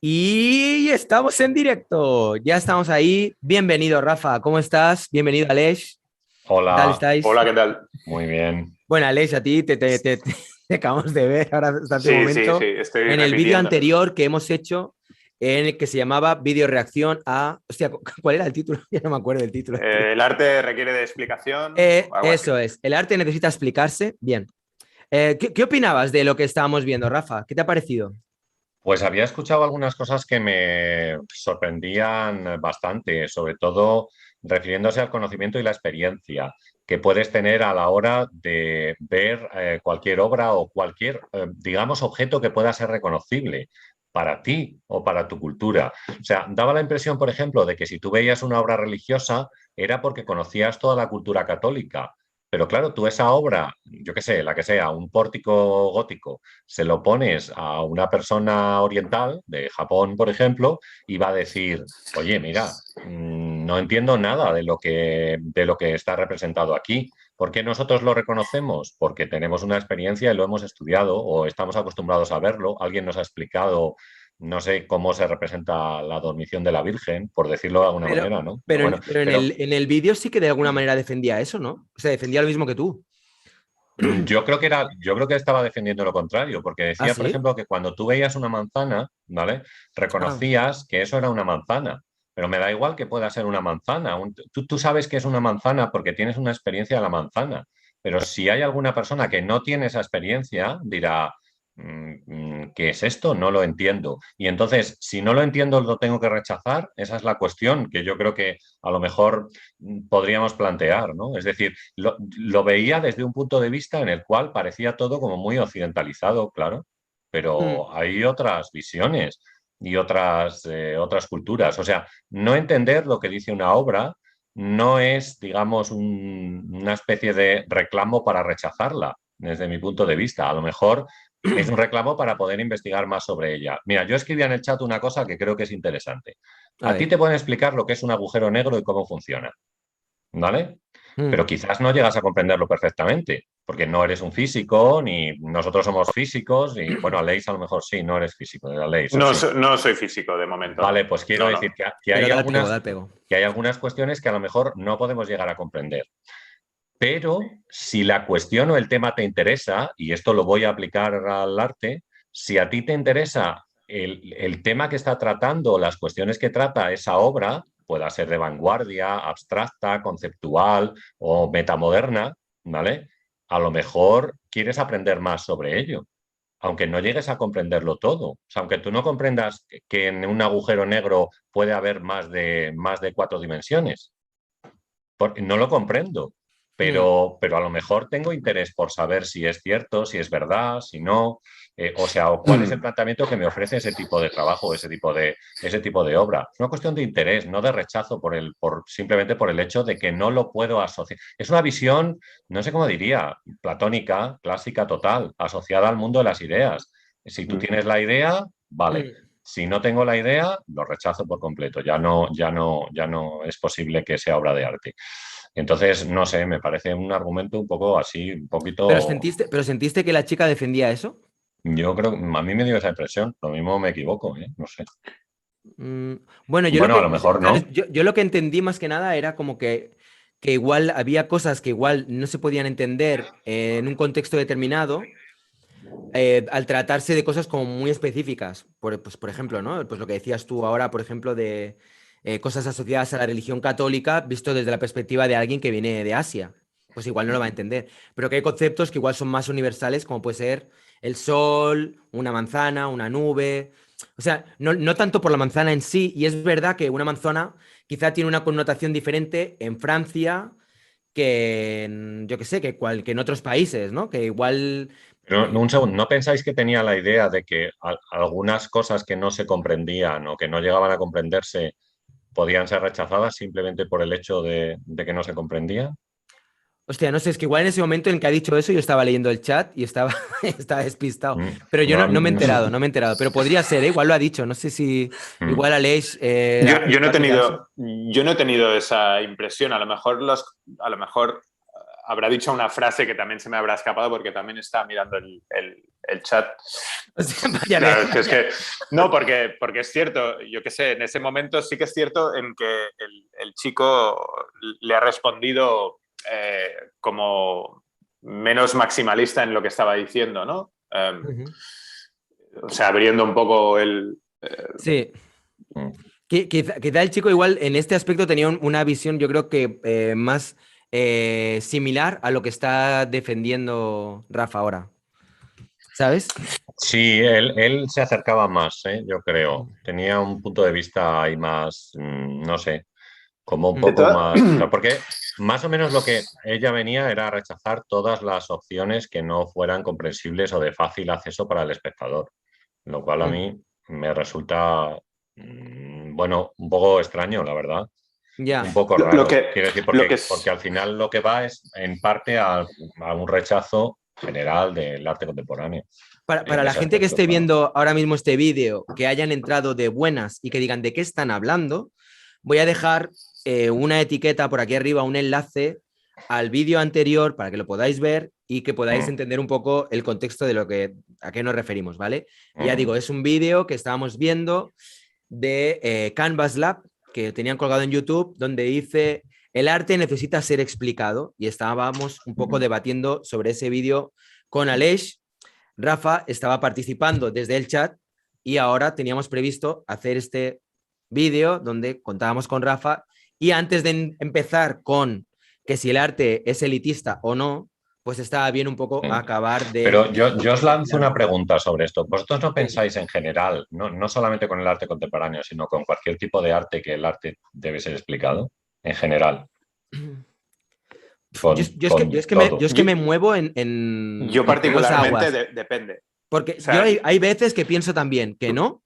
Y estamos en directo, ya estamos ahí. Bienvenido, Rafa, ¿cómo estás? Bienvenido, Aleix. ¿Qué tal Hola, estáis? Hola, ¿qué tal? muy bien. Bueno, Aleix, a ti te acabamos de ver ahora, hasta hace un Sí, sí, sí, momento, estoy en el vídeo repitiendo. anterior que hemos hecho, en el que se llamaba Video Reacción a... Hostia, ¿cuál era el título? Ya no me acuerdo del título. El arte requiere de explicación, o algo así. Eso es, el arte necesita explicarse. Bien. ¿Qué opinabas de lo que estábamos viendo, Rafa? ¿Qué te ha parecido? Pues había escuchado algunas cosas que me sorprendían bastante, sobre todo refiriéndose al conocimiento y la experiencia que puedes tener a la hora de ver cualquier obra o cualquier, digamos, objeto que pueda ser reconocible para ti o para tu cultura. O sea, daba la impresión, por ejemplo, de que si tú veías una obra religiosa era porque conocías toda la cultura católica. Pero claro, tú esa obra, yo qué sé, la que sea, un pórtico gótico, se lo pones a una persona oriental, de Japón, por ejemplo, y va a decir, oye, mira, no entiendo nada de lo que está representado aquí. ¿Por qué nosotros lo reconocemos? Porque tenemos una experiencia y lo hemos estudiado o estamos acostumbrados a verlo. Alguien nos ha explicado, no sé cómo se representa la dormición de la Virgen, por decirlo de alguna Pero, manera, ¿no? Pero pero, bueno, pero en el vídeo sí que de alguna manera defendía eso, ¿no? O sea, defendía lo mismo que tú. Yo creo que estaba defendiendo lo contrario, porque ¿Ah, decía, por sí? ejemplo, que cuando tú veías una manzana, ¿vale? Ah. Reconocías que eso era una manzana, pero me da igual que pueda ser una manzana. Tú sabes que es una manzana porque tienes una experiencia de la manzana, pero si hay alguna persona que no tiene esa experiencia, dirá, ¿qué es esto? No lo entiendo. Y entonces, si no lo entiendo, lo tengo que rechazar. Esa es la cuestión que yo creo que a lo mejor podríamos plantear, ¿no? Es decir, lo veía desde un punto de vista en el cual parecía todo como muy occidentalizado, claro, Mm. pero hay otras visiones y otras culturas. O sea, no entender lo que dice una obra no es, digamos, una especie de reclamo para rechazarla, desde mi punto de vista. A lo mejor es un reclamo para poder investigar más sobre ella. Mira, yo escribía en el chat una cosa que creo que es interesante. A A ti ver. te pueden explicar lo que es un agujero negro y cómo funciona. ¿Vale? Mm. Pero quizás no llegas a comprenderlo perfectamente, porque no eres un físico, ni nosotros somos físicos, y bueno, Aleix a lo mejor sí, no eres físico, Aleix, o No, sí. no soy físico de momento, Vale, no. pues quiero No, decir no. Pero da el pego, da el pego. que hay algunas cuestiones que a lo mejor no podemos llegar a comprender. Pero si la cuestión o el tema te interesa, y esto lo voy a aplicar al arte, si a ti te interesa el tema que está tratando, las cuestiones que trata esa obra, pueda ser de vanguardia, abstracta, conceptual o metamoderna, ¿vale? A lo mejor quieres aprender más sobre ello, aunque no llegues a comprenderlo todo. O sea, aunque tú no comprendas que en un agujero negro puede haber más de cuatro dimensiones, porque no lo comprendo, Mm. pero a lo mejor tengo interés por saber si es cierto, si es verdad, si no, o sea, o cuál es el planteamiento que me ofrece ese tipo de trabajo, ese tipo de obra. Es una cuestión de interés, no de rechazo simplemente por el hecho de que no lo puedo asociar. Es una visión, no sé cómo diría, platónica, clásica total, asociada al mundo de las ideas. Si tú tienes la idea, vale. Mm. Si no tengo la idea, lo rechazo por completo. Ya no es posible que sea obra de arte. Entonces, no sé, me parece un argumento un poco así, un poquito. Pero sentiste que la chica defendía eso? Yo creo, a mí me dio esa impresión. Lo mismo me equivoco, ¿eh? No sé. Mm. Bueno, yo lo Bueno, a lo que, mejor ¿sabes? no. Yo lo que entendí más que nada era como que igual había cosas que igual no se podían entender en un contexto determinado, al tratarse de cosas como muy específicas. Pues, por ejemplo, ¿no? Pues lo que decías tú ahora, por ejemplo, de cosas asociadas a la religión católica, visto desde la perspectiva de alguien que viene de Asia. Pues igual no lo va a entender. Pero que hay conceptos que igual son más universales, como puede ser el sol, una manzana, una nube. O sea, no tanto por la manzana en sí, y es verdad que una manzana quizá tiene una connotación diferente en Francia que en, yo que sé, que en otros países, ¿no? Que igual... Pero no, un segundo, ¿no pensáis que tenía la idea de que algunas cosas que no se comprendían o que no llegaban a comprenderse podían ser rechazadas simplemente por el hecho de que no se comprendían? Hostia, no sé, es que igual en ese momento en el que ha dicho eso yo estaba leyendo el chat y estaba, estaba despistado. Pero yo No, no me he enterado, no me he enterado. Pero podría ser, ¿eh? Igual lo ha dicho. No sé si igual Aleix Yo no he lo ha pillado eso. tenido, yo no he tenido esa impresión. A lo mejor habrá dicho una frase que también se me habrá escapado porque también estaba mirando el chat. Claro, no, porque es cierto, yo qué sé, en ese momento sí que es cierto en que el chico le ha respondido como menos maximalista en lo que estaba diciendo, ¿no? O sea, abriendo un poco el... Sí. Quizá el chico igual en este aspecto tenía una visión, yo creo que más similar a lo que está defendiendo Rafa ahora. ¿Sabes? Sí, él se acercaba más, yo creo. Tenía un punto de vista ahí más, no sé, como un poco más... Porque más o menos lo que ella venía era rechazar todas las opciones que no fueran comprensibles o de fácil acceso para el espectador, lo cual a mí me resulta, bueno, un poco extraño, la verdad. Ya. Un poco raro. Quiero decir, porque al final lo que va es en parte a un rechazo general del arte contemporáneo. Para la gente que esté viendo ahora mismo este vídeo, que hayan entrado de buenas y que digan de qué están hablando, voy a dejar una etiqueta por aquí arriba, un enlace al vídeo anterior para que lo podáis ver y que podáis entender un poco el contexto de a qué nos referimos, ¿vale? Ya digo, es un vídeo que estábamos viendo de Canvas Lab, que tenían colgado en YouTube, donde dice: el arte necesita ser explicado, y estábamos un poco debatiendo sobre ese vídeo con Aleix. Rafa estaba participando desde el chat y ahora teníamos previsto hacer este vídeo donde contábamos con Rafa, y antes de empezar con que si el arte es elitista o no, pues estaba bien un poco acabar de... Pero yo os lanzo una pregunta sobre esto. ¿Vosotros no pensáis en general, no solamente con el arte contemporáneo, sino con cualquier tipo de arte, que el arte debe ser explicado? En general. Yo es que me muevo en yo particularmente aguas. Depende. Porque o sea, yo hay veces que pienso también que no,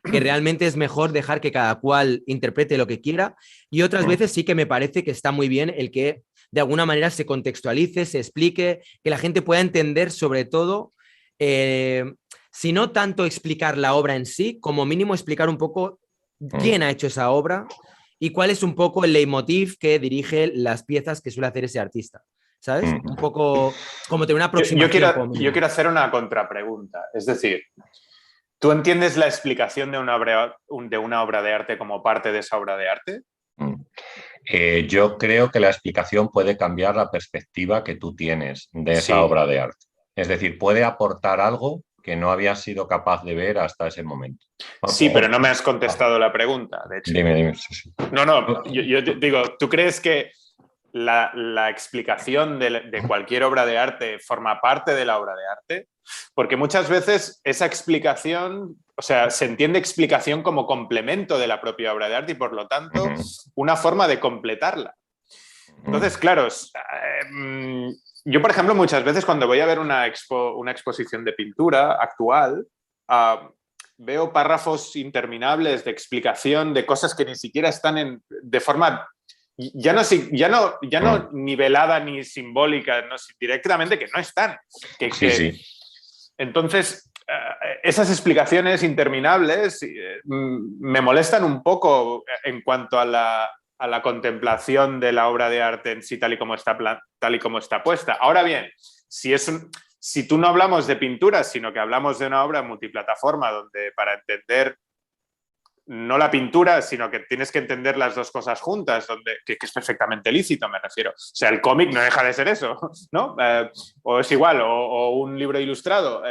que realmente es mejor dejar que cada cual interprete lo que quiera, y otras veces sí que me parece que está muy bien el que de alguna manera se contextualice, se explique, que la gente pueda entender, sobre todo, si no tanto explicar la obra en sí, como mínimo explicar un poco quién ha hecho esa obra y cuál es un poco el leitmotiv que dirige las piezas que suele hacer ese artista. ¿Sabes? Un poco como tener una aproximación. Yo quiero hacer una contrapregunta. Es decir, ¿tú entiendes la explicación de una obra de arte como parte de esa obra de arte? Yo creo que la explicación puede cambiar la perspectiva que tú tienes de esa obra de arte. Es decir, puede aportar algo que no habías sido capaz de ver hasta ese momento. Sí, pero no me has contestado la pregunta, de hecho. Dime. Sí. No, yo digo, ¿tú crees que la explicación de cualquier obra de arte forma parte de la obra de arte? Porque muchas veces esa explicación, o sea, se entiende explicación como complemento de la propia obra de arte y, por lo tanto, una forma de completarla. Entonces, claro, yo, por ejemplo, muchas veces cuando voy a ver una exposición de pintura actual, veo párrafos interminables de explicación de cosas que ni siquiera están de forma... Ya no nivelada ni simbólica, no, directamente que no están. Sí. Entonces, esas explicaciones interminables me molestan un poco en cuanto a la contemplación de la obra de arte en sí, tal y como está puesta. Ahora bien, si tú no hablamos de pintura, sino que hablamos de una obra multiplataforma, donde para entender no la pintura, sino que tienes que entender las dos cosas juntas, que es perfectamente lícito, me refiero. O sea, el cómic no deja de ser eso, ¿no? O es igual, o un libro ilustrado.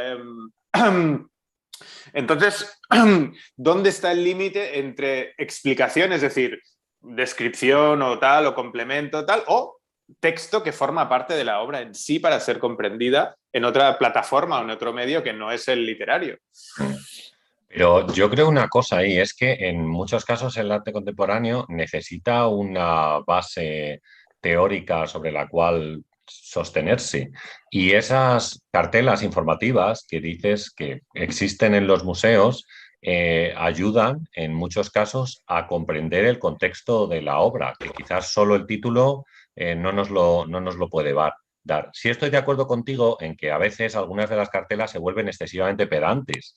Entonces, ¿dónde está el límite entre explicación, es decir, descripción o tal, o complemento tal, o texto que forma parte de la obra en sí para ser comprendida en otra plataforma o en otro medio que no es el literario? Pero yo creo una cosa ahí, es que en muchos casos el arte contemporáneo necesita una base teórica sobre la cual sostenerse. Y esas cartelas informativas que dices que existen en los museos ayudan en muchos casos a comprender el contexto de la obra, que quizás solo el título no nos lo puede dar. Sí estoy de acuerdo contigo en que a veces algunas de las cartelas se vuelven excesivamente pedantes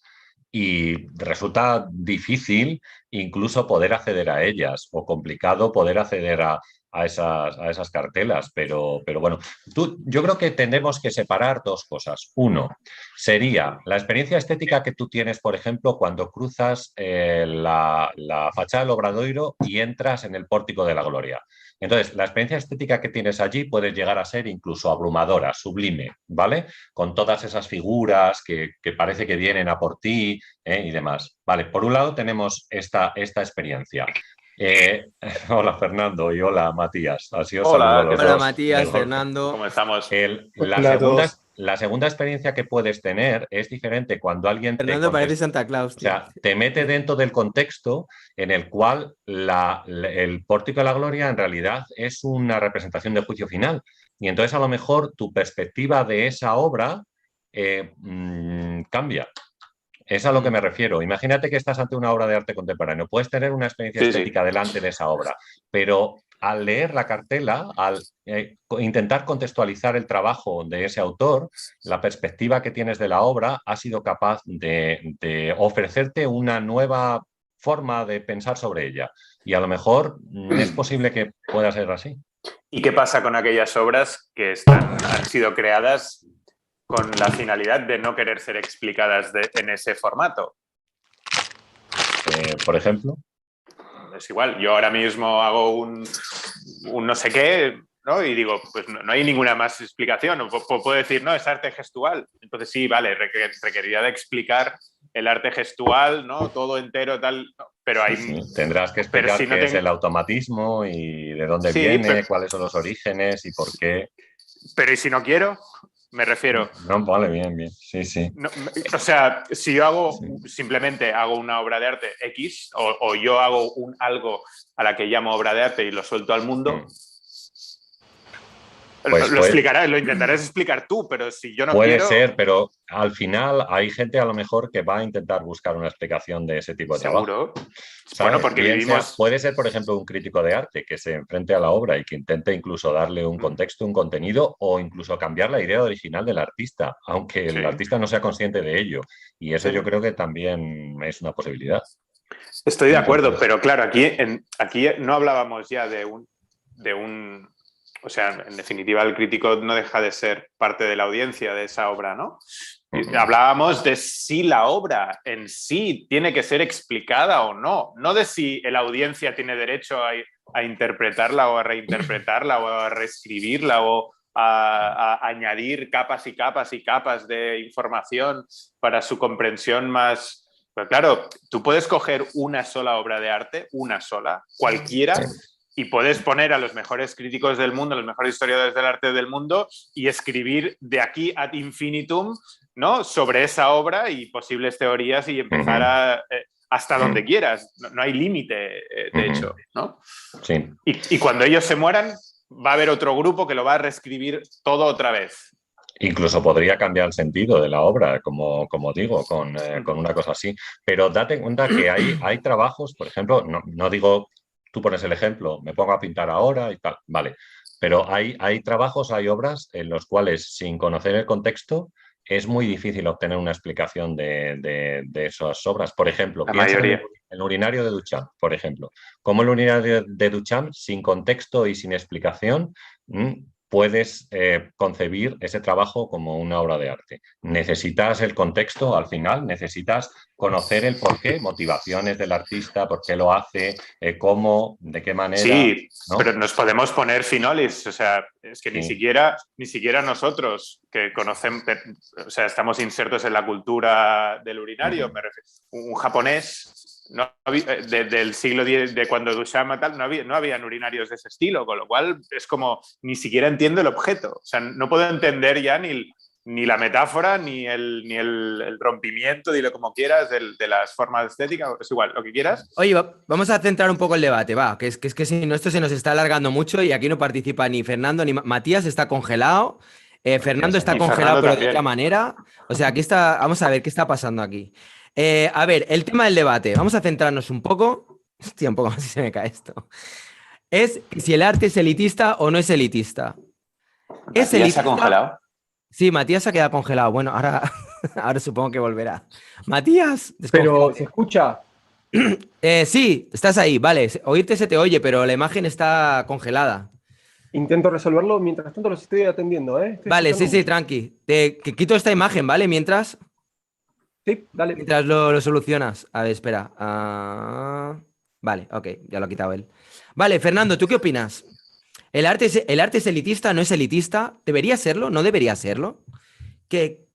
y resulta difícil incluso poder acceder a ellas, o complicado poder acceder a a esas cartelas, pero bueno, yo creo que tenemos que separar dos cosas. Uno, sería la experiencia estética que tú tienes, por ejemplo, cuando cruzas la fachada del Obradoiro y entras en el Pórtico de la Gloria. Entonces, la experiencia estética que tienes allí puede llegar a ser incluso abrumadora, sublime, ¿vale? Con todas esas figuras que parece que vienen a por ti y demás. Vale, por un lado tenemos esta experiencia. Hola Fernando y hola Matías. Así os saludo los Hola dos. Matías, Mejor. Fernando. ¿Cómo estamos? La segunda experiencia que puedes tener es diferente cuando alguien Fernando parece Santa Claus, o tío. sea, te mete dentro del contexto en el cual el Pórtico de la Gloria en realidad es una representación de juicio final. Y entonces a lo mejor tu perspectiva de esa obra cambia. Es a lo que me refiero. Imagínate que estás ante una obra de arte contemporáneo. Puedes tener una experiencia estética delante de esa obra, pero al leer la cartela, al intentar contextualizar el trabajo de ese autor, la perspectiva que tienes de la obra ha sido capaz de ofrecerte una nueva forma de pensar sobre ella. Y a lo mejor es posible que pueda ser así. ¿Y qué pasa con aquellas obras que han sido creadas con la finalidad de no querer ser explicadas en ese formato? Por ejemplo. Es igual, yo ahora mismo hago un no sé qué, ¿no? Y digo, pues no hay ninguna más explicación. O puedo decir, no, es arte gestual. Entonces sí, vale, requeriría de explicar el arte gestual, ¿no? Todo entero, tal. No, pero hay... Sí, tendrás que explicar qué es el automatismo y de dónde viene, cuáles son los orígenes y por qué. Pero ¿y si no quiero? Me refiero. No, vale, bien. Sí. No, o sea, si yo simplemente hago una obra de arte X o yo hago algo a la que llamo obra de arte y lo suelto al mundo, lo intentarás explicar tú, pero si yo no quiero... Puede ser, pero al final hay gente a lo mejor que va a intentar buscar una explicación de ese tipo de trabajo. Seguro. ¿Sabes? Bueno, porque vivimos... Puede ser, por ejemplo, un crítico de arte que se enfrente a la obra y que intente incluso darle un contexto, un contenido o incluso cambiar la idea original del artista, aunque el artista no sea consciente de ello. Y eso yo creo que también es una posibilidad. Estoy de acuerdo, pero claro, aquí no hablábamos ya de un... O sea, en definitiva, el crítico no deja de ser parte de la audiencia de esa obra, ¿no? Hablábamos de si la obra en sí tiene que ser explicada o no, no de si la audiencia tiene derecho a interpretarla o a reinterpretarla o a reescribirla o a añadir capas y capas y capas de información para su comprensión más... Pero claro, tú puedes coger una sola obra de arte, una sola, cualquiera... Y puedes poner a los mejores críticos del mundo, a los mejores historiadores del arte del mundo y escribir de aquí ad infinitum, ¿no? Sobre esa obra y posibles teorías y empezar hasta donde quieras. No hay límite, de hecho, ¿no? Sí. Y cuando ellos se mueran, va a haber otro grupo que lo va a reescribir todo otra vez. Incluso podría cambiar el sentido de la obra, como digo, con una cosa así. Pero date cuenta que hay trabajos, por ejemplo, no digo... Tú pones el ejemplo, me pongo a pintar ahora y tal, vale. Pero hay trabajos, hay obras en los cuales, sin conocer el contexto, es muy difícil obtener una explicación de esas obras. Por ejemplo, piensa en el urinario de Duchamp, por ejemplo. Como el urinario de Duchamp, sin contexto y sin explicación, puedes concebir ese trabajo como una obra de arte. Necesitas el contexto al final, necesitas conocer el porqué, motivaciones del artista, por qué lo hace, cómo, de qué manera. Sí, ¿no? Pero nos podemos poner finolis, o sea, es que ni siquiera nosotros que conocemos, o sea, estamos insertos en la cultura del urinario, me refiero. Un japonés del siglo X, de cuando Duchamp tal, no habían urinarios de ese estilo, con lo cual es como, ni siquiera entiendo el objeto, o sea, no puedo entender ya ni la metáfora, ni el rompimiento, dilo como quieras, de las formas estéticas, es igual, lo que quieras. Oye, vamos a centrar un poco el debate, va, que es que si no, esto se nos está alargando mucho y aquí no participa ni Fernando ni Matías, está congelado. Fernando está congelado, pero de otra manera. O sea, aquí está, vamos a ver qué está pasando aquí. A ver, el tema del debate, vamos a centrarnos un poco. Hostia, un poco más si se me cae esto. Es si el arte es elitista o no es elitista. ¿Es elitista? ¿Se ha congelado? Sí, Matías se ha quedado congelado. Bueno, ahora supongo que volverá. Matías, pero se escucha. Sí, estás ahí, vale. Oírte se te oye, pero la imagen está congelada. Intento resolverlo, mientras tanto los estoy atendiendo, ¿eh? Estoy Vale, sí, escuchando sí, mucho. tranqui. Que quito esta imagen, ¿vale? Sí, dale. Mientras lo solucionas. A ver, espera. Vale, ok, ya lo ha quitado él. Vale, Fernando, ¿tú qué opinas? El arte es elitista? ¿No es elitista? ¿Debería serlo? ¿No debería serlo? ¿Qué,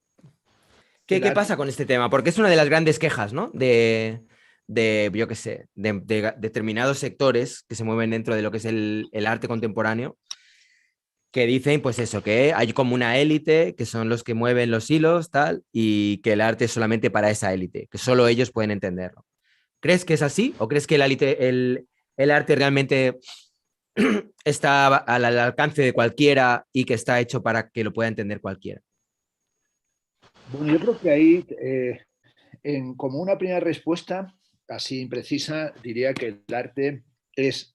El qué arte. pasa con este tema? Porque es una de las grandes quejas, ¿no? De yo qué sé, de determinados sectores que se mueven dentro de lo que es el arte contemporáneo, que dicen, pues eso, que hay como una élite, que son los que mueven los hilos, tal, y que el arte es solamente para esa élite, que solo ellos pueden entenderlo. ¿Crees que es así? ¿O crees que el arte realmente está al alcance de cualquiera y que está hecho para que lo pueda entender cualquiera? Bueno, yo creo que ahí, como una primera respuesta, así imprecisa, diría que el arte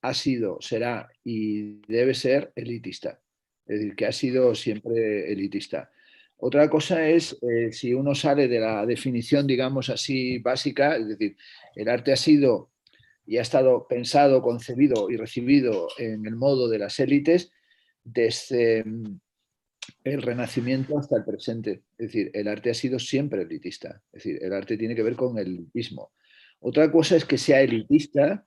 ha sido, será y debe ser elitista. Es decir, que ha sido siempre elitista. Otra cosa es si uno sale de la definición, digamos así, básica, es decir, el arte ha sido y ha estado pensado, concebido y recibido en el modo de las élites desde el Renacimiento hasta el presente. Es decir, el arte ha sido siempre elitista. Es decir, el arte tiene que ver con el elitismo. Otra cosa es que sea elitista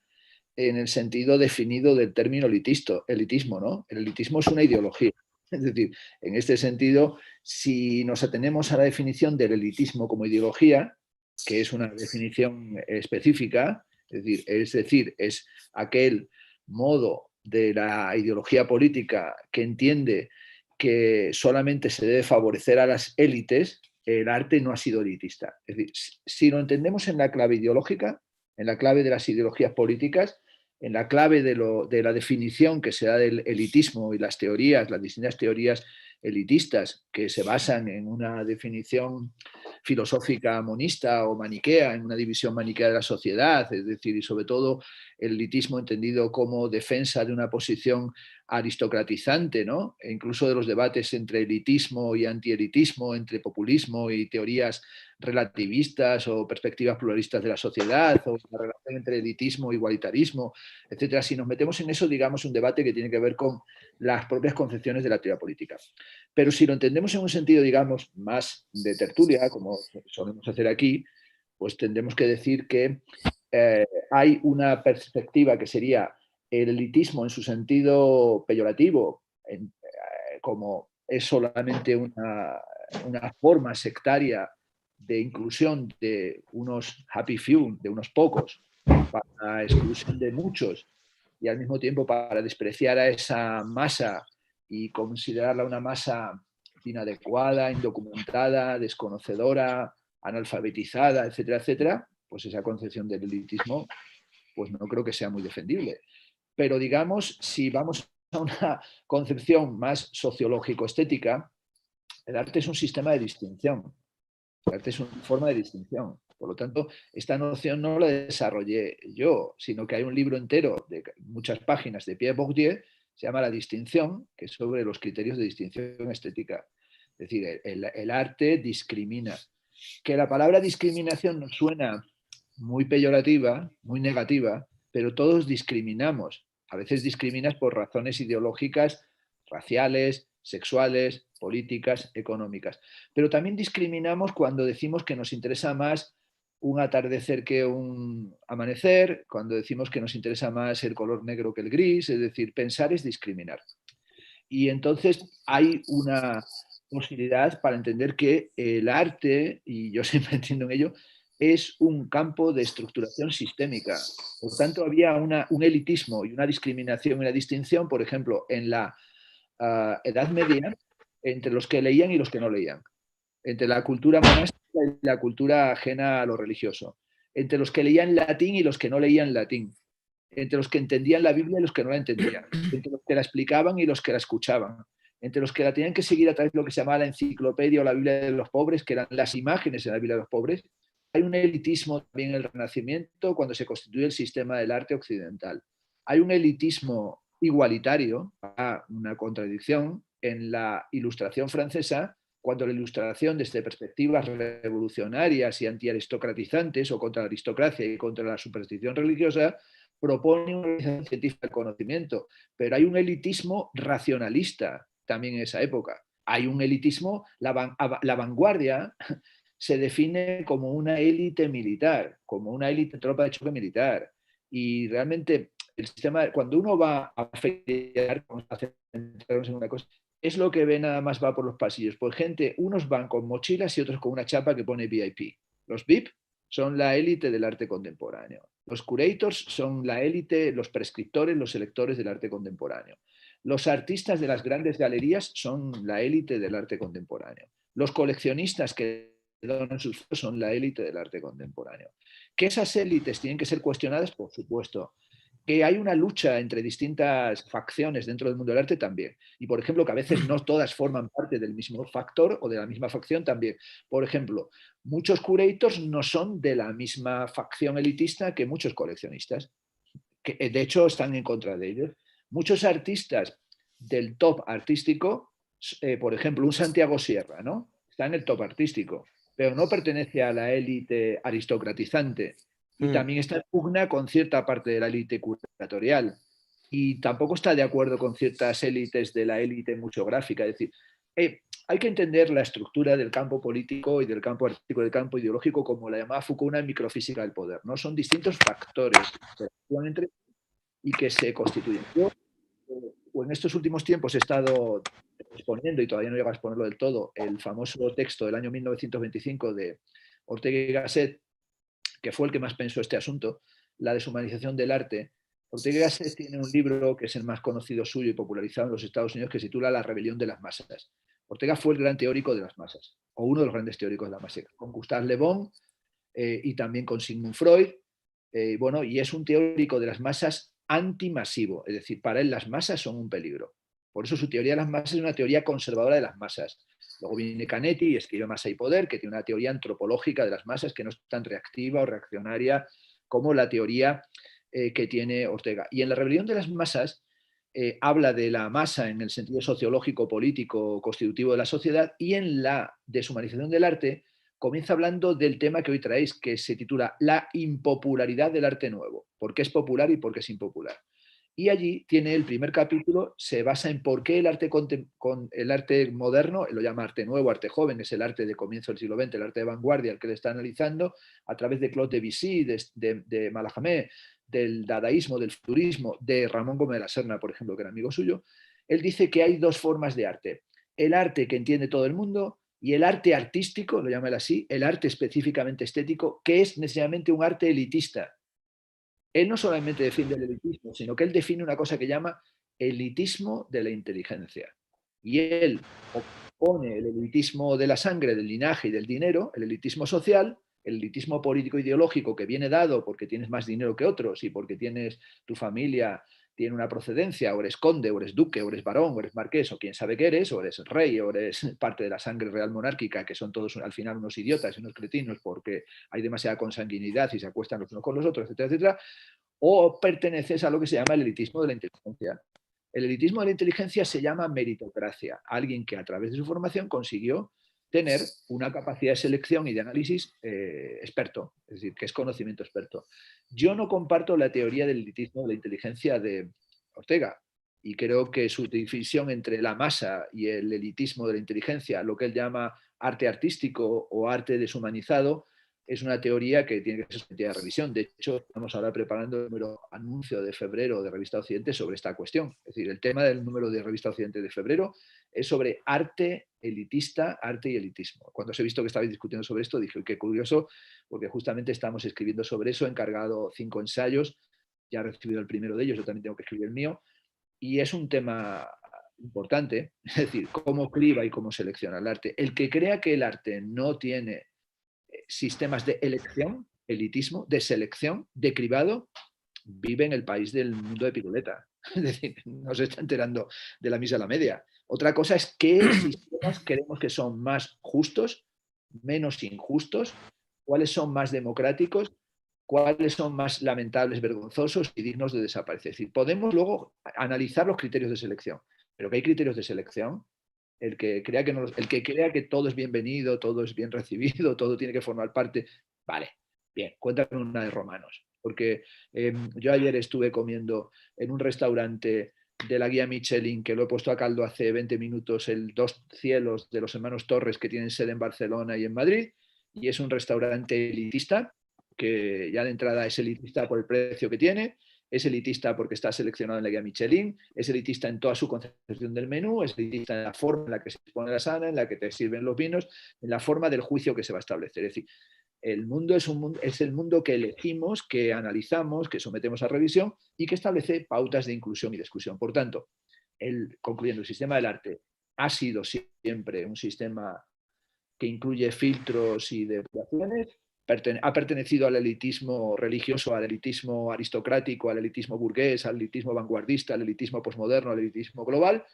en el sentido definido del término elitismo, ¿no? El elitismo es una ideología. Es decir, en este sentido, si nos atenemos a la definición del elitismo como ideología, que es una definición específica, es decir, es aquel modo de la ideología política que entiende que solamente se debe favorecer a las élites, el arte no ha sido elitista. Es decir, si lo entendemos en la clave ideológica, en la clave de las ideologías políticas, en la clave de la definición que se da del elitismo y las teorías, las distintas teorías elitistas que se basan en una definición filosófica monista o maniquea, en una división maniquea de la sociedad, es decir, y sobre todo el elitismo entendido como defensa de una posición aristocratizante, ¿no? E incluso de los debates entre elitismo y antielitismo, entre populismo y teorías relativistas o perspectivas pluralistas de la sociedad, o la relación entre elitismo e igualitarismo, etcétera. Si nos metemos en eso, digamos, un debate que tiene que ver con las propias concepciones de la teoría política. Pero si lo entendemos en un sentido, digamos, más de tertulia, como solemos hacer aquí, pues tendremos que decir que hay una perspectiva que sería el elitismo en su sentido peyorativo, como es solamente una forma sectaria de inclusión de unos happy few, de unos pocos, para exclusión de muchos, y al mismo tiempo para despreciar a esa masa y considerarla una masa inadecuada, indocumentada, desconocedora, analfabetizada, etcétera, etcétera, pues esa concepción del elitismo pues no creo que sea muy defendible. Pero digamos, si vamos a una concepción más sociológico-estética, el arte es un sistema de distinción. El arte es una forma de distinción. Por lo tanto, esta noción no la desarrollé yo, sino que hay un libro entero de muchas páginas de Pierre Bourdieu, se llama La distinción, que es sobre los criterios de distinción estética. Es decir, el arte discrimina. Que la palabra discriminación nos suena muy peyorativa, muy negativa, pero todos discriminamos. A veces discriminas por razones ideológicas, raciales, sexuales, políticas, económicas. Pero también discriminamos cuando decimos que nos interesa más un atardecer que un amanecer, cuando decimos que nos interesa más el color negro que el gris, es decir, pensar es discriminar. Y entonces hay una posibilidad para entender que el arte, y yo siempre entiendo en ello, es un campo de estructuración sistémica. Por tanto, había un elitismo y una discriminación y una distinción, por ejemplo, en la Edad Media, entre los que leían y los que no leían, entre la cultura monástica y la cultura ajena a lo religioso, entre los que leían latín y los que no leían latín, entre los que entendían la Biblia y los que no la entendían, entre los que la explicaban y los que la escuchaban, entre los que la tenían que seguir a través de lo que se llamaba la enciclopedia o la Biblia de los pobres, que eran las imágenes en la Biblia de los pobres. Hay un elitismo también en el Renacimiento cuando se constituye el sistema del arte occidental. Hay un elitismo igualitario, una contradicción, en la Ilustración francesa, cuando la Ilustración, desde perspectivas revolucionarias y antiaristocratizantes o contra la aristocracia y contra la superstición religiosa, propone una organización científica del conocimiento, pero hay un elitismo racionalista también en esa época. Hay un elitismo, la vanguardia se define como una élite militar, como una élite tropa de choque militar. Y realmente el sistema, cuando uno va a feriar, a centrarnos en una cosa, es lo que ve nada más va por los pasillos. Pues gente, unos van con mochilas y otros con una chapa que pone VIP. Los VIP son la élite del arte contemporáneo. Los curators son la élite, los prescriptores, los selectores del arte contemporáneo. Los artistas de las grandes galerías son la élite del arte contemporáneo. Los coleccionistas que donan sus fotos son la élite del arte contemporáneo. ¿Que esas élites tienen que ser cuestionadas? Por supuesto. Que hay una lucha entre distintas facciones dentro del mundo del arte también. Y, por ejemplo, que a veces no todas forman parte del mismo factor o de la misma facción también. Por ejemplo, muchos curators no son de la misma facción elitista que muchos coleccionistas, que de hecho están en contra de ellos. Muchos artistas del top artístico, por ejemplo, un Santiago Sierra, ¿no? Está en el top artístico, pero no pertenece a la élite aristocratizante y también está en pugna con cierta parte de la élite curatorial y tampoco está de acuerdo con ciertas élites de la élite museográfica. Es decir, hay que entender la estructura del campo político y del campo artístico, del campo ideológico, como la llamaba Foucault, una microfísica del poder, ¿no? Son distintos factores que actúan entre y que se constituyen. Yo, en estos últimos tiempos he estado exponiendo, y todavía no llego a exponerlo del todo, el famoso texto del año 1925 de Ortega y Gasset, que fue el que más pensó este asunto, la deshumanización del arte. Ortega y Gasset tiene un libro que es el más conocido suyo y popularizado en los Estados Unidos, que se titula La rebelión de las masas. Ortega fue el gran teórico de las masas, o uno de los grandes teóricos de las masas, con Gustave Le Bon y también con Sigmund Freud. Bueno, y es un teórico de las masas antimasivo, es decir, para él las masas son un peligro. Por eso su teoría de las masas es una teoría conservadora de las masas. Luego viene Canetti y escribe Masa y Poder, que tiene una teoría antropológica de las masas que no es tan reactiva o reaccionaria como la teoría que tiene Ortega. Y en La rebelión de las masas habla de la masa en el sentido sociológico, político, constitutivo de la sociedad, y en la deshumanización del arte comienza hablando del tema que hoy traéis, que se titula La impopularidad del arte nuevo. ¿Por qué es popular y por qué es impopular? Y allí tiene el primer capítulo, se basa en por qué el arte moderno, lo llama arte nuevo, arte joven, es el arte de comienzo del siglo XX, el arte de vanguardia, el que le está analizando a través de Claude Debussy, de Mallarmé, del dadaísmo, del futurismo, de Ramón Gómez de la Serna, por ejemplo, que era amigo suyo. Él dice que hay dos formas de arte. El arte que entiende todo el mundo y el arte artístico, lo llama él así, el arte específicamente estético, que es necesariamente un arte elitista. Él no solamente defiende el elitismo, sino que él define una cosa que llama elitismo de la inteligencia. Y él opone el elitismo de la sangre, del linaje y del dinero, el elitismo social, el elitismo político-ideológico que viene dado porque tienes más dinero que otros y porque tienes tu familia tiene una procedencia, o eres conde, o eres duque, o eres barón, o eres marqués, o quién sabe qué eres, o eres rey, o eres parte de la sangre real monárquica, que son todos al final unos idiotas y unos cretinos porque hay demasiada consanguinidad y se acuestan los unos con los otros, etcétera, etcétera, o perteneces a lo que se llama el elitismo de la inteligencia. El elitismo de la inteligencia se llama meritocracia, alguien que a través de su formación consiguió tener una capacidad de selección y de análisis experto, es decir, que es conocimiento experto. Yo no comparto la teoría del elitismo de la inteligencia de Ortega y creo que su división entre la masa y el elitismo de la inteligencia, lo que él llama arte artístico o arte deshumanizado, es una teoría que tiene que ser sometida a revisión. De hecho, estamos ahora preparando el número anuncio de febrero de Revista Occidente sobre esta cuestión. Es decir, el tema del número de Revista Occidente de febrero es sobre arte elitista, arte y elitismo. Cuando os he visto que estabais discutiendo sobre esto, dije, qué curioso, porque justamente estamos escribiendo sobre eso, he encargado 5 ensayos, ya he recibido el primero de ellos, yo también tengo que escribir el mío, y es un tema importante, es decir, cómo criba y cómo selecciona el arte. El que crea que el arte no tiene sistemas de elección, elitismo, de selección, de cribado, vive en el país del mundo de piruleta. Es decir, no se está enterando de la misa a la media. Otra cosa es qué sistemas queremos que son más justos, menos injustos, cuáles son más democráticos, cuáles son más lamentables, vergonzosos y dignos de desaparecer. Es decir, podemos luego analizar los criterios de selección, pero que hay criterios de selección El que crea que, el que crea que todo es bienvenido, todo es bien recibido, todo tiene que formar parte, vale, bien, cuéntame una de romanos. Porque yo ayer estuve comiendo en un restaurante de la guía Michelin, que lo he puesto a caldo hace 20 minutos, el Dos Cielos de los hermanos Torres, que tienen sede en Barcelona y en Madrid, y es un restaurante elitista, que ya de entrada es elitista por el precio que tiene, es elitista porque está seleccionado en la guía Michelin, es elitista en toda su concepción del menú, es elitista en la forma en la que se pone la sana, en la que te sirven los vinos, en la forma del juicio que se va a establecer. Es decir, el mundo es el mundo que elegimos, que analizamos, que sometemos a revisión y que establece pautas de inclusión y de exclusión. Por tanto, concluyendo, el sistema del arte ha sido siempre un sistema que incluye filtros y depuraciones, ha pertenecido al elitismo religioso, al elitismo aristocrático, al elitismo burgués, al elitismo vanguardista, al elitismo posmoderno, al elitismo global,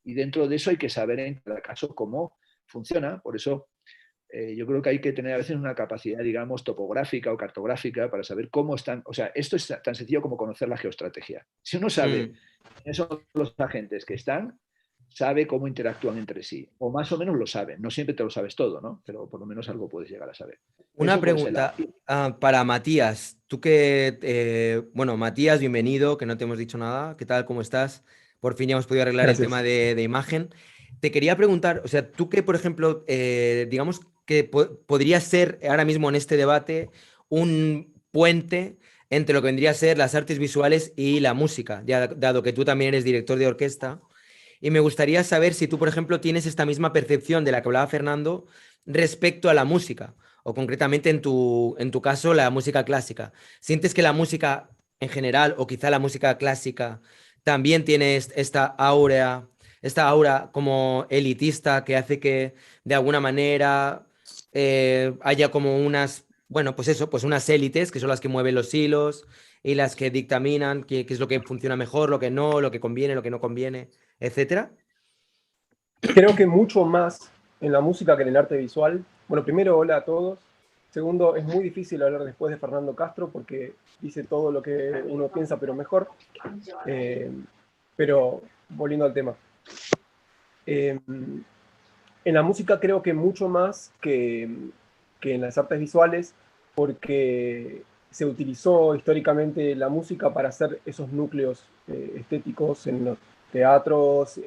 y dentro de eso hay que saber en cada caso cómo funciona. Por eso yo creo que hay que tener a veces una capacidad, digamos, topográfica o cartográfica para saber cómo están. O sea, esto es tan sencillo como conocer la geoestrategia. Si uno sabe quiénes son los agentes que están, sabe cómo interactúan entre sí, o más o menos lo saben. No siempre te lo sabes todo, ¿no? Pero por lo menos algo puedes llegar a saber. Una Eso por ese lado. pregunta para Matías. Tú que, bueno, Matías, bienvenido, que no te hemos dicho nada. ¿Qué tal? ¿Cómo estás? Por fin ya hemos podido arreglar Gracias. el tema de imagen. Te quería preguntar, o sea, tú que, por ejemplo, digamos que podrías ser ahora mismo en este debate un puente entre lo que vendría a ser las artes visuales y la música, dado que tú también eres director de orquesta. Y me gustaría saber si tú, por ejemplo, tienes esta misma percepción de la que hablaba Fernando respecto a la música, o concretamente en tu caso, la música clásica. ¿Sientes que la música en general, o quizá la música clásica, también tiene esta aura como elitista que hace que de alguna manera haya como unas, bueno, pues eso, pues unas élites que son las que mueven los hilos y las que dictaminan qué es lo que funciona mejor, lo que no, lo que conviene, lo que no conviene, etcétera? Creo que mucho más en la música que en el arte visual. Bueno, primero, hola a todos. Segundo, es muy difícil hablar después de Fernando Castro porque dice todo lo que uno piensa, pero mejor. Pero volviendo al tema. En la música creo que mucho más que en las artes visuales, porque se utilizó históricamente la música para hacer esos núcleos estéticos en los teatros,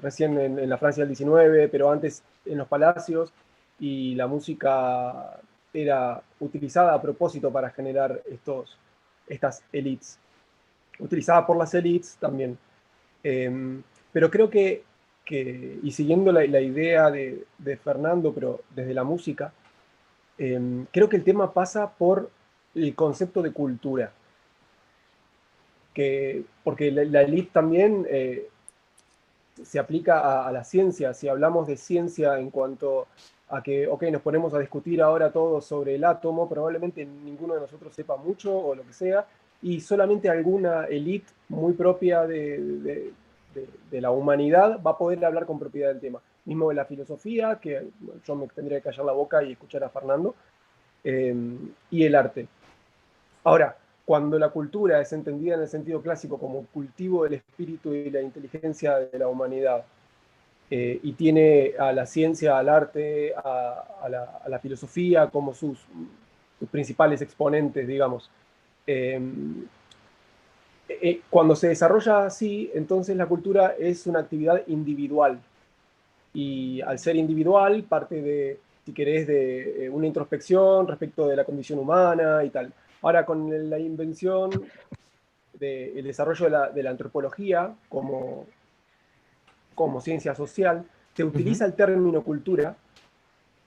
recién en la Francia del 19, pero antes en los palacios, y la música era utilizada a propósito para generar estas élites, utilizada por las élites también. Pero creo que, y siguiendo la idea de Fernando, pero desde la música, creo que el tema pasa por el concepto de cultura. Porque la élite también se aplica a la ciencia. Si hablamos de ciencia en cuanto a que, ok, nos ponemos a discutir ahora todos sobre el átomo, probablemente ninguno de nosotros sepa mucho o lo que sea, y solamente alguna élite muy propia de la humanidad va a poder hablar con propiedad del tema. Mismo de la filosofía, que yo me tendría que callar la boca y escuchar a Fernando, y el arte. Ahora, cuando la cultura es entendida en el sentido clásico como cultivo del espíritu y la inteligencia de la humanidad, y tiene a la ciencia, al arte, a la filosofía como sus principales exponentes, digamos, cuando se desarrolla así, entonces la cultura es una actividad individual. Y al ser individual, parte de, si querés, de una introspección respecto de la condición humana y tal. Ahora, con la invención del desarrollo de la antropología como ciencia social, se utiliza el término cultura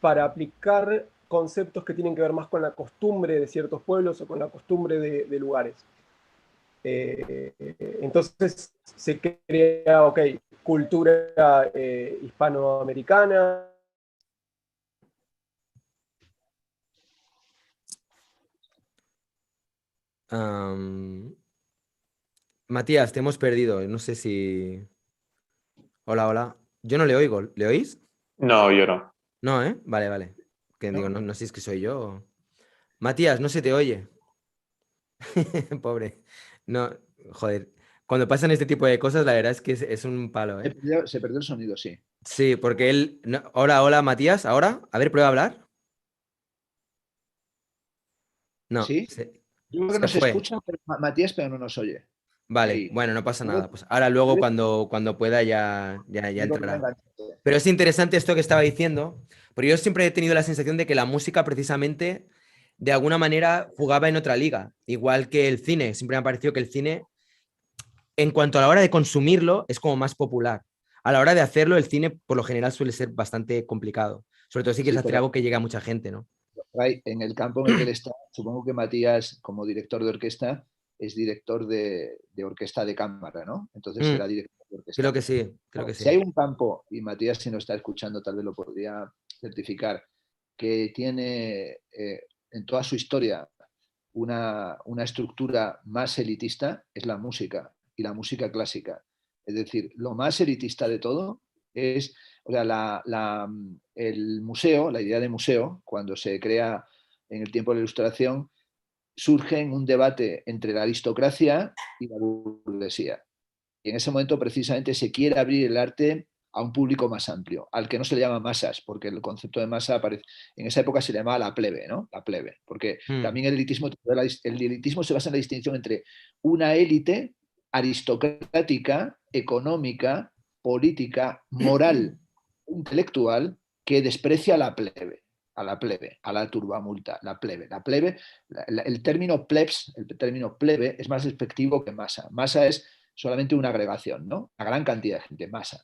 para aplicar conceptos que tienen que ver más con la costumbre de ciertos pueblos o con la costumbre de lugares. Entonces se crea, ok, cultura hispanoamericana. Matías, te hemos perdido. No sé si... Hola, hola. Yo no le oigo. ¿Le oís? No, yo no. No, ¿eh? Vale, vale. Que digo, no sé si es que soy yo. Matías, no se te oye. Pobre. No, joder. cuando pasan este tipo de cosas, la verdad es que es un palo, ¿eh? Se perdió el sonido, sí. Sí, porque él... Hola, hola, Matías, ¿ahora? A ver, prueba a hablar. No, ¿Sí? Yo creo que se nos fue. escucha Matías, pero no nos oye. Vale, Ahí. bueno, no pasa Debe- nada. Pues ahora luego debe- cuando pueda ya debe volver a entrará. engancharse. Pero es interesante esto que estaba diciendo, porque yo siempre he tenido la sensación de que la música precisamente de alguna manera jugaba en otra liga, igual que el cine. Siempre me ha parecido que el cine, en cuanto a la hora de consumirlo, es como más popular. A la hora de hacerlo, el cine por lo general suele ser bastante complicado. Sobre todo si quieres Sí, hacer pero algo que llegue a mucha gente, ¿no? en el campo en el que él está, supongo que Matías, como director de orquesta, es director de orquesta de cámara, ¿no? Entonces Mm, será director de creo orquesta. que sí, creo que Si hay sí. un campo, y Matías si nos está escuchando tal vez lo podría certificar, que tiene en toda su historia una estructura más elitista, es la música y la música clásica. Es decir, lo más elitista de todo es, o sea, el museo, la idea de museo, cuando se crea en el tiempo de la Ilustración, surge en un debate entre la aristocracia y la burguesía. Y en ese momento precisamente se quiere abrir el arte a un público más amplio, al que no se le llama masas, porque el concepto de masa aparece, en esa época se le llamaba la plebe, ¿no? La plebe, porque Mm, también el elitismo se basa en la distinción entre una élite aristocrática, económica, política, moral, intelectual, que desprecia a la plebe, a la turbamulta, la plebe. La plebe, el término plebs, el término plebe es más despectivo que masa. Masa es solamente una agregación, ¿no? La gran cantidad de gente, masa,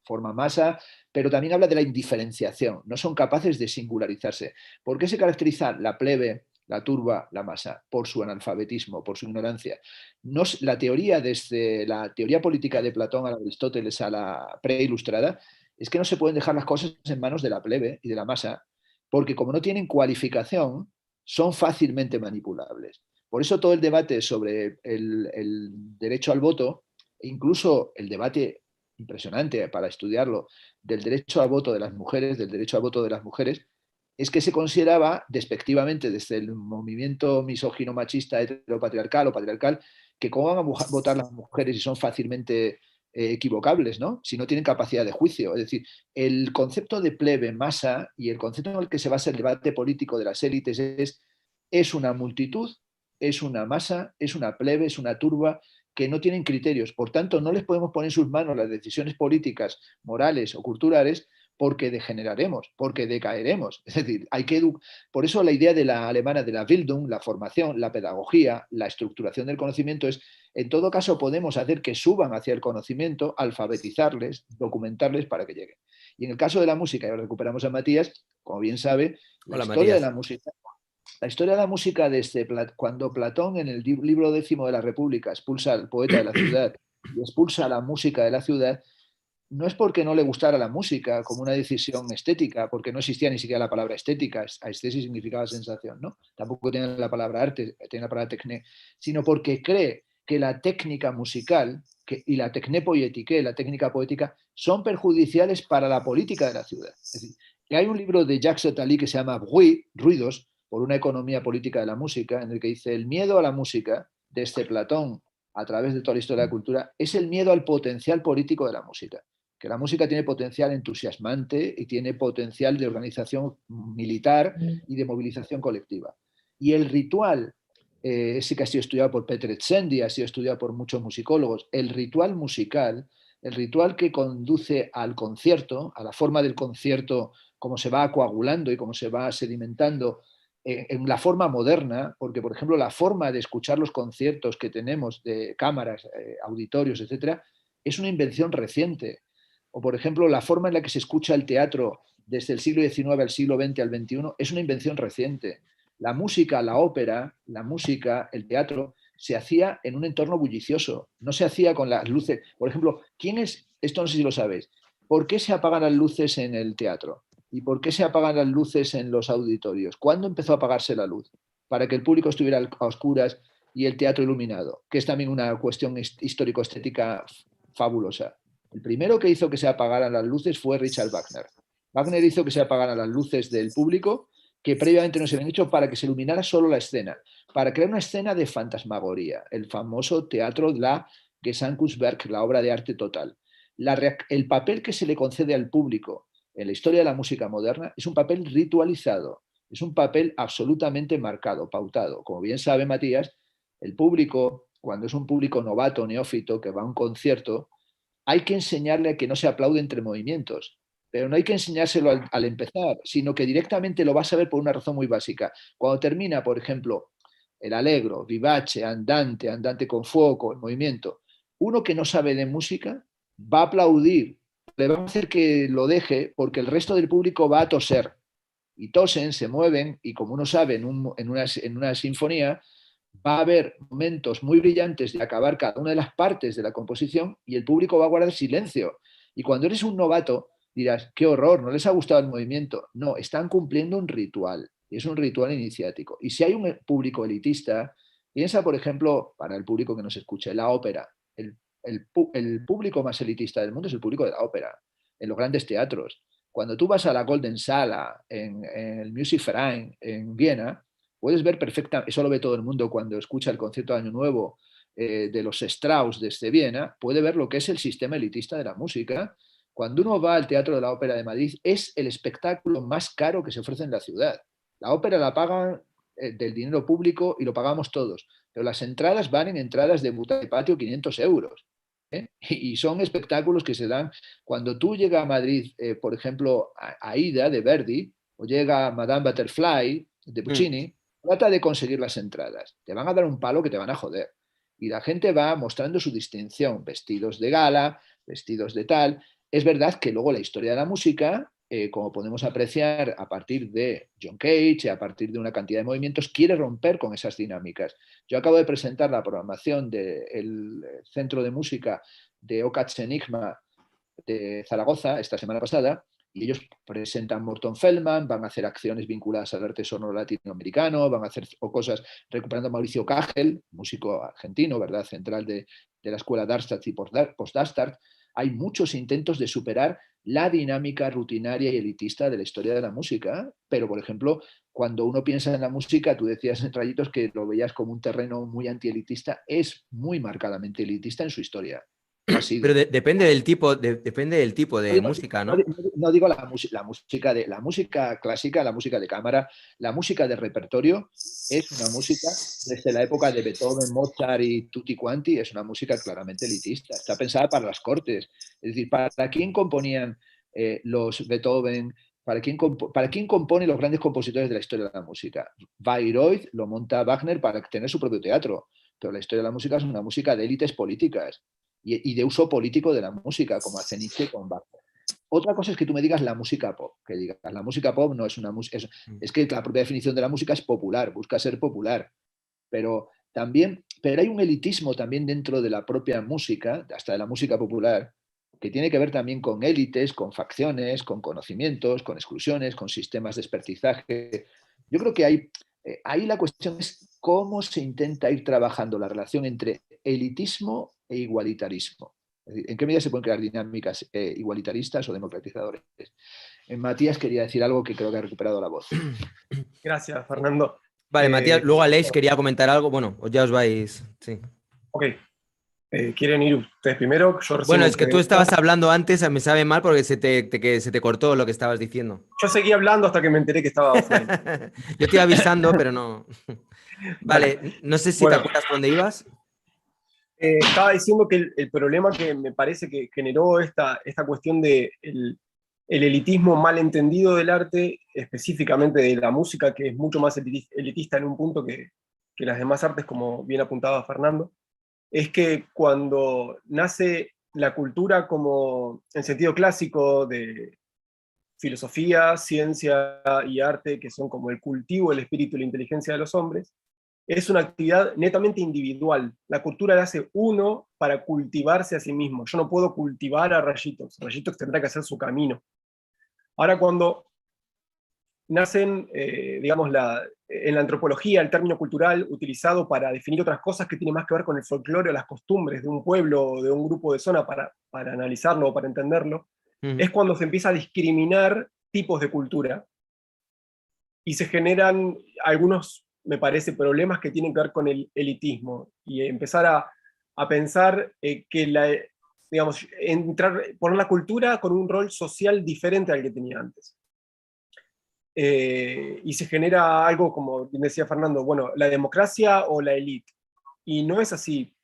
forma masa, pero también habla de la indiferenciación, no son capaces de singularizarse. ¿Por qué se caracteriza la plebe, la turba, la masa? Por su analfabetismo, por su ignorancia. No, la teoría, desde la teoría política de Platón a Aristóteles a la preilustrada, es que no se pueden dejar las cosas en manos de la plebe y de la masa, porque como no tienen cualificación, son fácilmente manipulables. Por eso todo el debate sobre el derecho al voto, incluso el debate impresionante para estudiarlo del derecho al voto de las mujeres, del derecho al voto de las mujeres, es que se consideraba despectivamente desde el movimiento misógino machista heteropatriarcal o patriarcal que cómo van a votar las mujeres si son fácilmente equivocables, ¿no? Si no tienen capacidad de juicio. Es decir, el concepto de plebe, masa y el concepto en el que se basa el debate político de las élites es una multitud, es una masa, es una plebe, es una turba que no tienen criterios. Por tanto, no les podemos poner en sus manos las decisiones políticas, morales o culturales porque degeneraremos, porque decaeremos. Es decir, hay que por eso la idea de la alemana de la Bildung, la formación, la pedagogía, la estructuración del conocimiento es, en todo caso, podemos hacer que suban hacia el conocimiento, alfabetizarles, documentarles para que lleguen. Y en el caso de la música, y ahora recuperamos a Matías, como bien sabe, Hola, Matías. la historia de la música desde cuando Platón en el libro 10 de la República expulsa al poeta de la ciudad y expulsa la música de la ciudad, no es porque no le gustara la música como una decisión estética, porque no existía ni siquiera la palabra estética, estesis significaba sensación, ¿no? Tampoco tiene la palabra arte, tiene la palabra tecné, sino porque cree que la técnica musical y la tecné poétique, la técnica poética, son perjudiciales para la política de la ciudad. Es decir, que hay un libro de Jacques Attali que se llama Bruit, Ruidos, por una economía política de la música, en el que dice el miedo a la música, desde Platón a través de toda la historia de la cultura, es el miedo al potencial político de la música, que la música tiene potencial entusiasmante y tiene potencial de organización militar y de movilización colectiva. Y el ritual, ese que ha sido estudiado por Peter Etzendi, ha sido estudiado por muchos musicólogos, el ritual musical, el ritual que conduce al concierto, a la forma del concierto, cómo se va coagulando y cómo se va sedimentando en la forma moderna, porque por ejemplo la forma de escuchar los conciertos que tenemos de cámaras, auditorios, etcétera, es una invención reciente. O por ejemplo la forma en la que se escucha el teatro desde el siglo XIX al siglo XX al XXI es una invención reciente. La música, la ópera, la música, el teatro se hacía en un entorno bullicioso, no se hacía con las luces. Por ejemplo, ¿quién es? Esto no sé si lo sabéis. ¿Por qué se apagan las luces en el teatro? ¿Y por qué se apagan las luces en los auditorios? ¿Cuándo empezó a apagarse la luz? Para que el público estuviera a oscuras y el teatro iluminado, que es también una cuestión histórico-estética fabulosa. El primero que hizo que se apagaran las luces fue Richard Wagner. Wagner hizo que se apagaran las luces del público que previamente no se habían hecho para que se iluminara solo la escena, para crear una escena de fantasmagoría, el famoso teatro Gesamtkunstwerk, la obra de arte total. El papel que se le concede al público en la historia de la música moderna es un papel ritualizado, es un papel absolutamente marcado, pautado. Como bien sabe Matías, el público, cuando es un público novato, neófito, que va a un concierto, hay que enseñarle a que no se aplaude entre movimientos, pero no hay que enseñárselo al empezar, sino que directamente lo va a saber por una razón muy básica. Cuando termina, por ejemplo, el allegro, vivace, andante, andante con fuoco, el movimiento, uno que no sabe de música va a aplaudir, le va a hacer que lo deje porque el resto del público va a toser. Y tosen, se mueven, y como uno sabe, en una sinfonía va a haber momentos muy brillantes de acabar cada una de las partes de la composición y el público va a guardar silencio. Y cuando eres un novato dirás, qué horror, no les ha gustado el movimiento. No, están cumpliendo un ritual, y es un ritual iniciático. Y si hay un público elitista, piensa, por ejemplo, para el público que nos escuche, la ópera. El público más elitista del mundo es el público de la ópera, en los grandes teatros. Cuando tú vas a la Golden Sala, en el Musikverein, en Viena, puedes ver perfectamente, eso lo ve todo el mundo cuando escucha el concierto de Año Nuevo de los Strauss desde Viena, puede ver lo que es el sistema elitista de la música. Cuando uno va al Teatro de la Ópera de Madrid, es el espectáculo más caro que se ofrece en la ciudad. La ópera la pagan del dinero público y lo pagamos todos, pero las entradas van en entradas de butaca de patio 500 euros. Y son espectáculos que se dan cuando tú llegas a Madrid, por ejemplo, a Aida de Verdi, o llega Madame Butterfly de Puccini, trata de conseguir las entradas. Te van a dar un palo que te van a joder. Y la gente va mostrando su distinción, vestidos de gala, vestidos de tal. Es verdad que luego la historia de la música, como podemos apreciar a partir de John Cage, a partir de una cantidad de movimientos, quiere romper con esas dinámicas. Yo acabo de presentar la programación del Centro de Música de Okats Enigma de Zaragoza esta semana pasada, y ellos presentan Morton Feldman, van a hacer acciones vinculadas al arte sonoro latinoamericano, van a hacer cosas recuperando a Mauricio Kagel, músico argentino, ¿verdad?, central de la escuela Darmstadt y post-Darmstadt. Hay muchos intentos de superar la dinámica rutinaria y elitista de la historia de la música, pero, por ejemplo, cuando uno piensa en la música, tú decías en Rayitos que lo veías como un terreno muy antielitista, es muy marcadamente elitista en su historia. Pero depende del tipo, depende del tipo de música, ¿no? No digo la música clásica, la música de cámara, la música de repertorio es una música desde la época de Beethoven, Mozart y tutti quanti, es una música claramente elitista, está pensada para las cortes, es decir, ¿para quién componían los Beethoven? ¿Para quién compone los grandes compositores de la historia de la música? Bayreuth lo monta Wagner para tener su propio teatro, pero la historia de la música es una música de élites políticas y de uso político de la música, como hace Nietzsche con Wagner. Otra cosa es que tú me digas la música pop, que digas, la música pop no es una música, es que la propia definición de la música es popular, busca ser popular, pero hay un elitismo también dentro de la propia música, hasta de la música popular, que tiene que ver también con élites, con facciones, con conocimientos, con exclusiones, con sistemas de expertizaje. Yo creo que ahí la cuestión es cómo se intenta ir trabajando la relación entre elitismo e igualitarismo. Es decir, ¿en qué medida se pueden crear dinámicas igualitaristas o democratizadoras? Matías quería decir algo que creo que ha recuperado la voz. Gracias, Fernando. Vale, Matías, luego Aleix quería comentar algo. Bueno, ya os vais. Sí. Ok. ¿Quieren ir ustedes primero? Bueno, es que tú estabas hablando antes, me sabe mal porque se te cortó lo que estabas diciendo. Yo seguí hablando hasta que me enteré que estaba offline. Yo te iba avisando, pero no. Vale, no sé si te acuerdas por dónde ibas. Estaba diciendo que el problema que me parece que generó esta cuestión de el elitismo mal entendido del arte, específicamente de la música, que es mucho más elitista en un punto que las demás artes, como bien apuntaba Fernando, es que cuando nace la cultura como en sentido clásico de filosofía, ciencia y arte, que son como el cultivo, el espíritu y la inteligencia de los hombres, es una actividad netamente individual. La cultura la hace uno para cultivarse a sí mismo. Yo no puedo cultivar a Rayitos. Rayitos tendrá que hacer su camino. Ahora, cuando nacen, digamos, en la antropología, el término cultural utilizado para definir otras cosas que tienen más que ver con el folclore o las costumbres de un pueblo o de un grupo de zona para analizarlo o para entenderlo, es cuando se empieza a discriminar tipos de cultura y se generan algunos, me parece, problemas que tienen que ver con el elitismo y empezar a pensar que digamos, poner la cultura con un rol social diferente al que tenía antes. Y se genera algo, como decía Fernando, bueno, la democracia o la élite. Y no es así.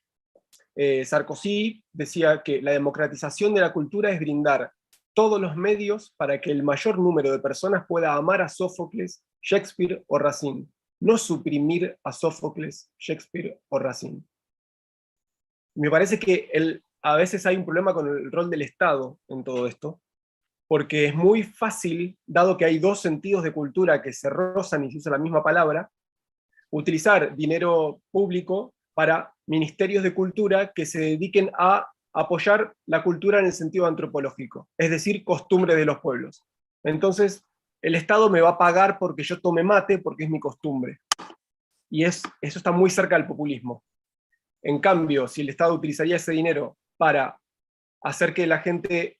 Sarkozy decía que la democratización de la cultura es brindar todos los medios para que el mayor número de personas pueda amar a Sófocles, Shakespeare o Racine, no suprimir a Sófocles, Shakespeare o Racine. Me parece que a veces hay un problema con el rol del Estado en todo esto, porque es muy fácil, dado que hay dos sentidos de cultura que se rozan y se usa la misma palabra, utilizar dinero público para ministerios de cultura que se dediquen a apoyar la cultura en el sentido antropológico, es decir, costumbres de los pueblos. Entonces, el Estado me va a pagar porque yo tome mate, porque es mi costumbre. Y eso está muy cerca del populismo. En cambio, si el Estado utilizaría ese dinero para hacer que la gente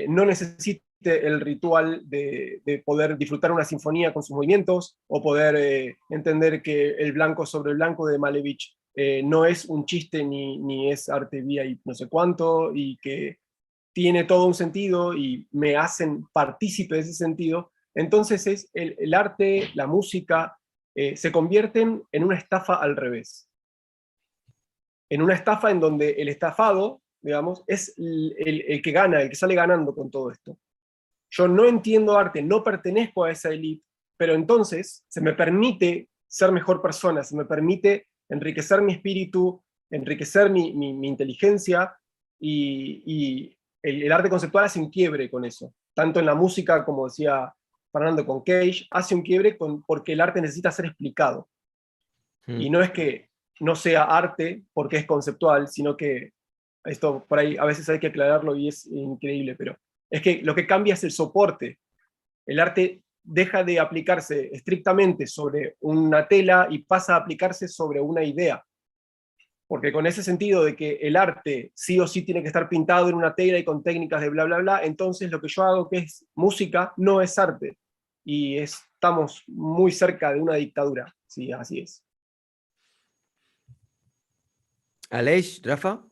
no necesite el ritual de poder disfrutar una sinfonía con sus movimientos, o poder entender que el blanco sobre el blanco de Malevich no es un chiste ni es arte vía y no sé cuánto, y que tiene todo un sentido y me hacen partícipe de ese sentido, entonces es el arte, la música, se convierten en una estafa al revés. En una estafa en donde el estafado, digamos, es el que gana, el que sale ganando con todo esto. Yo no entiendo arte, no pertenezco a esa élite, pero entonces se me permite ser mejor persona, se me permite enriquecer mi espíritu, enriquecer mi inteligencia, y el arte conceptual hace un quiebre con eso. Tanto en la música, como decía Fernando con Cage, hace un quiebre porque el arte necesita ser explicado. Y no es que no sea arte porque es conceptual, sino que esto por ahí a veces hay que aclararlo y es increíble, pero es que lo que cambia es el soporte. El arte deja de aplicarse estrictamente sobre una tela y pasa a aplicarse sobre una idea. Porque con ese sentido de que el arte sí o sí tiene que estar pintado en una tela y con técnicas de bla, bla, bla, entonces lo que yo hago, que es música, no es arte. Y estamos muy cerca de una dictadura. Sí, así es. Aleix, Rafa.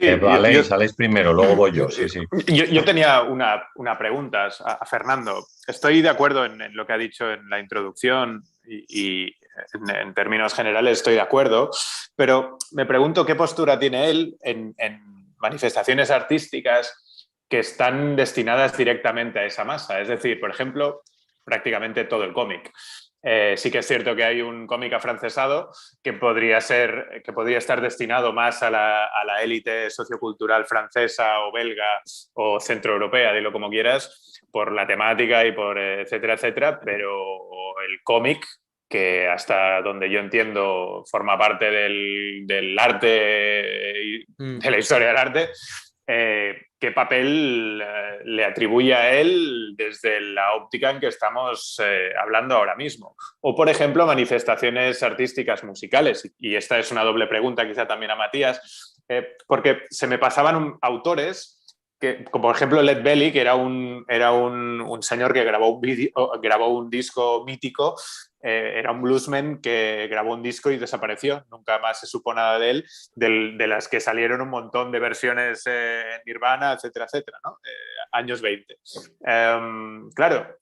Sí, Aleix, Aleix primero, luego voy yo. Sí, sí. Yo tenía una pregunta a Fernando. Estoy de acuerdo en lo que ha dicho en la introducción y en términos generales estoy de acuerdo, pero me pregunto qué postura tiene él en manifestaciones artísticas que están destinadas directamente a esa masa. Es decir, por ejemplo, prácticamente todo el cómic. Sí que es cierto que hay un cómic afrancesado que podría estar destinado más a la élite sociocultural francesa o belga o centroeuropea, dilo como quieras, por la temática y por etcétera, etcétera, pero el cómic, que hasta donde yo entiendo forma parte del arte y de la historia del arte, ¿qué papel le atribuye a él desde la óptica en que estamos hablando ahora mismo? O, por ejemplo, manifestaciones artísticas musicales. Y esta es una doble pregunta quizá también a Matías, porque se me pasaban autores como por ejemplo Led Belly, que era un señor que grabó un disco mítico, era un bluesman que grabó un disco y desapareció, nunca más se supo nada de él, de las que salieron un montón de versiones en Nirvana, etcétera, etcétera, ¿no? Años 20. Claro,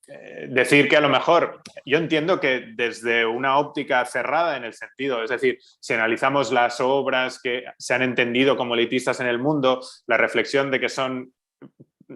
decir que a lo mejor, yo entiendo que desde una óptica cerrada en el sentido, es decir, si analizamos las obras que se han entendido como elitistas en el mundo, la reflexión de que son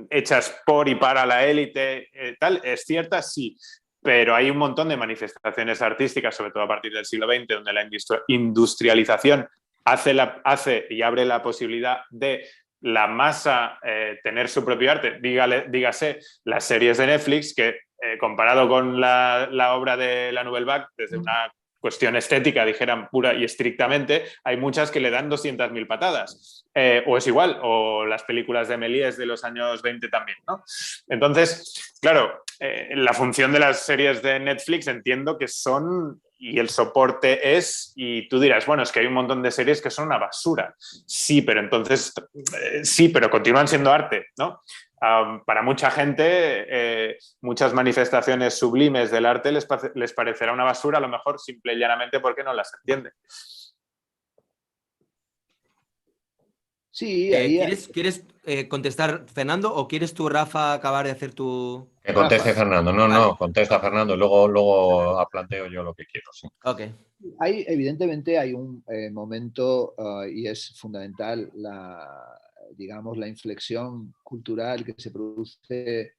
hechas por y para la élite, tal, es cierta, sí, pero hay un montón de manifestaciones artísticas, sobre todo a partir del siglo XX, donde la industrialización hace y abre la posibilidad de la masa tener su propio arte. Dígase las series de Netflix, que comparado con la obra de la Nouvelle Vague, desde una cuestión estética, dijeran pura y estrictamente, hay muchas que le dan 200.000 patadas. O es igual, o las películas de Méliès de los años 20 también, ¿no? Entonces, claro, la función de las series de Netflix entiendo que son, y el soporte es, y tú dirás, bueno, es que hay un montón de series que son una basura. Sí, pero entonces, sí, pero continúan siendo arte, ¿no? Para mucha gente, muchas manifestaciones sublimes del arte les parecerá una basura, a lo mejor simple y llanamente porque no las entienden. Sí, ahí ¿Quieres contestar, Fernando, o quieres tú, Rafa, acabar de hacer tu...? Que conteste Rafa. Fernando. No, Vale, no, contesta Fernando. Luego planteo yo lo que quiero. Sí. ok. Evidentemente hay un momento y es fundamental digamos, la inflexión cultural que se produce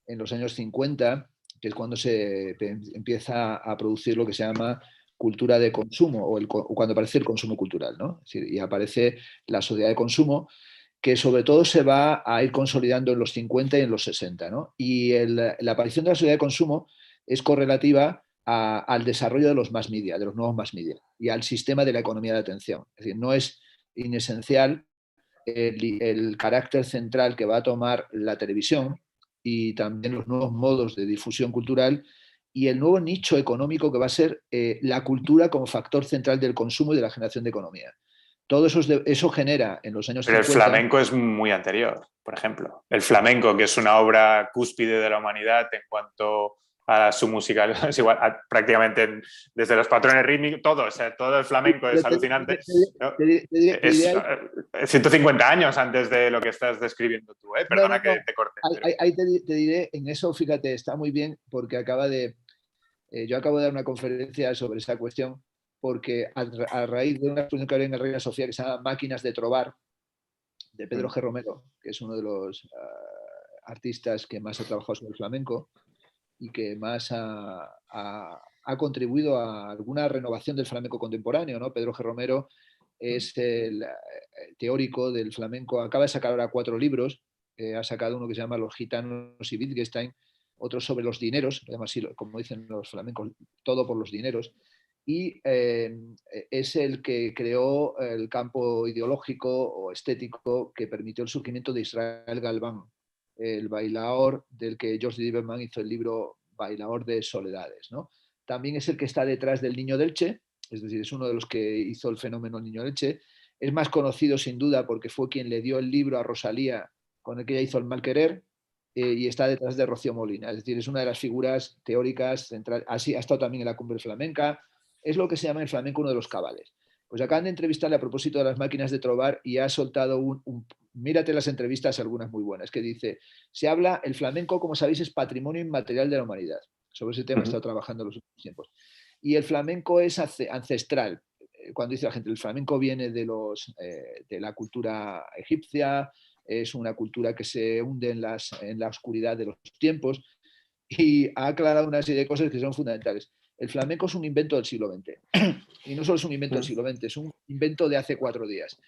en los años 50, que es cuando se empieza a producir lo que se llama cultura de consumo o cuando aparece el consumo cultural, ¿no? Es decir, y aparece la sociedad de consumo que sobre todo se va a ir consolidando en los 50 y en los 60, ¿no? Y la aparición de la sociedad de consumo es correlativa al desarrollo de los mass media, de los nuevos mass media, y al sistema de la economía de atención. Es decir, no es inesencial el carácter central que va a tomar la televisión y también los nuevos modos de difusión cultural y el nuevo nicho económico que va a ser la cultura como factor central del consumo y de la generación de economía. Todo eso genera en los años Pero 50... el flamenco es muy anterior, por ejemplo. El flamenco, que es una obra cúspide de la humanidad en cuanto a su música, es igual, prácticamente desde los patrones rítmicos, todo, o sea, todo el flamenco es alucinante. ¿No? Es 150 años antes de lo que estás describiendo tú, ¿eh? Perdona que te corte. Ahí te diré, en eso, fíjate, está muy bien, porque yo acabo de dar una conferencia sobre esa cuestión, porque a raíz de una exposición que había en el Reina Sofía que se llama Máquinas de Trobar, de Pedro G. Romero, que es uno de los artistas que más ha trabajado sobre el flamenco y que más ha contribuido a alguna renovación del flamenco contemporáneo, ¿no? Pedro G. Romero es el teórico del flamenco, acaba de sacar ahora 4 libros, ha sacado uno que se llama Los gitanos y Wittgenstein, otro sobre los dineros, además, como dicen los flamencos, todo por los dineros, y es el que creó el campo ideológico o estético que permitió el surgimiento de Israel Galván, el bailaor del que George Lieberman hizo el libro Bailaor de Soledades, ¿no? También es el que está detrás del Niño del Che, es decir, es uno de los que hizo el fenómeno Niño del Che. Es más conocido sin duda porque fue quien le dio el libro a Rosalía con el que ella hizo El mal querer, y está detrás de Rocío Molina, es decir, es una de las figuras teóricas centrales. Así ha estado también en la cumbre flamenca, es lo que se llama en flamenco uno de los cabales. Pues acaban de entrevistarle a propósito de las máquinas de trobar y ha soltado mírate las entrevistas, algunas muy buenas, que dice, se habla, el flamenco, como sabéis, es patrimonio inmaterial de la humanidad. Sobre ese tema he estado trabajando en los últimos tiempos. Y el flamenco es ancestral. Cuando dice la gente, el flamenco viene de la cultura egipcia, es una cultura que se hunde en la oscuridad de los tiempos, y ha aclarado una serie de cosas que son fundamentales. El flamenco es un invento del siglo XX. Y no solo es un invento del siglo XX, es un invento de hace 4 días.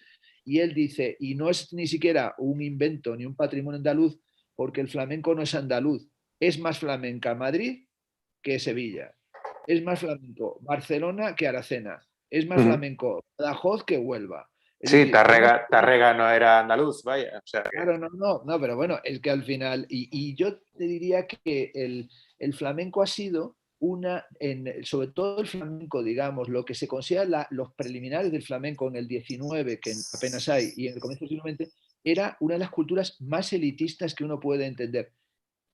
Y él dice, y no es ni siquiera un invento ni un patrimonio andaluz, porque el flamenco no es andaluz. Es más flamenca Madrid que Sevilla. Es más flamenco Barcelona que Aracena. Es más flamenco Badajoz que Huelva. Es Sí, decir, Tárrega no era andaluz, vaya. O sea, claro, no, pero bueno, es que al final, y yo te diría que el flamenco ha sido sobre todo el flamenco, digamos, lo que se considera los preliminares del flamenco en el 19, que apenas hay, y en el comienzo del siglo XX, era una de las culturas más elitistas que uno puede entender.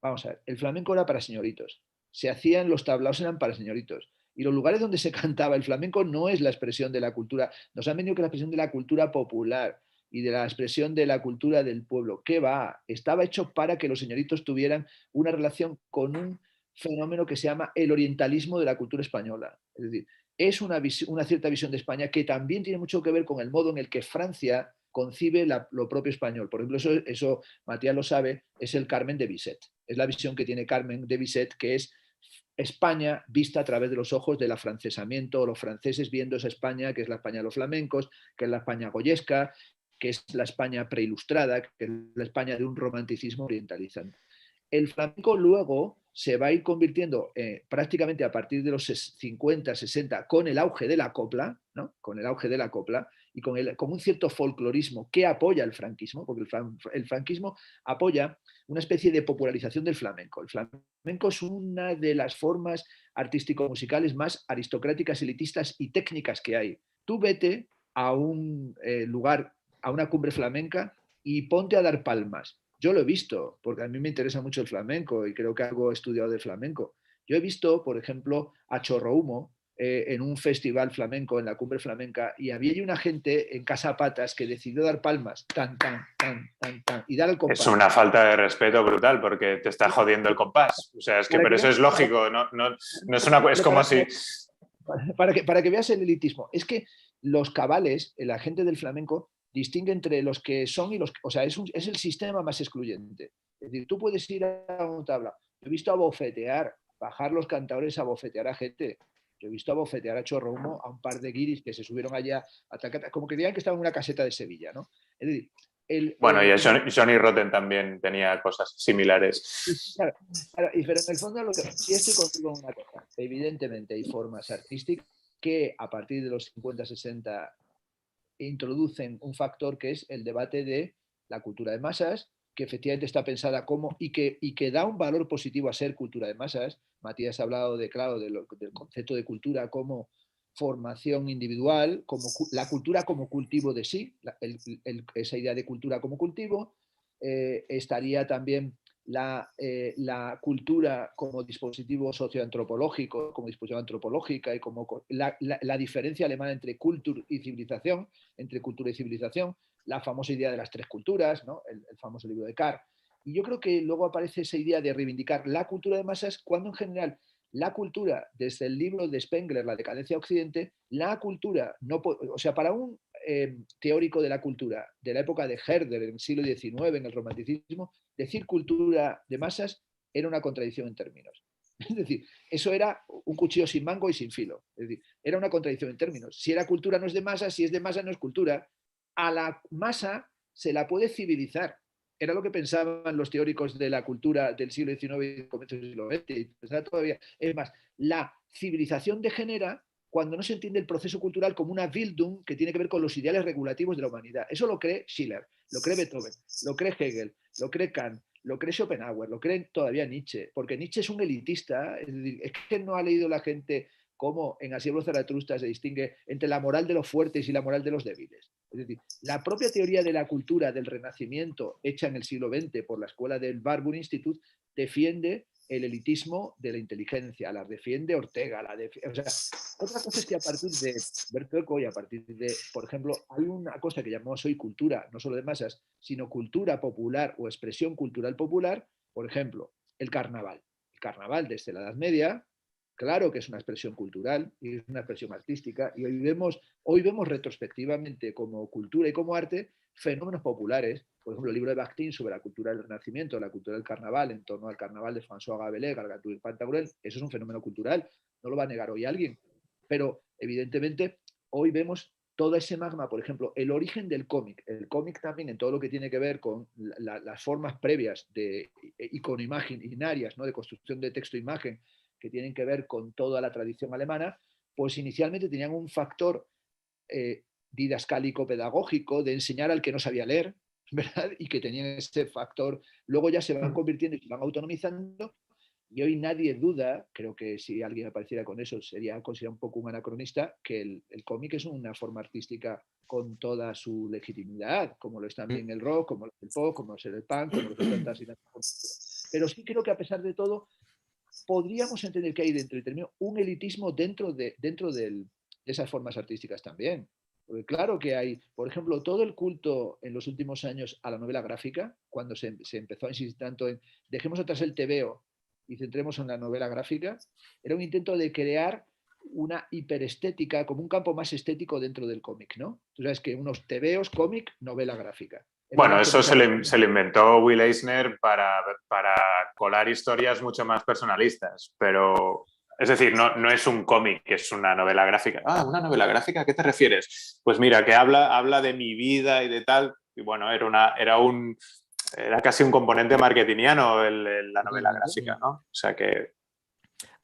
Vamos a ver, el flamenco era para señoritos, se hacían, los tablaos eran para señoritos, y los lugares donde se cantaba el flamenco no es la expresión de la cultura, nos han venido que la expresión de la cultura popular y de la expresión de la cultura del pueblo. ¿Qué va? Estaba hecho para que los señoritos tuvieran una relación con un fenómeno que se llama el orientalismo de la cultura española. Es decir, es una cierta visión de España que también tiene mucho que ver con el modo en el que Francia concibe lo propio español. Por ejemplo, eso Matías lo sabe, es el Carmen de Bizet. Es la visión que tiene Carmen de Bizet, que es España vista a través de los ojos del afrancesamiento, los franceses viendo esa España, que es la España de los flamencos, que es la España goyesca, que es la España preilustrada, que es la España de un romanticismo orientalizante. El flamenco luego se va a ir convirtiendo prácticamente a partir de los 50, 60, con el auge de la copla, ¿no? Con el auge de la copla y con un cierto folclorismo que apoya el franquismo, porque el franquismo apoya una especie de popularización del flamenco. El flamenco es una de las formas artístico-musicales más aristocráticas, elitistas y técnicas que hay. Tú vete a un lugar, a una cumbre flamenca y ponte a dar palmas. Yo lo he visto, porque a mí me interesa mucho el flamenco y creo que algo he estudiado de flamenco. Yo he visto, por ejemplo, a Chorrohumo en un festival flamenco, en la cumbre flamenca, y había una gente en Casa Patas que decidió dar palmas, tan, tan, tan, tan, tan, y dar el compás. Es una falta de respeto brutal porque te está jodiendo el compás. O sea, es que, pero eso es lógico, no es una, es como si... Para que veas el elitismo. Es que los cabales, la gente del flamenco, distingue entre los que son y los que... O sea, es el sistema más excluyente. Es decir, tú puedes ir a un tabla. He visto abofetear, bajar los cantadores a bofetear a gente. Yo he visto abofetear a chorro humo a un par de guiris que se subieron allá, como que digan que estaban en una caseta de Sevilla, ¿no? Es decir, bueno, y Johnny Rotten también tenía cosas similares. Claro, pero en el fondo sí estoy contigo en una cosa. Evidentemente hay formas artísticas que a partir de los 50, 60 introducen un factor que es el debate de la cultura de masas, que efectivamente está pensada como y que da un valor positivo a ser cultura de masas. Matías ha hablado del concepto de cultura como formación individual, como la cultura como cultivo de sí, esa idea de cultura como cultivo. Estaría también la cultura como dispositivo socioantropológico, como disposición antropológica y como la diferencia alemana entre cultura y civilización, la famosa idea de las tres culturas, ¿no? el famoso libro de Carr. Y yo creo que luego aparece esa idea de reivindicar la cultura de masas cuando en general la cultura, desde el libro de Spengler, La decadencia de Occidente, la cultura, o sea, para un teórico de la cultura de la época de Herder, en el siglo XIX, en el romanticismo, decir cultura de masas era una contradicción en términos. Es decir, eso era un cuchillo sin mango y sin filo. Es decir, era una contradicción en términos. Si era cultura no es de masa, si es de masa no es cultura. A la masa se la puede civilizar. Era lo que pensaban los teóricos de la cultura del siglo XIX y comienzos del siglo XX. Y todavía. Es más, la civilización degenera cuando no se entiende el proceso cultural como una Bildung que tiene que ver con los ideales regulativos de la humanidad. Eso lo cree Schiller, lo cree Beethoven, lo cree Hegel, lo cree Kant, lo cree Schopenhauer, lo cree todavía Nietzsche, porque Nietzsche es un elitista, es decir, es que no ha leído la gente cómo en Así habló Zaratustra se distingue entre la moral de los fuertes y la moral de los débiles. Es decir, la propia teoría de la cultura del Renacimiento, hecha en el siglo XX por la escuela del Barbour Institute, defiende el elitismo de la inteligencia, la defiende Ortega. O sea, otra cosa es que a partir de Humberto Eco y a partir de, por ejemplo, hay una cosa que llamamos hoy cultura, no solo de masas, sino cultura popular o expresión cultural popular, por ejemplo, el carnaval. El carnaval desde la Edad Media, claro que es una expresión cultural y es una expresión artística, y hoy vemos retrospectivamente como cultura y como arte fenómenos populares. Por ejemplo, el libro de Bakhtin sobre la cultura del Renacimiento, la cultura del carnaval, en torno al carnaval de François Rabelais, Gargantua y Pantagruel, eso es un fenómeno cultural, no lo va a negar hoy alguien. Pero, evidentemente, hoy vemos todo ese magma, por ejemplo, el origen del cómic. El cómic también en todo lo que tiene que ver con las formas previas de iconoimaginarias, ¿no? De construcción de texto-imagen, que tienen que ver con toda la tradición alemana, pues inicialmente tenían un factor didascálico pedagógico de enseñar al que no sabía leer, ¿verdad? Y que tenían ese factor, luego ya se van convirtiendo y se van autonomizando, y hoy nadie duda, creo que si alguien apareciera con eso sería considerado un poco un anacronista, que el cómic es una forma artística con toda su legitimidad, como lo es también el rock, como lo es el pop, como lo es el punk, como lo es tantas y tantas. Pero sí creo que a pesar de todo podríamos entender que hay dentro y un elitismo dentro de esas formas artísticas también. Porque claro que hay, por ejemplo, todo el culto en los últimos años a la novela gráfica, cuando se empezó a insistir tanto en dejemos atrás el tebeo y centremos en la novela gráfica, era un intento de crear una hiperestética, como un campo más estético dentro del cómic, ¿no? Tú sabes que unos tebeos, cómic, novela gráfica. Bueno, eso se lo inventó Will Eisner para colar historias mucho más personalistas, pero... Es decir, no es un cómic, es una novela gráfica. Ah, ¿una novela gráfica? ¿A qué te refieres? Pues mira, que habla de mi vida y de tal. Y bueno, era casi un componente marketingiano la novela gráfica, ¿no? O sea que...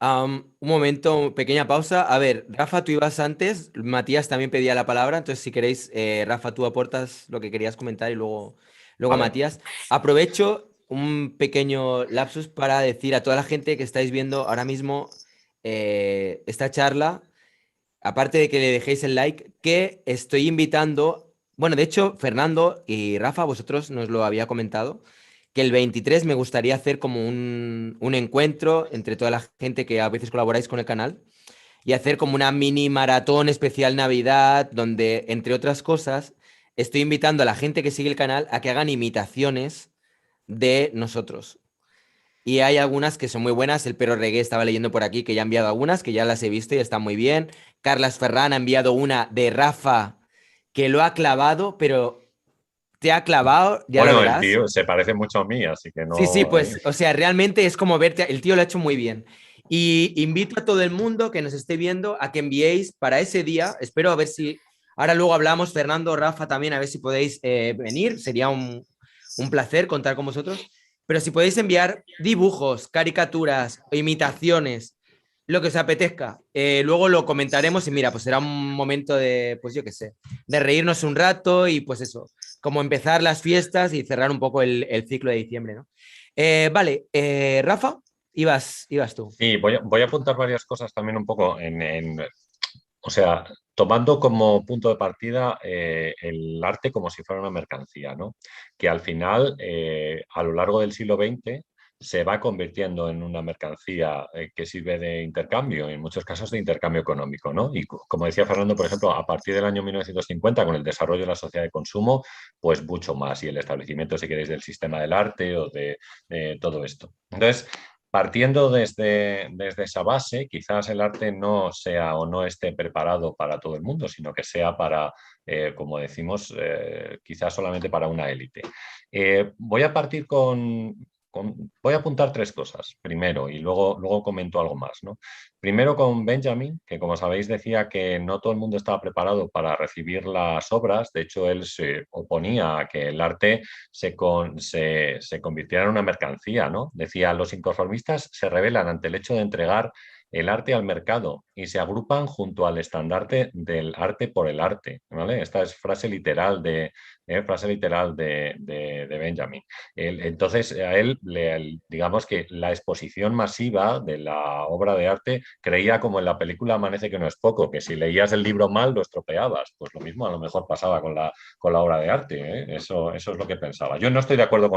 Un momento, pequeña pausa. A ver, Rafa, tú ibas antes, Matías también pedía la palabra, entonces si queréis, Rafa, tú aportas lo que querías comentar y luego vale. Matías. Aprovecho un pequeño lapsus para decir a toda la gente que estáis viendo ahora mismo esta charla, aparte de que le dejéis el like, que estoy invitando, bueno, de hecho, Fernando y Rafa, vosotros nos lo había comentado, que el 23 me gustaría hacer como un encuentro entre toda la gente que a veces colaboráis con el canal y hacer como una mini maratón especial Navidad, donde, entre otras cosas, estoy invitando a la gente que sigue el canal a que hagan imitaciones de nosotros. Y hay algunas que son muy buenas. El Perro Reggae estaba leyendo por aquí que ya ha enviado algunas, que ya las he visto y están muy bien. Carlas Ferran ha enviado una de Rafa que lo ha clavado, pero te ha clavado, ya lo Bueno, el verás. tío se parece mucho a mí, así que Sí, sí, no... pues, o sea, realmente es como verte, el tío lo ha hecho muy bien. Y invito a todo el mundo que nos esté viendo a que enviéis para ese día, espero a ver si, ahora luego hablamos, Fernando, Rafa también, a ver si podéis venir, sería un placer contar con vosotros, pero si podéis enviar dibujos, caricaturas, imitaciones, lo que os apetezca, luego lo comentaremos y mira, pues será un momento de, pues yo qué sé, de reírnos un rato y pues eso, como empezar las fiestas y cerrar un poco el ciclo de diciembre, ¿no? Vale, Rafa, ibas tú. Sí, voy a apuntar varias cosas también un poco o sea, tomando como punto de partida el arte como si fuera una mercancía, ¿no? Que al final, a lo largo del siglo XX, se va convirtiendo en una mercancía que sirve de intercambio, en muchos casos de intercambio económico, ¿no? Y como decía Fernando, por ejemplo, a partir del año 1950, con el desarrollo de la sociedad de consumo, pues mucho más, y el establecimiento, si queréis, del sistema del arte o de todo esto. Entonces, partiendo desde esa base, quizás el arte no sea o no esté preparado para todo el mundo, sino que sea para, como decimos, quizás solamente para una élite. Voy a partir voy a apuntar tres cosas primero y luego comento algo más, ¿no? Primero con Benjamin, que como sabéis decía que no todo el mundo estaba preparado para recibir las obras. De hecho, él se oponía a que el arte se convirtiera en una mercancía, ¿no? Decía, los inconformistas se rebelan ante el hecho de entregar el arte al mercado y se agrupan junto al estandarte del arte por el arte, ¿vale? Esta es frase literal de Benjamin. Entonces, a él, digamos que la exposición masiva de la obra de arte creía como en la película Amanece que no es poco, que si leías el libro mal lo estropeabas. Pues lo mismo a lo mejor pasaba con la obra de arte, ¿eh? Eso es lo que pensaba. Yo no estoy de acuerdo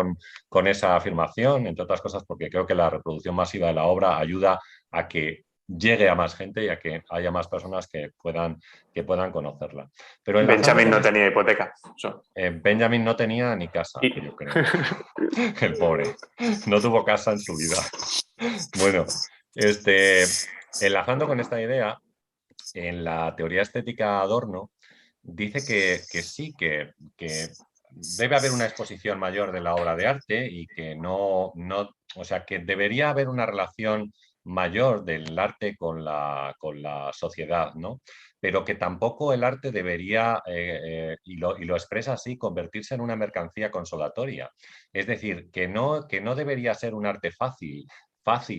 con esa afirmación, entre otras cosas porque creo que la reproducción masiva de la obra ayuda a que llegue a más gente y a que haya más personas que puedan conocerla. Pero enlazando Benjamin con no esto, tenía hipoteca. Benjamin no tenía ni casa, Y- yo creo. El pobre. No tuvo casa en su vida. Bueno, enlazando con esta idea, en la teoría estética Adorno dice que sí, que debe haber una exposición mayor de la obra de arte y que o sea, que debería haber una relación mayor del arte con la sociedad, ¿no? Pero que tampoco el arte debería, y lo expresa así, convertirse en una mercancía consolatoria. Es decir, que no debería ser un arte fácil,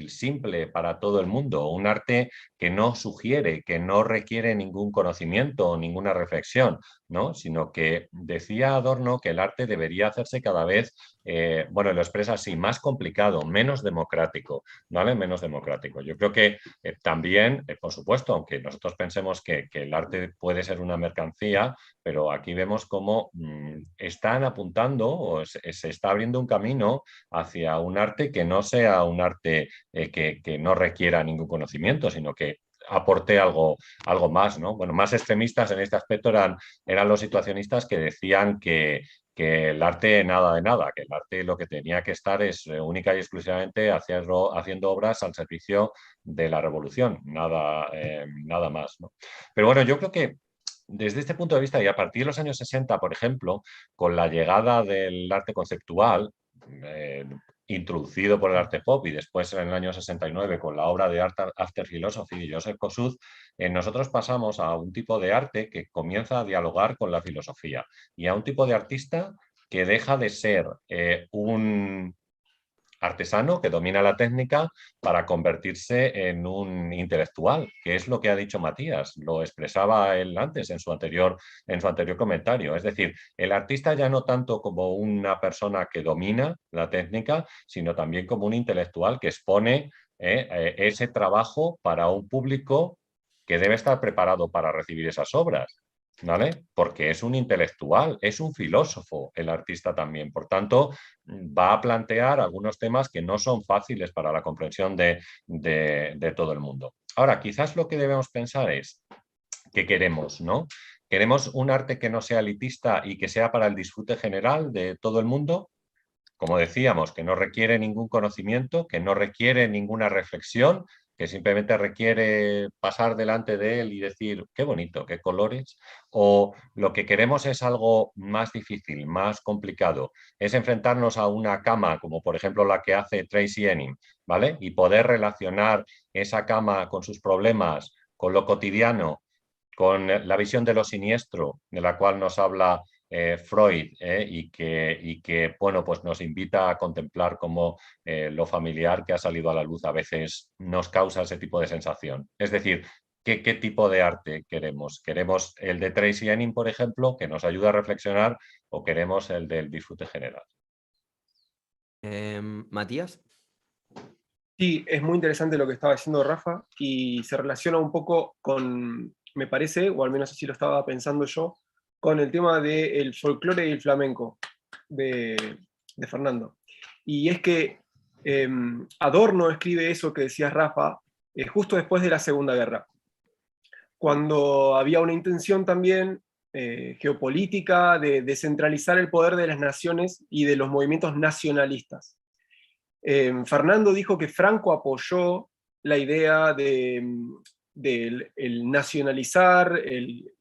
simple para todo el mundo, un arte que no sugiere, que no requiere ningún conocimiento o ninguna reflexión, ¿no? Sino que decía Adorno que el arte debería hacerse cada vez, bueno, lo expresa así, más complicado, menos democrático, ¿vale? Menos democrático. Yo creo que también, por supuesto, aunque nosotros pensemos que el arte puede ser una mercancía, pero aquí vemos cómo están apuntando o se está abriendo un camino hacia un arte que no sea un arte que no requiera ningún conocimiento, sino que aporte algo más, ¿no? Bueno, más extremistas en este aspecto eran los situacionistas que decían que el arte nada de nada, que el arte lo que tenía que estar es única y exclusivamente haciendo obras al servicio de la revolución, nada más, ¿no? Pero bueno, yo creo que desde este punto de vista y a partir de los años 60, por ejemplo, con la llegada del arte conceptual, eh, introducido por el arte pop y después en el año 69 con la obra de After Philosophy de Joseph Kosuth, nosotros pasamos a un tipo de arte que comienza a dialogar con la filosofía y a un tipo de artista que deja de ser un artesano que domina la técnica para convertirse en un intelectual, que es lo que ha dicho Matías, lo expresaba él antes en su anterior comentario. Es decir, el artista ya no tanto como una persona que domina la técnica, sino también como un intelectual que expone ese trabajo para un público que debe estar preparado para recibir esas obras. ¿Vale? Porque es un intelectual, es un filósofo el artista también. Por tanto, va a plantear algunos temas que no son fáciles para la comprensión de todo el mundo. Ahora, quizás lo que debemos pensar es qué queremos, ¿no? ¿Queremos un arte que no sea elitista y que sea para el disfrute general de todo el mundo? Como decíamos, que no requiere ningún conocimiento, que no requiere ninguna reflexión, que simplemente requiere pasar delante de él y decir, qué bonito, qué colores. O lo que queremos es algo más difícil, más complicado. Es enfrentarnos a una cama, como por ejemplo la que hace Tracy Emin, ¿vale? Y poder relacionar esa cama con sus problemas, con lo cotidiano, con la visión de lo siniestro, de la cual nos habla Freud, y que, bueno, pues nos invita a contemplar cómo lo familiar que ha salido a la luz a veces nos causa ese tipo de sensación. Es decir, ¿qué tipo de arte queremos? ¿Queremos el de Tracy Emin, por ejemplo, que nos ayuda a reflexionar, o queremos el del disfrute general? Matías. Sí, es muy interesante lo que estaba diciendo Rafa y se relaciona un poco con, me parece, o al menos así lo estaba pensando yo, con el tema del folclore y el flamenco de Fernando. Y es que Adorno escribe eso que decías, Rafa, justo después de la Segunda Guerra, cuando había una intención también geopolítica de descentralizar el poder de las naciones y de los movimientos nacionalistas. Fernando dijo que Franco apoyó la idea de el nacionalizar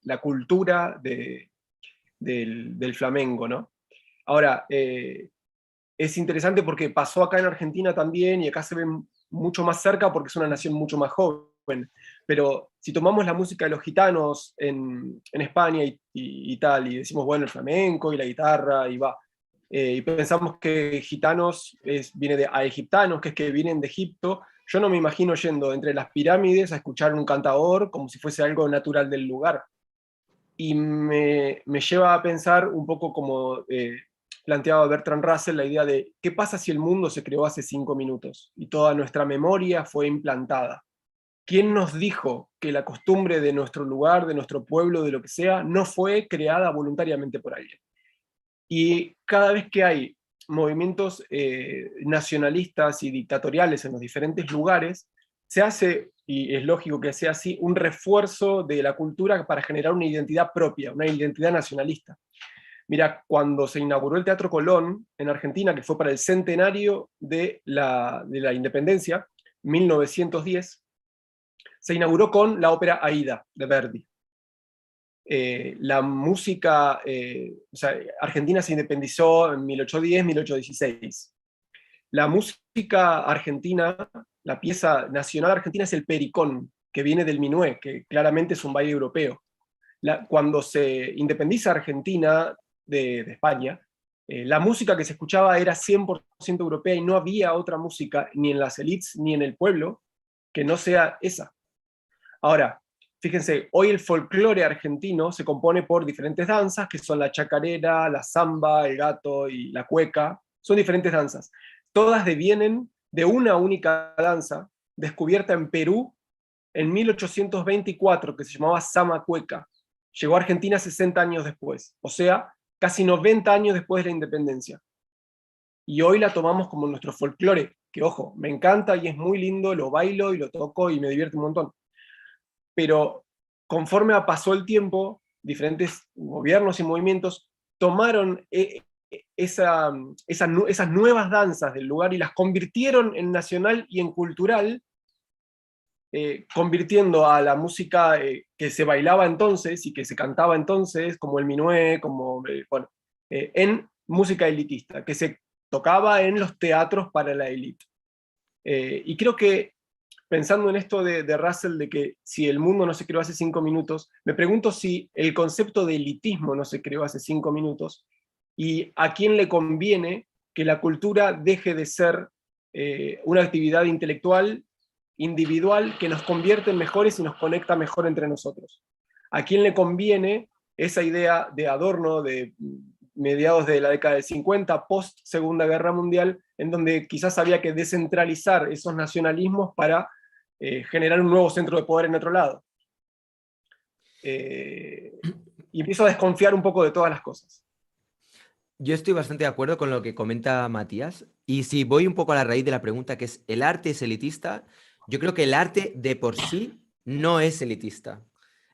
la cultura del flamenco, ¿no? Ahora, es interesante porque pasó acá en Argentina también y acá se ve mucho más cerca porque es una nación mucho más joven. Pero si tomamos la música de los gitanos en España y tal, y decimos, bueno, el flamenco y la guitarra, y va, y pensamos que gitanos viene de a egiptanos, que es que vienen de Egipto, yo no me imagino yendo entre las pirámides a escuchar un cantador como si fuese algo natural del lugar. Y me lleva a pensar un poco como planteaba Bertrand Russell, la idea de qué pasa si el mundo se creó hace 5 minutos y toda nuestra memoria fue implantada. ¿Quién nos dijo que la costumbre de nuestro lugar, de nuestro pueblo, de lo que sea, no fue creada voluntariamente por alguien? Y cada vez que hay movimientos nacionalistas y dictatoriales en los diferentes lugares, se hace, y es lógico que sea así, un refuerzo de la cultura para generar una identidad propia, una identidad nacionalista. Mira, cuando se inauguró el Teatro Colón en Argentina, que fue para el centenario de la independencia, 1910, se inauguró con la ópera Aida de Verdi. La música, o sea, Argentina se independizó en 1810, 1816. La música argentina, la pieza nacional argentina es el pericón, que viene del minué, que claramente es un baile europeo. Cuando se independiza Argentina de España, la música que se escuchaba era 100% europea y no había otra música, ni en las élites ni en el pueblo, que no sea esa. Ahora, fíjense, hoy el folclore argentino se compone por diferentes danzas, que son la chacarera, la samba, el gato y la cueca. Son diferentes danzas. Todas devienen de una única danza descubierta en Perú en 1824, que se llamaba Sama Cueca. Llegó a Argentina 60 años después, o sea, casi 90 años después de la independencia. Y hoy la tomamos como nuestro folclore, que ojo, me encanta y es muy lindo, lo bailo y lo toco y me divierte un montón. Pero conforme pasó el tiempo, diferentes gobiernos y movimientos tomaron esas nuevas danzas del lugar y las convirtieron en nacional y en cultural, convirtiendo a la música que se bailaba entonces y que se cantaba entonces, como el minué, como, bueno, en música elitista, que se tocaba en los teatros para la élite. Y creo que pensando en esto de Russell, de que si el mundo no se creó hace 5 minutos, me pregunto si el concepto de elitismo no se creó hace 5 minutos y a quién le conviene que la cultura deje de ser una actividad intelectual, individual, que nos convierte en mejores y nos conecta mejor entre nosotros. ¿A quién le conviene esa idea de Adorno de mediados de la década del 50, post Segunda Guerra Mundial, en donde quizás había que descentralizar esos nacionalismos para generar un nuevo centro de poder en otro lado? Y empiezo a desconfiar un poco de todas las cosas. Yo estoy bastante de acuerdo con lo que comenta Matías. Y si voy un poco a la raíz de la pregunta, que es, ¿el arte es elitista? Yo creo que el arte de por sí no es elitista.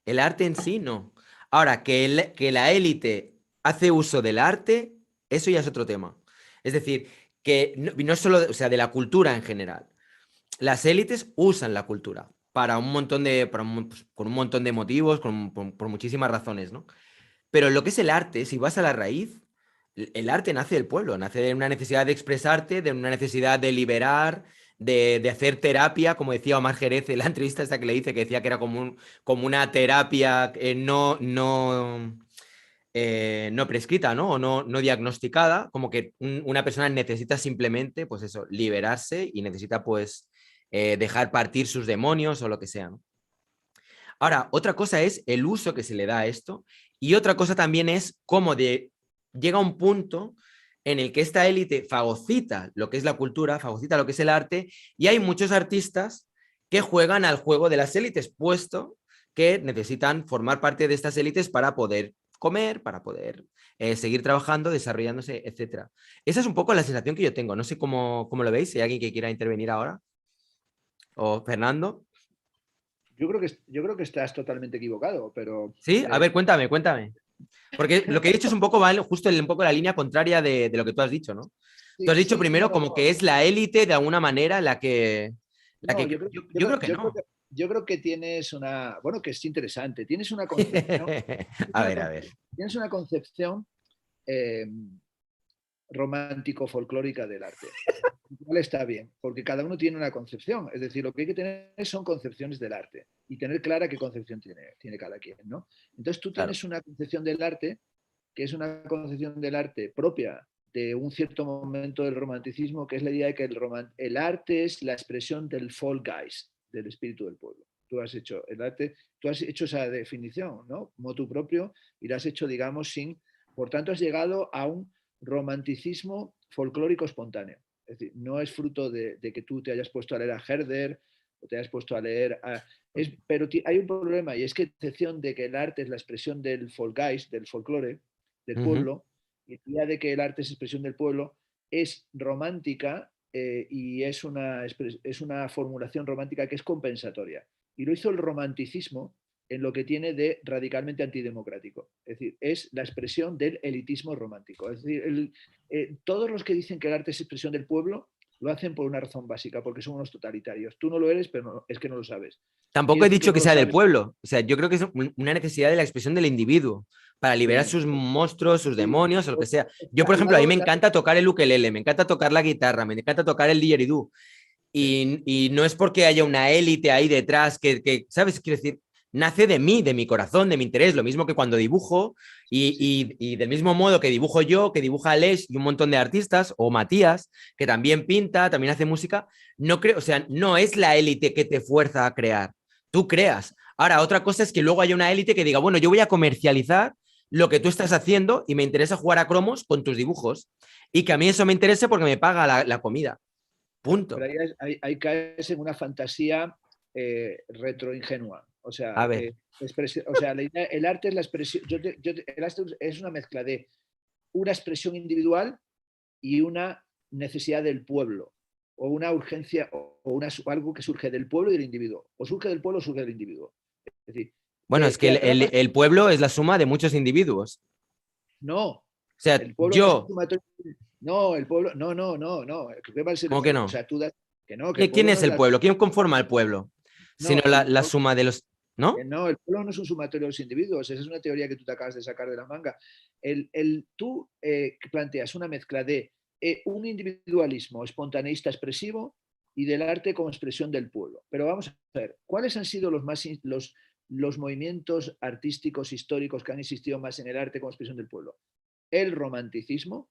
El arte en sí no. Ahora, que la élite hace uso del arte, eso ya es otro tema. Es decir, que no solo, o sea, de la cultura en general. Las élites usan la cultura para un montón de, pues, con un montón de motivos, por muchísimas razones, ¿no? Pero lo que es el arte, si vas a la raíz, el arte nace del pueblo, nace de una necesidad de expresarte, de una necesidad de liberar, de hacer terapia, como decía Omar Jerez en la entrevista esta que le hice, que decía que era como una terapia no prescrita, ¿no? O no diagnosticada, como que una persona necesita simplemente, pues eso, liberarse y necesita, pues, dejar partir sus demonios o lo que sea, ¿no? Ahora, otra cosa es el uso que se le da a esto y otra cosa también es cómo llega un punto en el que esta élite fagocita lo que es la cultura, fagocita lo que es el arte y hay muchos artistas que juegan al juego de las élites, puesto que necesitan formar parte de estas élites para poder comer, para poder seguir trabajando, desarrollándose, etc. Esa es un poco la sensación que yo tengo. No sé cómo lo veis, si hay alguien que quiera intervenir ahora. O Fernando. Yo creo que estás totalmente equivocado, pero... Sí, a ver, cuéntame. Porque lo que he dicho es un poco, ¿vale? Justo un poco la línea contraria de lo que tú has dicho, ¿no? Tú has dicho primero como que es la élite de alguna manera la que... yo creo que no. Yo creo que tienes una... Bueno, que es interesante. Tienes una concepción... a ver. Tienes una concepción romántico-folclórica del arte. Igual está bien, porque cada uno tiene una concepción. Es decir, lo que hay que tener son concepciones del arte y tener clara qué concepción tiene cada quien, ¿no? Entonces tú tienes una concepción del arte que es una concepción del arte propia de un cierto momento del romanticismo, que es la idea de que el arte es la expresión del Volksgeist, del espíritu del pueblo. Tú has hecho el arte, tú has hecho esa definición, ¿no? Motu propio, y la has hecho, digamos, sin... Por tanto, has llegado a un romanticismo folclórico espontáneo. Es decir, no es fruto de que tú te hayas puesto a leer a Herder o te hayas puesto a leer pero hay un problema, y es que, excepción de que el arte es la expresión del Volksgeist, del folclore, del pueblo, y la idea de que el arte es expresión del pueblo, es romántica y es una formulación romántica que es compensatoria. Y lo hizo el romanticismo en lo que tiene de radicalmente antidemocrático. Es decir, es la expresión del elitismo romántico. Es decir, todos los que dicen que el arte es expresión del pueblo lo hacen por una razón básica, porque son unos totalitarios. Tú no lo eres, pero no, es que no lo sabes. Tampoco he dicho que sea del pueblo. O sea, yo creo que es una necesidad de la expresión del individuo para liberar sus monstruos, sus demonios o lo que sea. Yo, por ejemplo, a mí me encanta tocar el ukelele, me encanta tocar la guitarra, me encanta tocar el didgeridoo. Y no es porque haya una élite ahí detrás que, ¿sabes? Quiero decir, nace de mí, de mi corazón, de mi interés, lo mismo que cuando dibujo y del mismo modo que dibujo yo, que dibuja Aleix y un montón de artistas, o Matías, que también pinta, también hace música, no creo, o sea, no es la élite que te fuerza a crear, tú creas. Ahora, otra cosa es que luego haya una élite que diga, bueno, yo voy a comercializar lo que tú estás haciendo y me interesa jugar a cromos con tus dibujos y que a mí eso me interese porque me paga la comida. Punto. Pero ahí caes en una fantasía retroingenua. O sea, el arte es la expresión. El arte es una mezcla de una expresión individual y una necesidad del pueblo, o una urgencia, o algo que surge del pueblo y del individuo. O surge del pueblo o surge del individuo. Es decir, bueno, es que el pueblo es la suma de muchos individuos. No. O sea, el pueblo yo. No, el pueblo. No. ¿Cómo que no? O sea, tú das, que no. ¿Quién es el pueblo? ¿Quién conforma el pueblo? No, sino la suma de los. ¿No? No, el pueblo no es un sumatorio de los individuos, esa es una teoría que tú te acabas de sacar de la manga. Tú planteas una mezcla de un individualismo espontaneista expresivo y del arte como expresión del pueblo. Pero vamos a ver, ¿cuáles han sido los movimientos artísticos históricos que han existido más en el arte como expresión del pueblo? El romanticismo,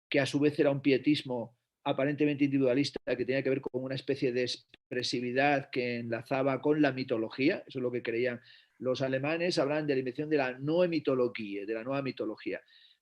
que a su vez era un pietismo aparentemente individualista, que tenía que ver con una especie de expresividad que enlazaba con la mitología, eso es lo que creían los alemanes, hablaban de la invención de la nueva mitología, de la nueva mitología.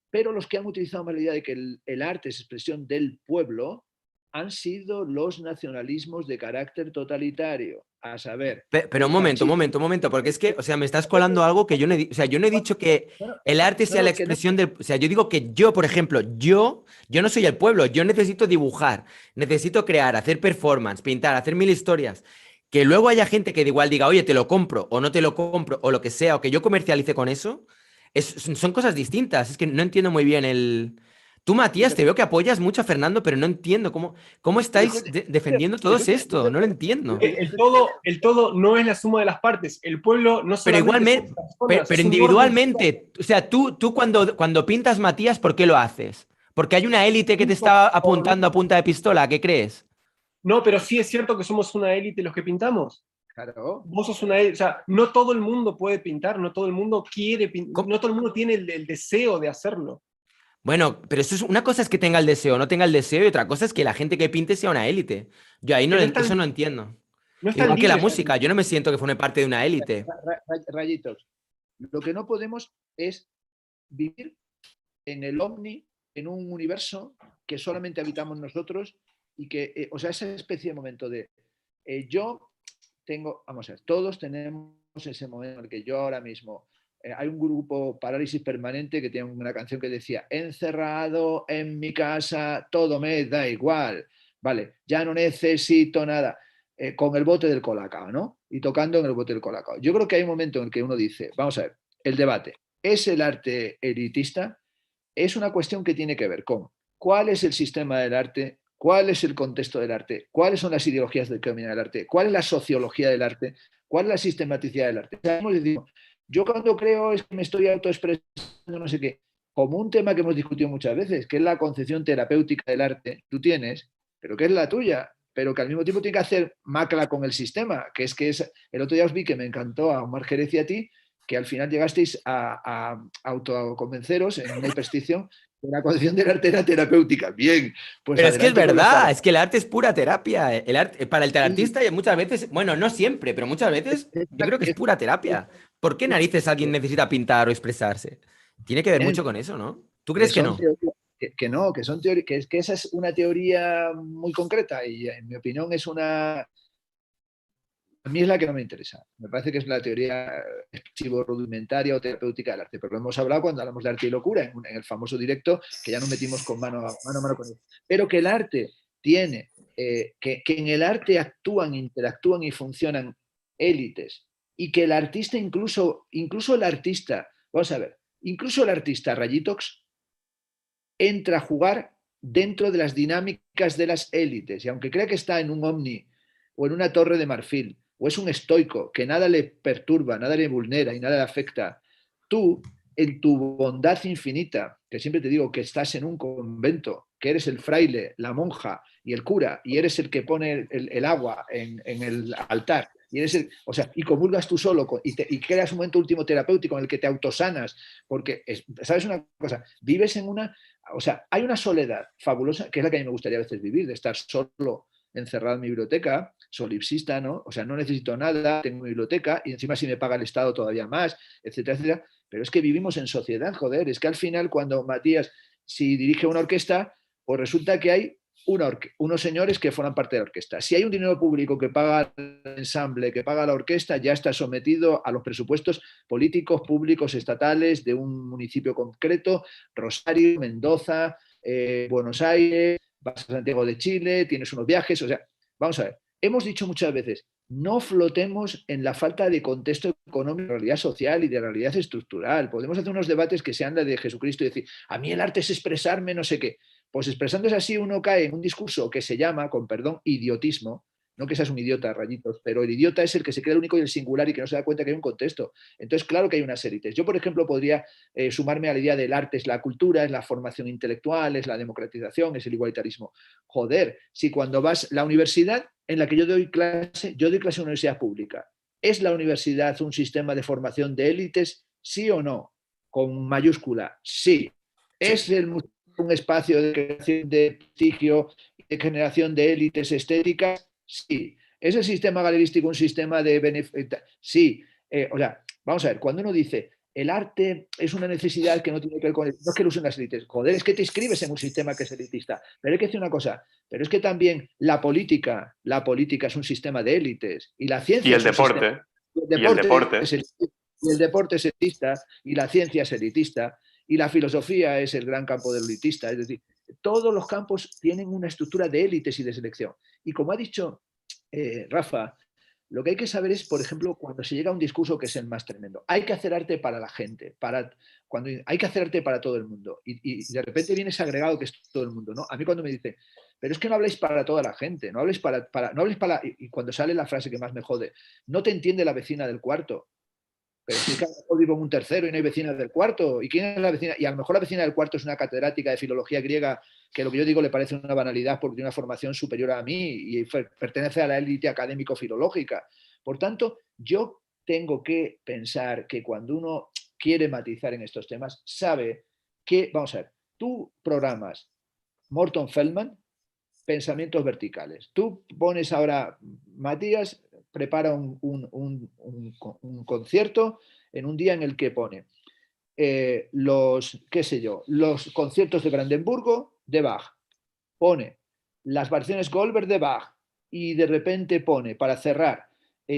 Pero los que han utilizado más la idea de que el arte es expresión del pueblo han sido los nacionalismos de carácter totalitario, a saber... Pero un momento, porque es que, o sea, me estás colando algo que yo no he dicho, o sea, yo no he dicho que el arte sea la expresión del... O sea, yo digo que yo, por ejemplo, yo no soy el pueblo, yo necesito dibujar, necesito crear, hacer performance, pintar, hacer 1000 historias. Que luego haya gente que igual diga, oye, te lo compro o no te lo compro o lo que sea, o que yo comercialice con eso, son cosas distintas. Es que no entiendo muy bien el... Tú, Matías, te veo que apoyas mucho a Fernando, pero no entiendo cómo Pero estáis escucha, defendiendo todos escucha, esto. No lo entiendo. El todo no es la suma de las partes. El pueblo no Pero solamente son igualmente, personas, pero es un orden social. individualmente, o sea, tú cuando pintas, Matías, ¿por qué lo haces? ¿Porque hay una élite que te está apuntando a punta de pistola? ¿Qué crees? No, pero sí es cierto que somos una élite los que pintamos. Claro. Vos sos una élite, o sea, no todo el mundo puede pintar, no todo el mundo quiere pintar, ¿Cómo? no todo el mundo tiene el deseo de hacerlo. Bueno, pero una cosa es que tenga el deseo, no tenga el deseo, y otra cosa es que la gente que pinte sea una élite. Yo ahí Que no eso están, no entiendo. no están Igual que la libres. música, yo no me siento que forme parte de una élite. Rayitos. Lo que no podemos es vivir en el ovni, en un universo que solamente habitamos nosotros y que, o sea, esa especie de momento de yo tengo, vamos a ver, todos tenemos ese momento en el que yo ahora mismo, hay un grupo Parálisis Permanente que tiene una canción que decía, encerrado en mi casa, todo me da igual, vale, ya no necesito nada, con el bote del Colacao, ¿no? Y tocando en el bote del Colacao. Yo creo que hay un momento en el que uno dice, vamos a ver, el debate, ¿es el arte elitista? Es una cuestión que tiene que ver con cuál es el sistema del arte, cuál es el contexto del arte, cuáles son las ideologías que dominan el arte, cuál es la sociología del arte, cuál es la sistematicidad del arte. Yo cuando creo es que me estoy autoexpresando, no sé qué, como un tema que hemos discutido muchas veces, que es la concepción terapéutica del arte, tú tienes, pero que es la tuya, pero que al mismo tiempo tiene que hacer macla con el sistema, que es, el otro día os vi que me encantó a Omar Jerez y a ti, que al final llegasteis a autoconvenceros en una hiperstición de la concepción del arte era terapéutica. Bien, pues Pero es que es adelante con las verdad, palabras. es que el arte es pura terapia. El arte, para el artista muchas veces, bueno, no siempre, pero muchas veces yo creo que es pura terapia. ¿Por qué narices alguien necesita pintar o expresarse? Tiene que ver Bien, mucho con eso, ¿no? ¿Tú que crees que son no? teorías, que no, que son teorías, que esa es una teoría muy concreta y en mi opinión es una, a mí es la que no me interesa. Me parece que es la teoría expresivo rudimentaria o terapéutica del arte, pero lo hemos hablado cuando hablamos de arte y locura, en el famoso directo, que ya nos metimos con mano a mano con él. Pero que el arte tiene, que en el arte actúan, interactúan y funcionan élites, y que el artista, incluso el artista, vamos a ver, incluso el artista Rayitox entra a jugar dentro de las dinámicas de las élites, y aunque crea que está en un ovni o en una torre de marfil, o es un estoico que nada le perturba, nada le vulnera y nada le afecta, tú, en tu bondad infinita, que siempre te digo que estás en un convento, que eres el fraile, la monja y el cura, y eres el que pone el agua en el altar, y eres o sea, y comulgas tú solo y creas un momento último terapéutico en el que te autosanas, porque, ¿sabes una cosa? Vives en una, o sea, hay una soledad fabulosa, que es la que a mí me gustaría a veces vivir, de estar solo encerrado en mi biblioteca, solipsista, ¿no? O sea, no necesito nada, tengo mi biblioteca y encima si me paga el Estado todavía más, etcétera, etcétera. Pero es que vivimos en sociedad, joder. Es que al final cuando Matías, si dirige una orquesta, pues resulta que hay unos señores que forman parte de la orquesta. Si hay un dinero público que paga el ensamble, que paga la orquesta, ya está sometido a los presupuestos políticos, públicos, estatales de un municipio concreto, Rosario, Mendoza, Buenos Aires, vas a Santiago de Chile, tienes unos viajes, o sea, vamos a ver, hemos dicho muchas veces, no flotemos en la falta de contexto económico, de realidad social y de realidad estructural. Podemos hacer unos debates que sean de Jesucristo y decir, a mí el arte es expresarme no sé qué. Pues expresándose así uno cae en un discurso que se llama, con perdón, idiotismo. No que seas un idiota, Rayitos, pero el idiota es el que se cree el único y el singular y que no se da cuenta que hay un contexto. Entonces, claro que hay unas élites. Yo, por ejemplo, podría sumarme a la idea del arte es la cultura, es la formación intelectual, es la democratización, es el igualitarismo. Joder, si cuando vas a la universidad en la que yo doy clase en una universidad pública, ¿es la universidad un sistema de formación de élites? ¿Sí o no? Con mayúscula, sí. ¿Es un espacio de creación de prestigio y de generación de élites estéticas? Sí. ¿Es el sistema galerístico un sistema de beneficio? Sí. O sea, vamos a ver, cuando uno dice el arte es una necesidad que no tiene que ver con no es que lo usen las élites, joder, es que te inscribes en un sistema que es elitista, pero hay que decir una cosa, pero es que también la política es un sistema de élites y la ciencia Y el es un deporte. sistema, Y el deporte. y el deporte es elitista y la ciencia es elitista y la filosofía es el gran campo del elitista, es decir, todos los campos tienen una estructura de élites y de selección. Y como ha dicho Rafa, Lo que hay que saber es, por ejemplo, cuando se llega a un discurso que es el más tremendo. Hay que hacer arte para la gente, hay que hacer arte para todo el mundo. Y de repente viene ese agregado que es todo el mundo, ¿no? A mí cuando me dicen, pero es que no habléis para toda la gente, no habléis no habléis para... Y cuando sale la frase que más me jode, no te entiende la vecina del cuarto. Pero si es que a lo mejor vivo en un tercero y no hay vecinas del cuarto. ¿Y quién es la vecina? Y a lo mejor la vecina del cuarto es una catedrática de filología griega que lo que yo digo le parece una banalidad porque tiene una formación superior a mí y pertenece a la élite académico-filológica. Por tanto, yo tengo que pensar que cuando uno quiere matizar en estos temas, sabe que, vamos a ver, tú programas Morton Feldman, pensamientos verticales. Tú pones ahora, Matías prepara un concierto en un día en el que pone los conciertos de Brandenburgo de Bach, pone las variaciones Goldberg de Bach y de repente pone, para cerrar,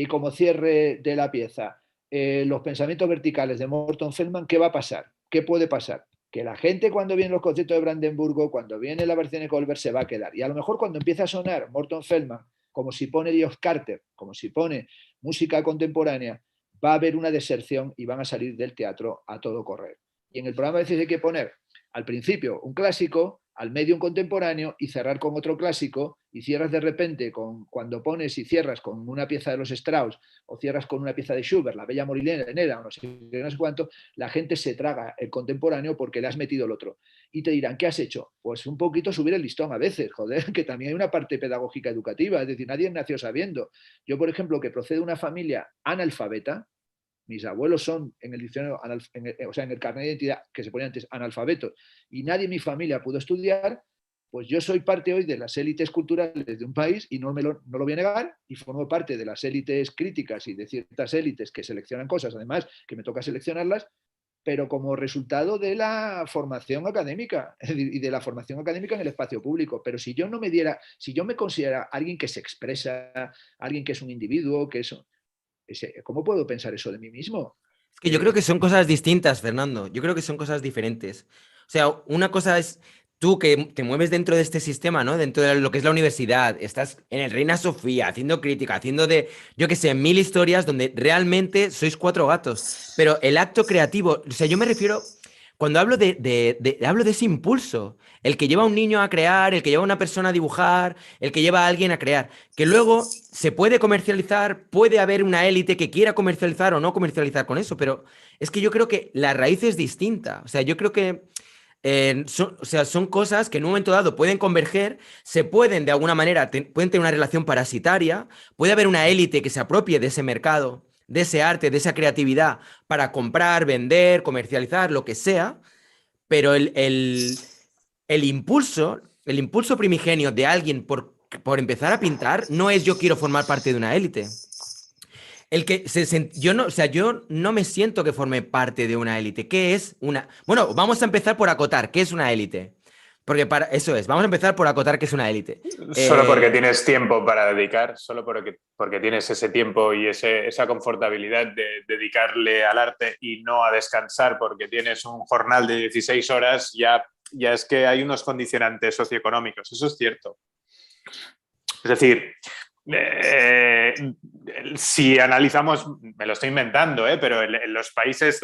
como cierre de la pieza, los pensamientos verticales de Morton Feldman. ¿Qué va a pasar? ¿Qué puede pasar? Que la gente cuando viene los conciertos de Brandenburgo, cuando viene la versión de Goldberg, se va a quedar. Y a lo mejor cuando empieza a sonar Morton Feldman, como si pone Dios Carter, como si pone música contemporánea, va a haber una deserción y van a salir del teatro a todo correr. Y en el programa a veces hay que poner al principio un clásico, al medio un contemporáneo y cerrar con otro clásico, y cierras de repente cuando pones y cierras con una pieza de los Strauss o cierras con una pieza de Schubert, La Bella Molinera o no sé cuánto, la gente se traga el contemporáneo porque le has metido el otro. Y te dirán, ¿qué has hecho? Pues un poquito subir el listón a veces, joder, que también hay una parte pedagógica educativa, es decir, nadie nació sabiendo. Yo, por ejemplo, que procedo de una familia analfabeta, mis abuelos son en el diccionario, o sea, en el carnet de identidad que se ponía antes, analfabetos, y nadie en mi familia pudo estudiar, pues yo soy parte hoy de las élites culturales de un país y no lo voy a negar, y formo parte de las élites críticas y de ciertas élites que seleccionan cosas, además que me toca seleccionarlas, pero como resultado de la formación académica y de la formación académica en el espacio público. Pero si yo no me diera, si yo me considera alguien que se expresa, alguien que es un individuo, que eso, ¿cómo puedo pensar eso de mí mismo? Es que yo creo que son cosas distintas, Fernando. Yo creo que son cosas diferentes. O sea, una cosa es tú que te mueves dentro de este sistema, ¿no? Dentro de lo que es la universidad, estás en el Reina Sofía, haciendo crítica, haciendo yo qué sé, 1000 historias donde realmente sois 4 gatos. Pero el acto creativo, o sea, yo me refiero, cuando hablo hablo de ese impulso, el que lleva a un niño a crear, el que lleva a una persona a dibujar, el que lleva a alguien a crear, que luego se puede comercializar, puede haber una élite que quiera comercializar o no comercializar con eso, pero es que yo creo que la raíz es distinta. O sea, yo creo que son cosas que en un momento dado pueden converger, se pueden de alguna manera, pueden tener una relación parasitaria, puede haber una élite que se apropie de ese mercado, de ese arte, de esa creatividad para comprar, vender, comercializar, lo que sea, pero el impulso primigenio de alguien por empezar a pintar no es yo quiero formar parte de una élite. Yo no me siento que forme parte de una élite. ¿Qué es una? Bueno, vamos a empezar por acotar. ¿Qué es una élite? Porque vamos a empezar por acotar qué es una élite. Solo porque tienes tiempo para dedicar, solo porque tienes ese tiempo y esa confortabilidad de dedicarle al arte y no a descansar porque tienes un jornal de 16 horas, ya es que hay unos condicionantes socioeconómicos. Eso es cierto. Es decir, si analizamos, me lo estoy inventando, pero en los países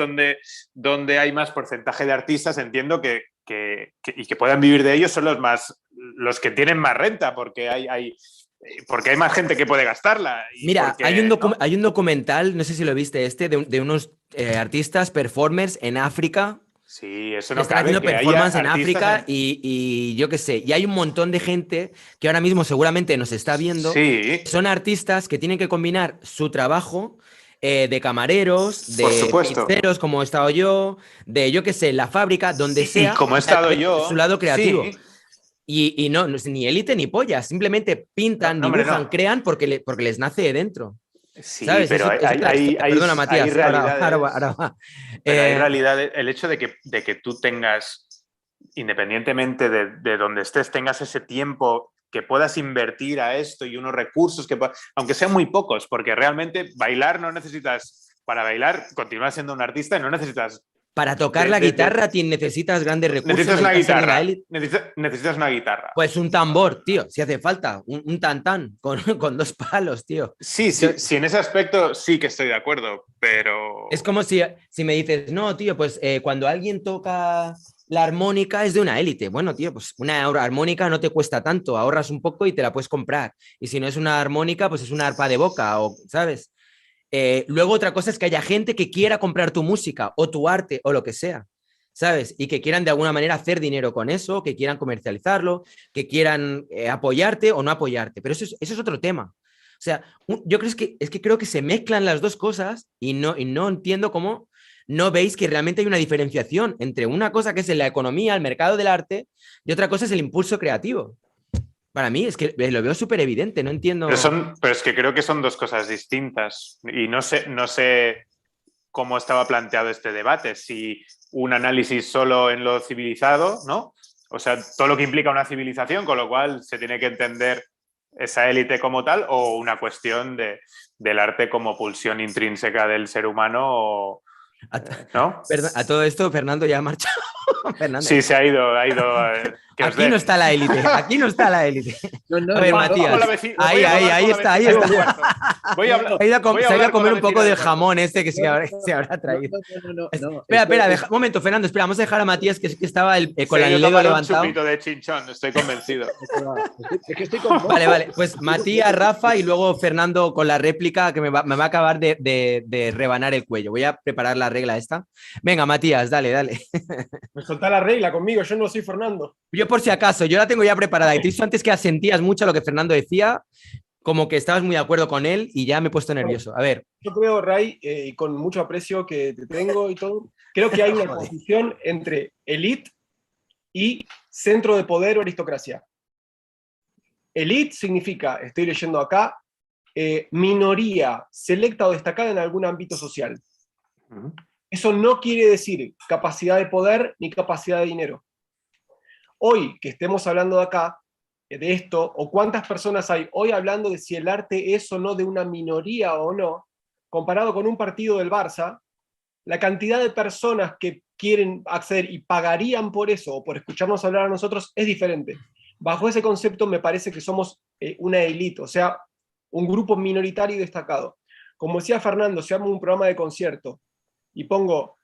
donde hay más porcentaje de artistas, entiendo que puedan vivir de ellos son los que tienen más renta, porque hay más gente que puede gastarla. Mira, hay un documental, no sé si lo viste de unos artistas, performers en África. Sí, eso no están cabe. haciendo performance en África y yo qué sé. Y hay un montón de gente que ahora mismo seguramente nos está viendo. Sí. Son artistas que tienen que combinar su trabajo de camareros, de pizzeros, como he estado yo, de yo qué sé, la fábrica, donde sea. Y como he estado yo. Su lado creativo. Sí. Y no es ni élite ni pollas. Simplemente pintan, dibujan, crean porque les nace de dentro. Sí, ¿sabes? pero perdona, Matías, hay realidades, ahora va. Pero hay realidades, el hecho de que tú tengas, independientemente de donde estés, tengas ese tiempo que puedas invertir a esto y unos recursos, aunque sean muy pocos, porque realmente bailar no necesitas, para bailar, continuar siendo un artista y no necesitas Para tocar De- la de- de- guitarra necesitas grandes recursos. Necesitas una necesitas ser guitarra. élite. Necesitas una guitarra. Pues un tambor, tío, si hace falta. Un tantán con 2 palos, tío. Sí, Yo- sí, en ese aspecto sí que estoy de acuerdo, pero... Es como si me dices, no, tío, pues cuando alguien toca la armónica es de una élite. Bueno, tío, pues una armónica no te cuesta tanto, ahorras un poco y te la puedes comprar. Y si no es una armónica, pues es una arpa de boca, o, ¿sabes? Luego otra cosa es que haya gente que quiera comprar tu música o tu arte o lo que sea, ¿sabes? Y que quieran de alguna manera hacer dinero con eso, que quieran comercializarlo, que quieran apoyarte o no apoyarte. Pero eso es otro tema. O sea, yo creo que creo que se mezclan las dos cosas y no entiendo cómo no veis que realmente hay una diferenciación entre una cosa que es en la economía, el mercado del arte, y otra cosa es el impulso creativo. Para mí es que lo veo súper evidente, no entiendo. Pero es que creo que son dos cosas distintas y no sé cómo estaba planteado este debate, si un análisis solo en lo civilizado, ¿no? O sea, todo lo que implica una civilización, con lo cual se tiene que entender esa élite como tal, o una cuestión del arte como pulsión intrínseca del ser humano, ¿no? A todo esto, Fernando ya ha marchado. Fernando. Sí, se ha ido. Aquí no está la élite, aquí no está la élite. No, A ver, no, Matías. Ahí está. Ahí está. Se ha ido a comer un poco del jamón este que se habrá traído. Espera, un momento, Fernando, espera, vamos a dejar a Matías que estaba con el dedo levantado. Un chupito de chinchón, estoy convencido. Es que estoy con... Vale, pues Matías, Rafa y luego Fernando con la réplica que me va a acabar de rebanar el cuello. Voy a preparar la regla esta. Venga, Matías, dale. Me soltá la regla conmigo, yo no soy Fernando. Yo por si acaso, yo la tengo ya preparada. Y te he dicho antes que asentías mucho a lo que Fernando decía, como que estabas muy de acuerdo con él y ya me he puesto nervioso. A ver. Yo creo, Ray, y con mucho aprecio que te tengo y todo, creo que hay una posición entre elite y centro de poder o aristocracia. Elite significa, estoy leyendo acá, minoría selecta o destacada en algún ámbito social. Eso no quiere decir capacidad de poder ni capacidad de dinero. Hoy que estemos hablando de acá, de esto, o cuántas personas hay hoy hablando de si el arte es o no de una minoría o no, comparado con un partido del Barça, la cantidad de personas que quieren acceder y pagarían por eso o por escucharnos hablar a nosotros es diferente. Bajo ese concepto me parece que somos una élite, o sea, un grupo minoritario y destacado. Como decía Fernando, si hago un programa de concierto y pongo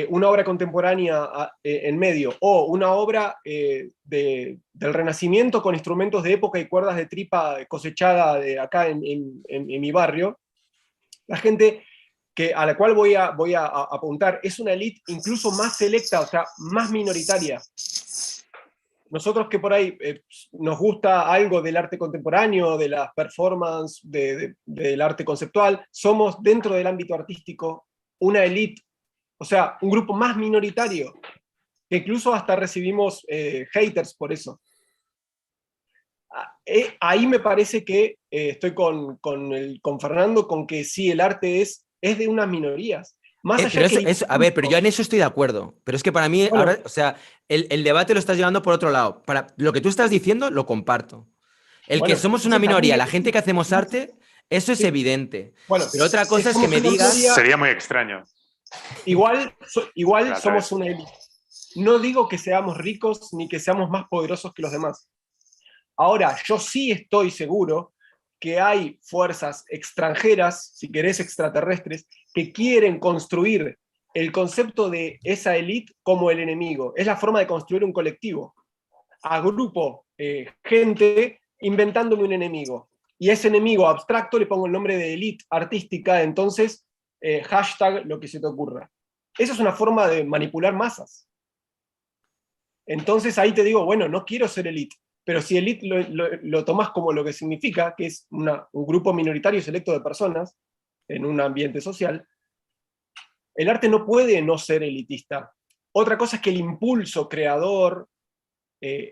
una obra contemporánea en medio, o una obra del Renacimiento con instrumentos de época y cuerdas de tripa cosechada de acá en mi barrio, la gente a la cual voy a apuntar es una élite incluso más selecta, o sea, más minoritaria. Nosotros que por ahí nos gusta algo del arte contemporáneo, de las performances, del arte conceptual, somos dentro del ámbito artístico una élite, o sea, un grupo más minoritario, que incluso hasta recibimos haters por eso. Ahí me parece que estoy con Fernando, con que sí, el arte es de unas minorías. Más allá a ver, pero yo en eso estoy de acuerdo. Pero es que para mí, ahora, o sea, el debate lo estás llevando por otro lado. Para lo que tú estás diciendo, lo comparto. Que somos una minoría, la gente que hacemos arte, eso es evidente. Bueno, pero otra cosa es que me digas... Sería muy extraño. Igual somos una élite. No digo que seamos ricos ni que seamos más poderosos que los demás. Ahora, yo sí estoy seguro que hay fuerzas extranjeras, si querés extraterrestres, que quieren construir el concepto de esa élite como el enemigo. Es la forma de construir un colectivo. Agrupo gente inventándome un enemigo. Y a ese enemigo abstracto le pongo el nombre de élite artística, entonces hashtag lo que se te ocurra. Esa es una forma de manipular masas. Entonces ahí te digo, bueno, no quiero ser élite, pero si élite lo tomás como lo que significa, que es un grupo minoritario selecto de personas en un ambiente social, el arte no puede no ser elitista. Otra cosa es que el impulso creador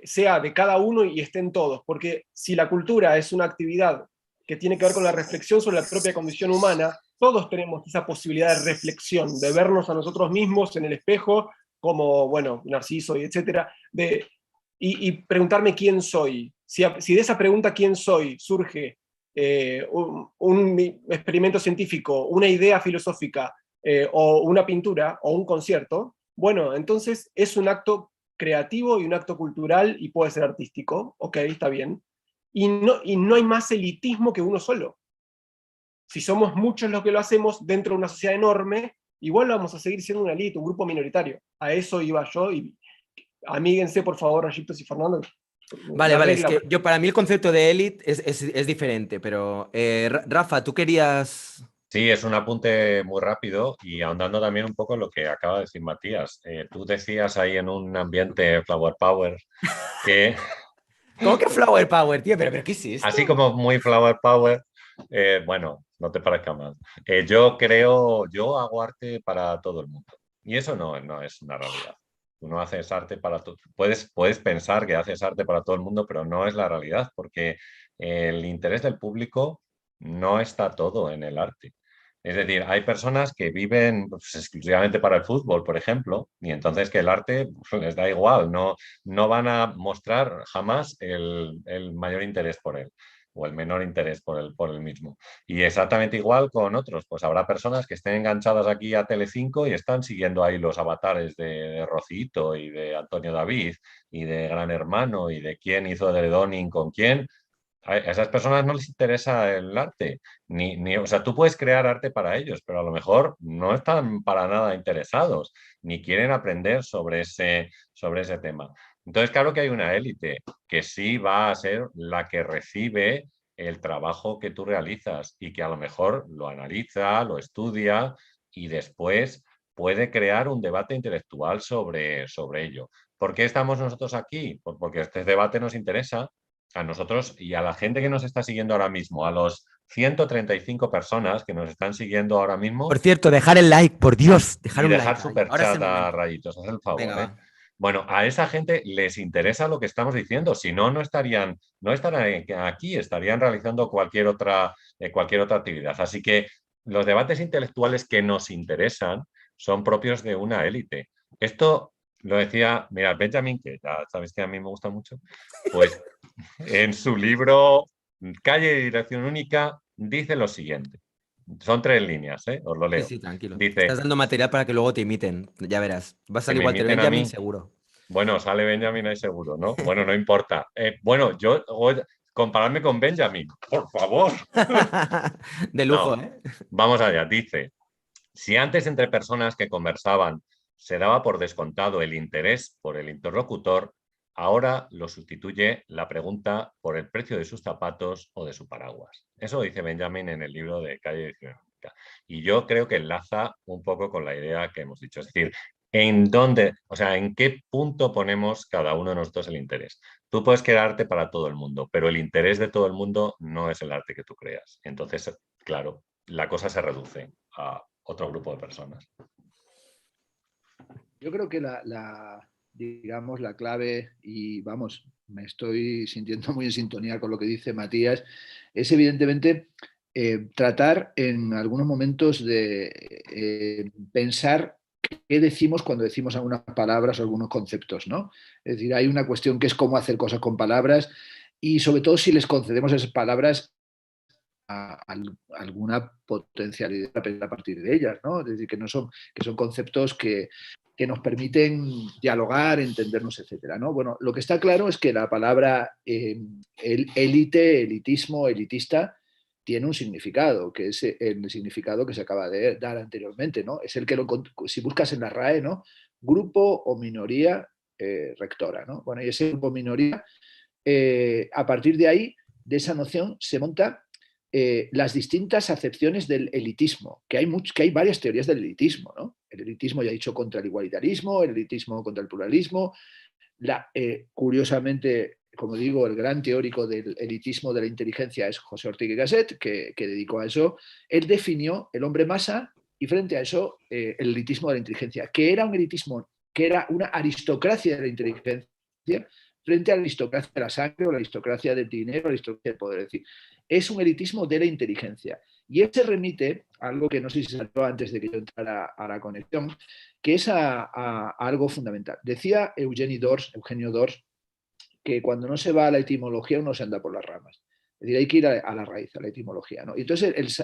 sea de cada uno y estén todos, porque si la cultura es una actividad que tiene que ver con la reflexión sobre la propia condición humana, todos tenemos esa posibilidad de reflexión, de vernos a nosotros mismos en el espejo, como, bueno, Narciso y etcétera, y preguntarme quién soy. Si de esa pregunta quién soy surge un experimento científico, una idea filosófica, o una pintura, o un concierto, bueno, entonces es un acto creativo y un acto cultural y puede ser artístico, ok, está bien. Y no hay más elitismo que uno solo. Si somos muchos los que lo hacemos dentro de una sociedad enorme, igual vamos a seguir siendo una élite, un grupo minoritario. A eso iba yo, y amíguense, por favor, Rayito y Fernando. Vale, La vale, es regla, que para mí el concepto de élite es diferente, pero Rafa, tú querías... Sí, es un apunte muy rápido y ahondando también un poco en lo que acaba de decir Matías. Tú decías ahí en un ambiente Flower Power que, ¿Cómo que Flower Power, tío? ¿Pero qué es así esto? como muy Flower Power, bueno, no te parezca mal. Yo hago arte para todo el mundo y eso no es una realidad. Tú no haces arte para todo. Puedes pensar que haces arte para todo el mundo, pero no es la realidad porque el interés del público no está todo en el arte. Es decir, hay personas que viven pues, exclusivamente para el fútbol, por ejemplo, y entonces que el arte pues, les da igual, no van a mostrar jamás el mayor interés por él o el menor interés por el mismo. Y exactamente igual con otros, pues habrá personas que estén enganchadas aquí a Telecinco y están siguiendo ahí los avatares de Rocito y de Antonio David y de Gran Hermano y de quién hizo de Doning con quién. A esas personas no les interesa el arte, o sea, tú puedes crear arte para ellos, pero a lo mejor no están para nada interesados, ni quieren aprender sobre ese tema. Entonces, claro que hay una élite que sí va a ser la que recibe el trabajo que tú realizas y que a lo mejor lo analiza, lo estudia y después puede crear un debate intelectual sobre ello. ¿Por qué estamos nosotros aquí? Pues porque este debate nos interesa a nosotros y a la gente que nos está siguiendo ahora mismo, a los 135 personas que nos están siguiendo ahora mismo Por cierto, dejar el like, por Dios, dejar y un dejar like. Ay, super ahora es el chat a momento. rayitos, haz el Venga, favor, ¿eh? va. Bueno, a esa gente les interesa lo que estamos diciendo, si no, no estarían aquí, estarían realizando cualquier otra actividad. Así que los debates intelectuales que nos interesan son propios de una élite. Esto lo decía, mira, Benjamin, que ya sabes que a mí me gusta mucho, pues en su libro Calle y Dirección Única dice lo siguiente. Son 3 líneas, ¿eh? Os lo Sí, leo. sí, tranquilo. Estás Dice, dando material para que luego te imiten. Ya verás. Va a que salir me Walter imiten a Benjamin mí. seguro. Bueno, sale Benjamin ahí seguro, ¿no? Bueno, no importa. Bueno, compararme con Benjamin, por favor. De lujo, No, ¿eh? vamos allá. Dice, si antes entre personas que conversaban se daba por descontado el interés por el interlocutor, ahora lo sustituye la pregunta por el precio de sus zapatos o de su paraguas. Eso dice Benjamin en el libro de Calle Edición Única. Y yo creo que enlaza un poco con la idea que hemos dicho. Es decir, en qué punto ponemos cada uno de nosotros el interés. Tú puedes crear arte para todo el mundo, pero el interés de todo el mundo no es el arte que tú creas. Entonces, claro, la cosa se reduce a otro grupo de personas. Yo creo que digamos, la clave, y vamos, me estoy sintiendo muy en sintonía con lo que dice Matías, es evidentemente tratar en algunos momentos de pensar qué decimos cuando decimos algunas palabras o algunos conceptos, ¿no? Es decir, hay una cuestión que es cómo hacer cosas con palabras y sobre todo si les concedemos esas palabras alguna potencialidad a partir de ellas, ¿no? Es decir, que son conceptos que nos permiten dialogar, entendernos, etcétera, ¿no? Bueno, lo que está claro es que la palabra élite, elitismo, elitista, tiene un significado, que es el significado que se acaba de dar anteriormente, ¿no? Es el que si buscas en la RAE, ¿no? Grupo o minoría rectora, ¿no? Bueno, y ese grupo o minoría, a partir de ahí, de esa noción, se monta las distintas acepciones del elitismo, que hay varias teorías del elitismo, ¿no? El elitismo, ya he dicho, contra el igualitarismo, el elitismo contra el pluralismo. Curiosamente, como digo, el gran teórico del elitismo de la inteligencia es José Ortega y Gasset, que dedicó a eso. Él definió el hombre masa y frente a eso el elitismo de la inteligencia, que era un elitismo, que era una aristocracia de la inteligencia frente a la aristocracia de la sangre o la aristocracia del dinero, la aristocracia del poder. Es decir, es un elitismo de la inteligencia. Y él se remite a algo que no sé si se saltó antes de que yo entrara a la conexión, que es a algo fundamental. Decía Eugenio Dors, que cuando no se va a la etimología uno se anda por las ramas. Es decir, hay que ir a la raíz, a la etimología, ¿no? Y entonces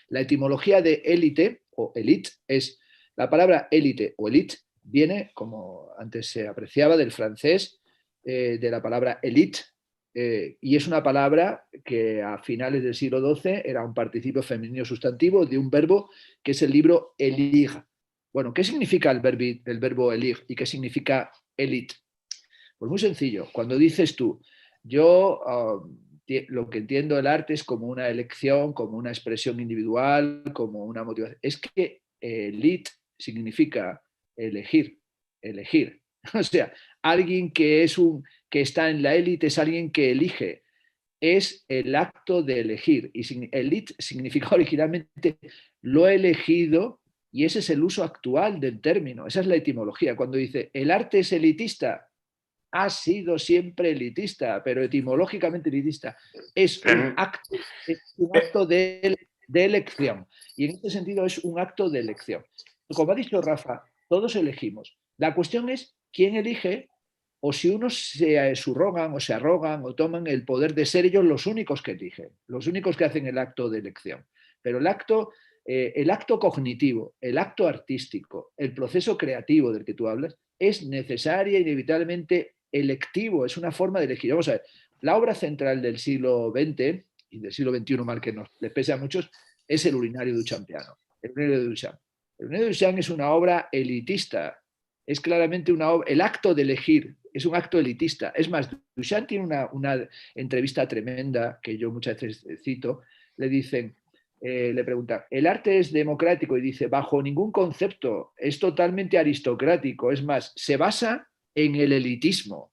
la etimología de élite o elite es, la palabra élite o élite viene, como antes se apreciaba, del francés, de la palabra élite, y es una palabra que a finales del siglo XII era un participio femenino sustantivo de un verbo que es el libro élire. Bueno, ¿qué significa el verbo élire y qué significa élite? Pues muy sencillo. Cuando dices tú, yo lo que entiendo del arte es como una elección, como una expresión individual, como una motivación. Es que élite significa elegir, elegir. O sea, alguien que está en la élite es alguien que elige. Es el acto de elegir. Y élite significa originalmente lo he elegido, y ese es el uso actual del término. Esa es la etimología. Cuando dice el arte es elitista, ha sido siempre elitista, pero etimológicamente elitista. Es un acto de elección. Y en este sentido es un acto de elección. Como ha dicho Rafa, todos elegimos. La cuestión es quién elige, o si unos se subrogan o se arrogan o toman el poder de ser ellos los únicos que eligen, los únicos que hacen el acto de elección. Pero el acto cognitivo, el acto artístico, el proceso creativo del que tú hablas, es necesaria, inevitablemente electivo, es una forma de elegir. Vamos a ver, la obra central del siglo XX y del siglo XXI, mal que nos les pese a muchos, es el Urinario Duchampiano. El Urinario de Duchamp. El Urinario de Duchamp es una obra elitista, es claramente una obra, el acto de elegir es un acto elitista. Es más, Duchamp tiene una entrevista tremenda que yo muchas veces cito, le dicen, le preguntan, ¿el arte es democrático? Y dice, bajo ningún concepto, es totalmente aristocrático, es más, se basa en el elitismo.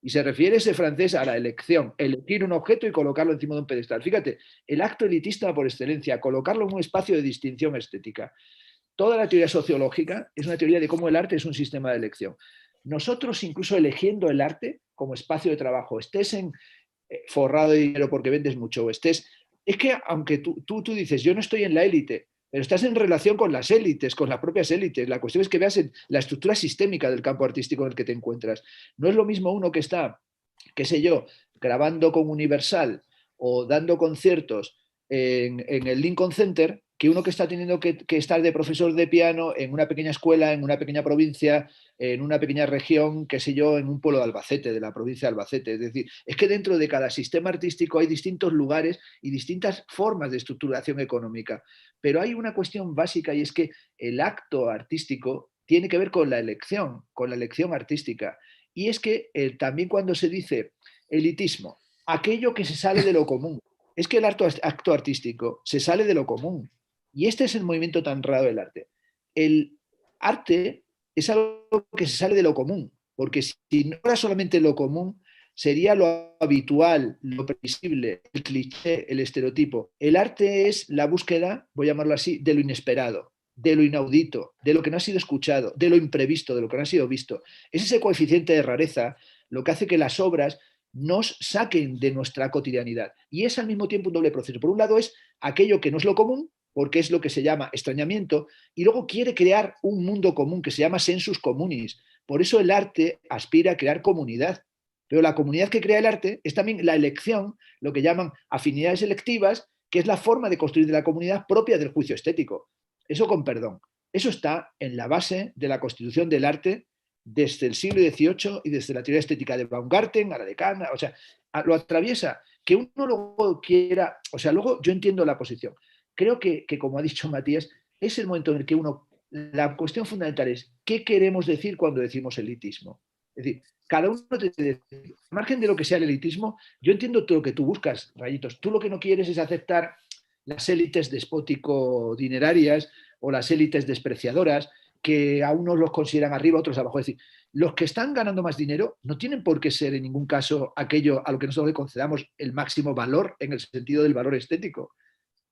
Y se refiere ese francés a la elección, elegir un objeto y colocarlo encima de un pedestal. Fíjate, el acto elitista por excelencia, colocarlo en un espacio de distinción estética. Toda la teoría sociológica es una teoría de cómo el arte es un sistema de elección. Nosotros, incluso eligiendo el arte como espacio de trabajo, estés forrado de dinero porque vendes mucho, o estés... Es que aunque tú dices, yo no estoy en la élite, pero estás en relación con las élites, con las propias élites. La cuestión es que veas la estructura sistémica del campo artístico en el que te encuentras. No es lo mismo uno que está, qué sé yo, grabando con Universal o dando conciertos en el Lincoln Center, que uno que está teniendo que estar de profesor de piano en una pequeña escuela, en una pequeña provincia, en una pequeña región, qué sé yo, en un pueblo de Albacete, de la provincia de Albacete. Es decir, es que dentro de cada sistema artístico hay distintos lugares y distintas formas de estructuración económica. Pero hay una cuestión básica, y es que el acto artístico tiene que ver con la elección artística. Y es que también cuando se dice elitismo, aquello que se sale de lo común, es que el acto artístico se sale de lo común. Y este es el movimiento tan raro del arte. El arte es algo que se sale de lo común, porque si no era solamente lo común, sería lo habitual, lo previsible, el cliché, el estereotipo. El arte es la búsqueda, voy a llamarlo así, de lo inesperado, de lo inaudito, de lo que no ha sido escuchado, de lo imprevisto, de lo que no ha sido visto. Es ese coeficiente de rareza lo que hace que las obras nos saquen de nuestra cotidianidad. Y es al mismo tiempo un doble proceso. Por un lado es aquello que no es lo común, porque es lo que se llama extrañamiento, y luego quiere crear un mundo común que se llama sensus communis. Por eso el arte aspira a crear comunidad. Pero la comunidad que crea el arte es también la elección, lo que llaman afinidades selectivas, que es la forma de construir de la comunidad propia del juicio estético. Eso con perdón. Eso está en la base de la constitución del arte desde el siglo XVIII y desde la teoría estética de Baumgarten a la de Kant. O sea, lo atraviesa. Que uno luego quiera... O sea, luego yo entiendo la posición. Creo que, como ha dicho Matías, es el momento en el que uno... La cuestión fundamental es ¿qué queremos decir cuando decimos elitismo? Es decir, cada uno te dice, al margen de lo que sea el elitismo, yo entiendo todo lo que tú buscas, Rayitos. Tú lo que no quieres es aceptar las élites despótico-dinerarias o las élites despreciadoras, que a unos los consideran arriba, a otros abajo. Es decir, los que están ganando más dinero no tienen por qué ser en ningún caso aquello a lo que nosotros le concedamos el máximo valor en el sentido del valor estético.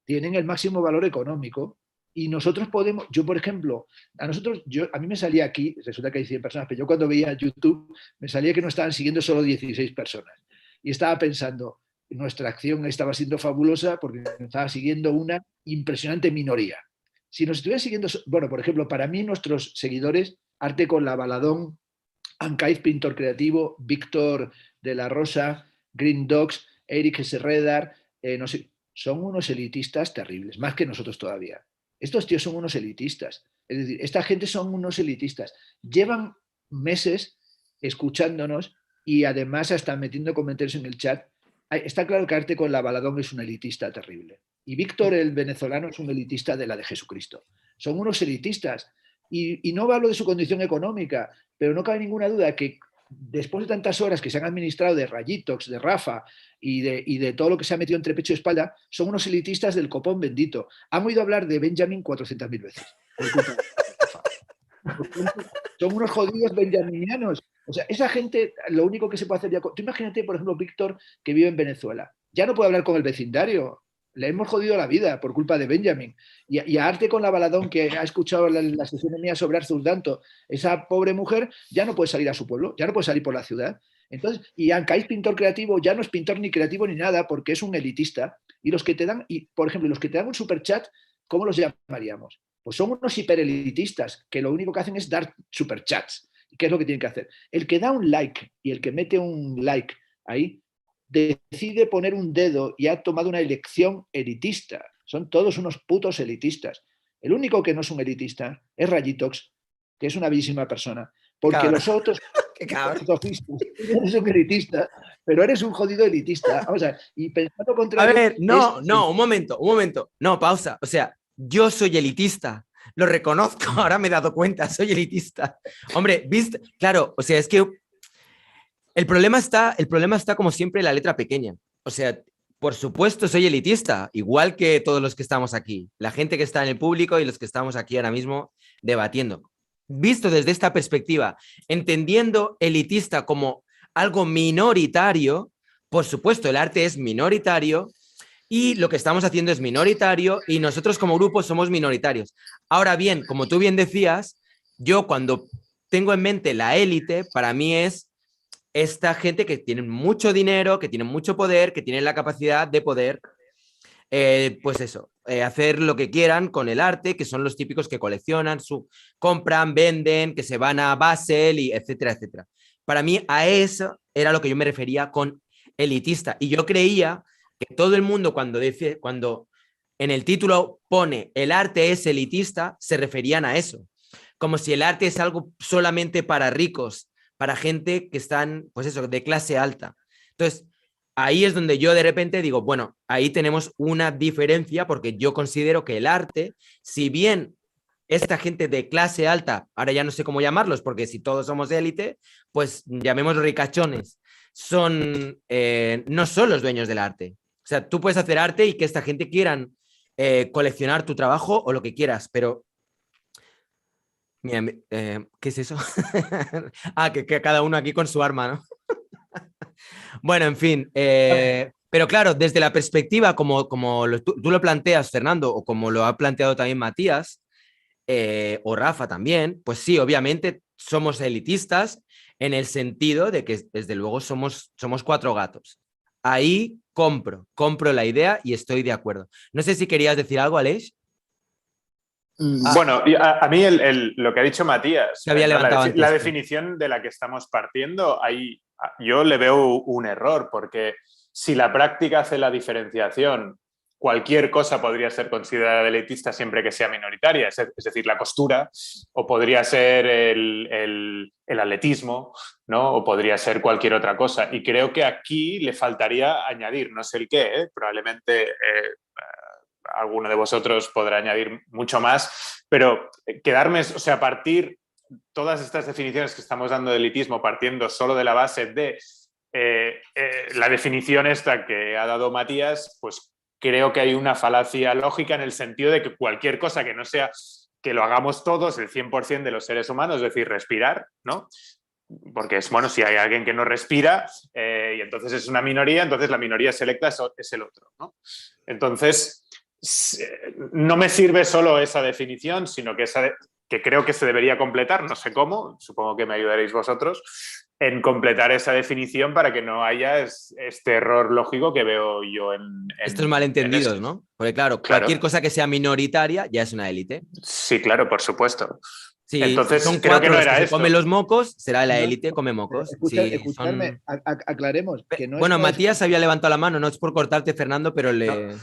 Tienen el máximo valor económico. Y nosotros podemos, yo por ejemplo, a mí me salía aquí, resulta que hay 100 personas, pero yo cuando veía YouTube me salía que nos estaban siguiendo solo 16 personas. Y estaba pensando, nuestra acción estaba siendo fabulosa porque nos estaba siguiendo una impresionante minoría. Si nos estuvieran siguiendo, bueno, por ejemplo, para mí nuestros seguidores, Arte con la Baladón, Ancaiz Pintor Creativo, Víctor de la Rosa, Green Dogs, Eric Serredar, no sé, son unos elitistas terribles, más que nosotros todavía. Estos tíos son unos elitistas. Es decir, esta gente son unos elitistas. Llevan meses escuchándonos y además hasta metiendo comentarios en el chat. Está claro que Arte con la Baladón es un elitista terrible. Y Víctor, el venezolano, es un elitista de la de Jesucristo. Son unos elitistas. Y no hablo de su condición económica, pero no cabe ninguna duda que después de tantas horas que se han administrado de Rayitox, de Rafa y de todo lo que se ha metido entre pecho y espalda, son unos elitistas del copón bendito. Han oído hablar de Benjamin 400.000 veces. Son unos jodidos benjaminianos. O sea, esa gente, lo único que se puede hacer ya... Tú imagínate, por ejemplo, Víctor, que vive en Venezuela. Ya no puede hablar con el vecindario. Le hemos jodido la vida por culpa de Benjamin. Y a Arte con la Baladón, que ha escuchado la sesión mía sobre Arthur Danto, esa pobre mujer ya no puede salir a su pueblo, ya no puede salir por la ciudad. Entonces, y Ancais, pintor creativo, ya no es pintor ni creativo ni nada, porque es un elitista. Y los que te dan, y por ejemplo, los que te dan un superchat, ¿cómo los llamaríamos? Pues son unos hiperelitistas que lo único que hacen es dar superchats. ¿Qué es lo que tienen que hacer? El que da un like y el que mete un like ahí, decide poner un dedo y ha tomado una elección elitista. Son todos unos putos elitistas. El único que no es un elitista es Rayitox, que es una bellísima persona. Porque cabrón. Los otros... ¡Qué cabrón! Eres un elitista, pero eres un jodido elitista. O sea, y pensando contrario... A ver, no, un momento. No, pausa. O sea, yo soy elitista. Lo reconozco, ahora me he dado cuenta, soy elitista. Hombre, ¿viste? Claro, o sea, es que el problema está como siempre en la letra pequeña. O sea, por supuesto soy elitista, igual que todos los que estamos aquí, la gente que está en el público y los que estamos aquí ahora mismo debatiendo. Visto desde esta perspectiva, entendiendo elitista como algo minoritario, por supuesto el arte es minoritario y lo que estamos haciendo es minoritario y nosotros como grupo somos minoritarios. Ahora bien, como tú bien decías, yo cuando tengo en mente la élite, para mí es esta gente que tiene mucho dinero, que tiene mucho poder, que tiene la capacidad de poder, pues eso, hacer lo que quieran con el arte, que son los típicos que coleccionan, compran, venden, que se van a Basel, y etcétera, etcétera. Para mí a eso era lo que yo me refería con elitista. Y yo creía que todo el mundo cuando en el título pone el arte es elitista, se referían a eso. Como si el arte es algo solamente para ricos, para gente que están, pues eso, de clase alta. Entonces, ahí es donde yo de repente digo, bueno, ahí tenemos una diferencia porque yo considero que el arte, si bien esta gente de clase alta, ahora ya no sé cómo llamarlos, porque si todos somos élite, pues llamémoslos ricachones, no son los dueños del arte. O sea, tú puedes hacer arte y que esta gente quieran coleccionar tu trabajo o lo que quieras, pero... Mira, ¿qué es eso? que cada uno aquí con su arma, ¿no? Bueno, en fin, pero claro, desde la perspectiva como tú lo planteas, Fernando, o como lo ha planteado también Matías, o Rafa también, pues sí, obviamente somos elitistas en el sentido de que desde luego somos cuatro gatos. Ahí compro la idea y estoy de acuerdo. No sé si querías decir algo, Aleix. Bueno, a mí lo que ha dicho Matías, la definición de la que estamos partiendo, ahí yo le veo un error, porque si la práctica hace la diferenciación, cualquier cosa podría ser considerada elitista siempre que sea minoritaria, es decir, la costura, o podría ser el atletismo, ¿no? O podría ser cualquier otra cosa. Y creo que aquí le faltaría añadir, no sé el qué, probablemente... alguno de vosotros podrá añadir mucho más, pero partir todas estas definiciones que estamos dando de elitismo partiendo solo de la base de la definición esta que ha dado Matías, pues creo que hay una falacia lógica en el sentido de que cualquier cosa que no sea que lo hagamos todos, el 100% de los seres humanos, es decir, respirar, ¿no? Porque es, bueno, si hay alguien que no respira y entonces es una minoría, entonces la minoría selecta es el otro, ¿no? Entonces... no me sirve solo esa definición, sino que creo que se debería completar, no sé cómo, supongo que me ayudaréis vosotros, en completar esa definición para que no haya este error lógico que veo yo en estos malentendidos, ¿no? Porque claro, cualquier cosa que sea minoritaria ya es una élite. Sí, claro, por supuesto. Si Entonces, son creo que 4 no los que era se esto. comen los mocos, será la No, élite come mocos. Escuchadme, aclaremos que no Bueno, está Matías había levantado la mano, no es por cortarte, Fernando, pero le...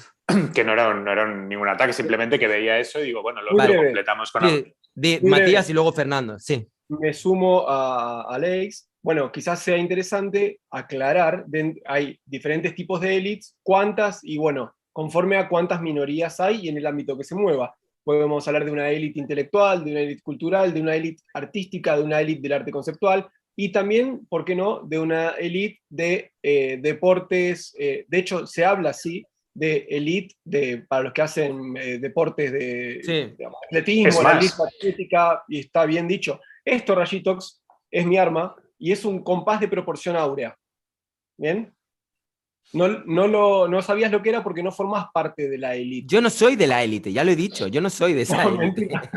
Que no era ningún ataque, simplemente que veía eso y digo, bueno, lo Muy breve. completamos con algo. Sí, Muy Matías breve. y luego Fernando, sí. Me sumo a Alex. Bueno, quizás sea interesante aclarar, hay diferentes tipos de élites, cuántas, y bueno, conforme a cuántas minorías hay y en el ámbito que se mueva. Podemos hablar de una élite intelectual, de una élite cultural, de una élite artística, de una élite del arte conceptual, y también, ¿por qué no?, de una élite de deportes. De hecho, se habla así de élite para los que hacen deportes Sí. de atletismo, Es la más. élite atlética, y está bien dicho. Esto, Rayitox, es mi arma y es un compás de proporción áurea. ¿Bien? No sabías lo que era porque no formás parte de la élite. Yo no soy de la élite, ya lo he dicho, yo no soy de esa No, élite. mentira.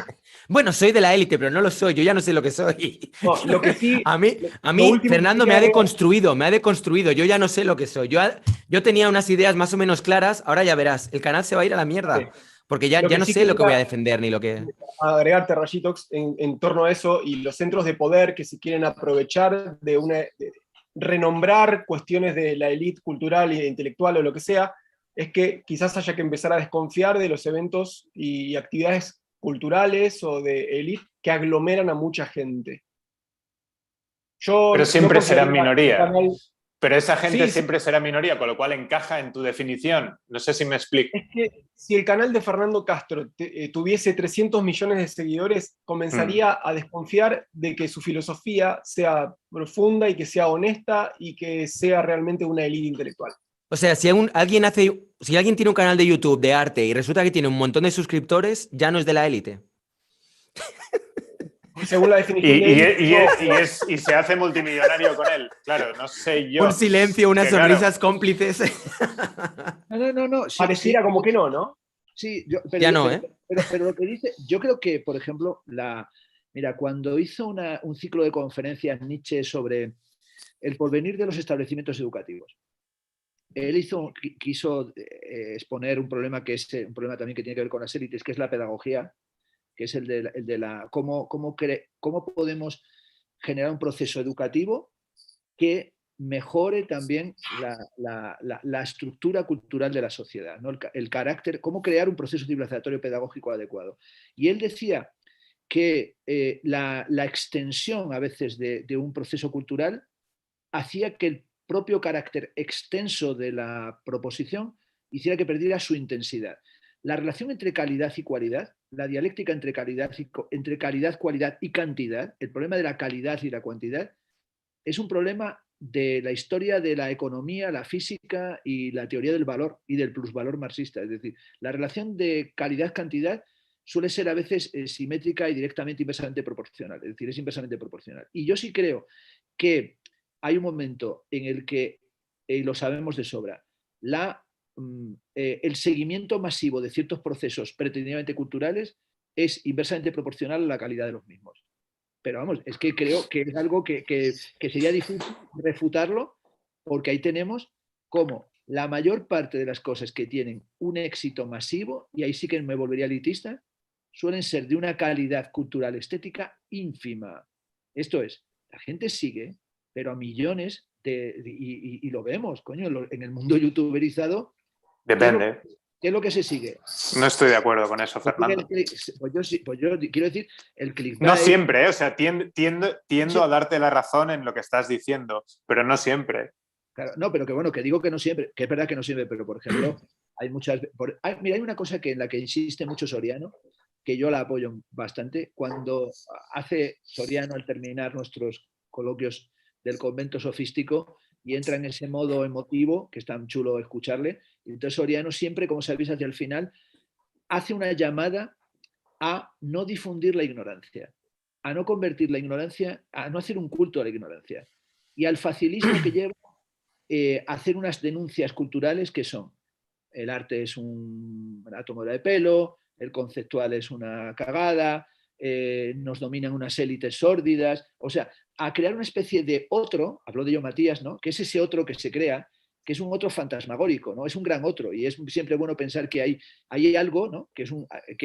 Bueno, soy de la élite, pero no lo soy, yo ya no sé lo que soy. No, lo que sí, A lo mí último que Fernando quería agregar, me ha deconstruido, yo ya no sé lo que soy. Yo tenía unas ideas más o menos claras, ahora ya verás, el canal se va a ir a la mierda, porque ya lo que no sí sé lo que voy a quería defender ni lo que... agregarte, Rayitox, en torno a eso y los centros de poder que se quieren aprovechar de renombrar cuestiones de la élite cultural e intelectual o lo que sea, es que quizás haya que empezar a desconfiar de los eventos y actividades culturales o de élite que aglomeran a mucha gente. Yo Pero no siempre serán consideraría el minoría. canal. Pero esa gente Sí, sí, siempre será minoría, con lo cual encaja en tu definición. No sé si me explico. es que si el canal de Fernando Castro tuviese 300 millones de seguidores, comenzaría a desconfiar de que su filosofía sea profunda y que sea honesta y que sea realmente una élite intelectual. O sea, si alguien tiene un canal de YouTube de arte y resulta que tiene un montón de suscriptores, ya no es de la élite. Según la definición de élite, no. Y se hace multimillonario con él. Claro, no sé yo. Un silencio, unas Que, claro, sonrisas cómplices. No. Sí, Pareciera como que no, ¿no? Sí, Ya no, ¿eh? pero lo que dice, yo creo que, por ejemplo, mira, cuando hizo un ciclo de conferencias Nietzsche sobre el porvenir de los establecimientos educativos, él quiso exponer un problema que es un problema también que tiene que ver con las élites, que es la pedagogía, que es el de cómo podemos generar un proceso educativo que mejore también la estructura cultural de la sociedad, ¿no? El carácter, cómo crear un proceso civilizatorio pedagógico adecuado. Y él decía que la extensión a veces de un proceso cultural hacía que el propio carácter extenso de la proposición hiciera que perdiera su intensidad. La relación entre calidad y cualidad, la dialéctica entre calidad, cualidad y cantidad, el problema de la calidad y la cantidad, es un problema de la historia de la economía, la física y la teoría del valor y del plusvalor marxista. Es decir, la relación de calidad-cantidad suele ser a veces simétrica y directamente inversamente proporcional. Es decir, es inversamente proporcional. Y yo sí creo que hay un momento en el que, y lo sabemos de sobra, el seguimiento masivo de ciertos procesos pretendidamente culturales es inversamente proporcional a la calidad de los mismos. Pero vamos, es que creo que es algo que sería difícil refutarlo, porque ahí tenemos como la mayor parte de las cosas que tienen un éxito masivo, y ahí sí que me volvería elitista, suelen ser de una calidad cultural estética ínfima. Esto es, la gente sigue, pero a millones y lo vemos, coño, en el mundo youtuberizado. depende. ¿Qué es lo que se sigue? No estoy de acuerdo con eso, Fernando. Pues yo quiero decir, el clickbait. No siempre, o sea, tiendo a darte la razón en lo que estás diciendo, pero no siempre. Claro, no, pero que bueno, que digo que no siempre, que es verdad que no siempre, pero por ejemplo, hay muchas. Mira, hay una cosa en la que insiste mucho Soriano, que yo la apoyo bastante. Cuando hace Soriano al terminar nuestros coloquios del convento sofístico y entra en ese modo emotivo, que es tan chulo escucharle, y entonces Soriano siempre, como sabéis, hacia el final, hace una llamada a no difundir la ignorancia, a no convertir la ignorancia, a no hacer un culto a la ignorancia, y al facilismo que lleva hacer unas denuncias culturales que son: el arte es un átomo de pelo, el conceptual es una cagada, nos dominan unas élites sórdidas, o sea, a crear una especie de otro, habló de ello Matías, ¿no? Que es ese otro que se crea, que es un otro fantasmagórico, ¿no? Es un gran otro, y es siempre bueno pensar que hay algo, ¿no? Que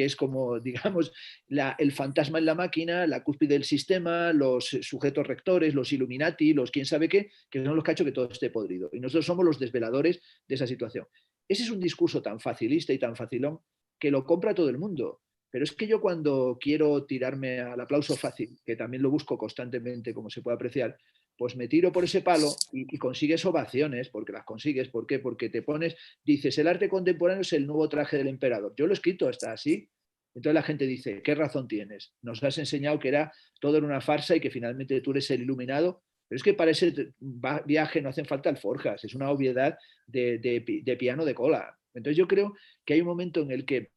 es como, digamos, el fantasma en la máquina, la cúspide del sistema, los sujetos rectores, los Illuminati, los quién sabe qué, que son los que ha hecho que todo esté podrido. Y nosotros somos los desveladores de esa situación. Ese es un discurso tan facilista y tan facilón que lo compra todo el mundo. Pero es que yo cuando quiero tirarme al aplauso fácil, que también lo busco constantemente, como se puede apreciar, pues me tiro por ese palo y consigues ovaciones, porque las consigues. ¿Por qué? Porque te pones, dices, el arte contemporáneo es el nuevo traje del emperador. Yo lo he escrito hasta así. Entonces la gente dice, ¿qué razón tienes? Nos has enseñado que todo era una farsa y que finalmente tú eres el iluminado. Pero es que para ese viaje no hacen falta alforjas, es una obviedad de piano de cola. Entonces yo creo que hay un momento en el que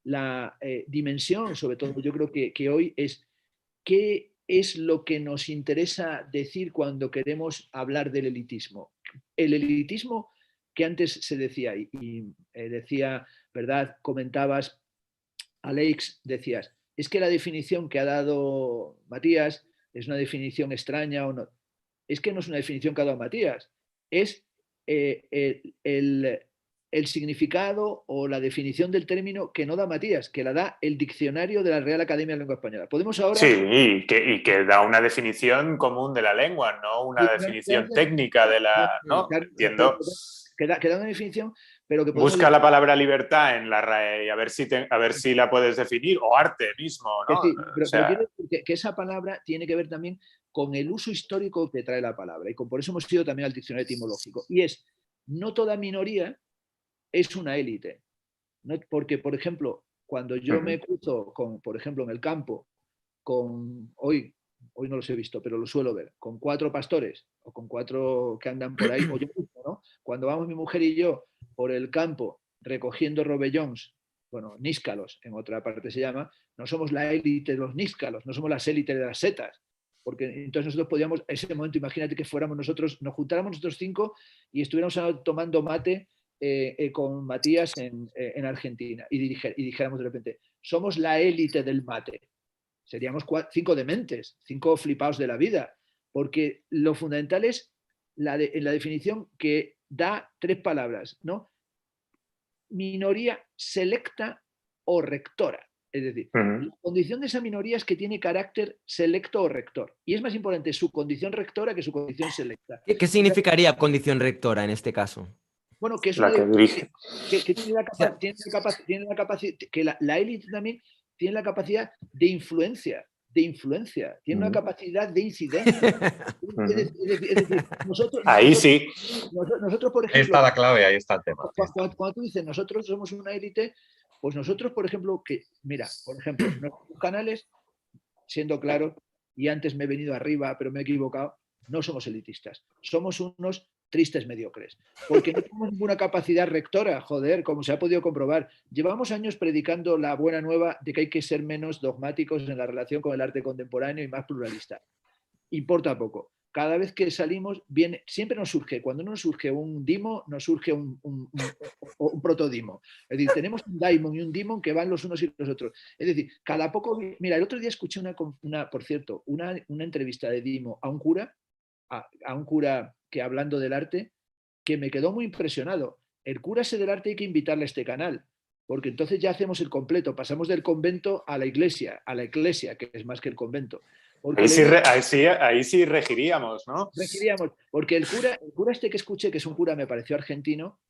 la dimensión, sobre todo yo creo que hoy es qué es lo que nos interesa decir cuando queremos hablar del elitismo. El elitismo que antes se decía, decía, ¿verdad? Comentabas, Alex, decías, es que la definición que ha dado Matías es una definición extraña o no. Es que no es una definición que ha dado Matías, es el significado o la definición del término que no da Matías, que la da el diccionario de la Real Academia de la Lengua Española. Podemos ahora... Sí, y que da una definición común de la lengua, no una definición técnica de la... ¿no? Entiendo. Que da una definición, pero que podemos Busca la palabra libertad en la RAE y a ver si la puedes definir, o arte mismo, ¿no? decir, pero quiero decir que esa palabra tiene que ver también con el uso histórico que trae la palabra, y por eso hemos ido también al diccionario etimológico. Y es, no toda minoría es una élite. ¿No? Porque, por ejemplo, cuando yo me cruzo, por ejemplo, en el campo, hoy no los he visto, pero lo suelo ver, con 4 pastores o con 4 que andan por ahí, o yo mismo, ¿no? Cuando vamos mi mujer y yo por el campo recogiendo robellons, bueno, níscalos en otra parte se llama, no somos la élite de los níscalos, no somos las élites de las setas, porque entonces nosotros podíamos, en ese momento, imagínate que fuéramos nosotros, nos juntáramos nosotros 5 y estuviéramos tomando mate con Matías en Argentina y dijéramos de repente, somos la élite del mate. Seríamos 5 dementes, 5 flipados de la vida, porque lo fundamental es en la definición que da 3 palabras, ¿no? Minoría selecta o rectora. Es decir, la condición de esa minoría es que tiene carácter selecto o rector. Y es más importante su condición rectora que su condición selecta. ¿Qué significaría condición rectora en este caso? Bueno, que es la que dirige. Que tiene la capacidad, que la élite también tiene la capacidad de influencia, tiene una capacidad de incidencia. Es decir, ahí sí. Nosotros, por ejemplo, ahí está la clave, ahí está el tema. Cuando tú dices, nosotros somos una élite, pues nosotros, por ejemplo, mira, por ejemplo, nuestros canales, siendo claro, y antes me he venido arriba, pero me he equivocado, no somos elitistas, somos unos tristes mediocres, porque no tenemos ninguna capacidad rectora, joder, como se ha podido comprobar. Llevamos años predicando la buena nueva de que hay que ser menos dogmáticos en la relación con el arte contemporáneo y más pluralista. Importa poco. Cada vez que salimos, siempre nos surge, cuando no nos surge un dimo, nos surge un protodimo. Es decir, tenemos un daimon y un demon que van los unos y los otros. Es decir, cada poco... Mira, el otro día escuché por cierto, una entrevista de Dimo a un cura que hablando del arte, que me quedó muy impresionado. El cura ese del arte hay que invitarle a este canal, porque entonces ya hacemos el completo, pasamos del convento a la iglesia, que es más que el convento. Ahí sí regiríamos, ¿no? Regiríamos, porque el cura este que escuché, que es un cura, me pareció argentino,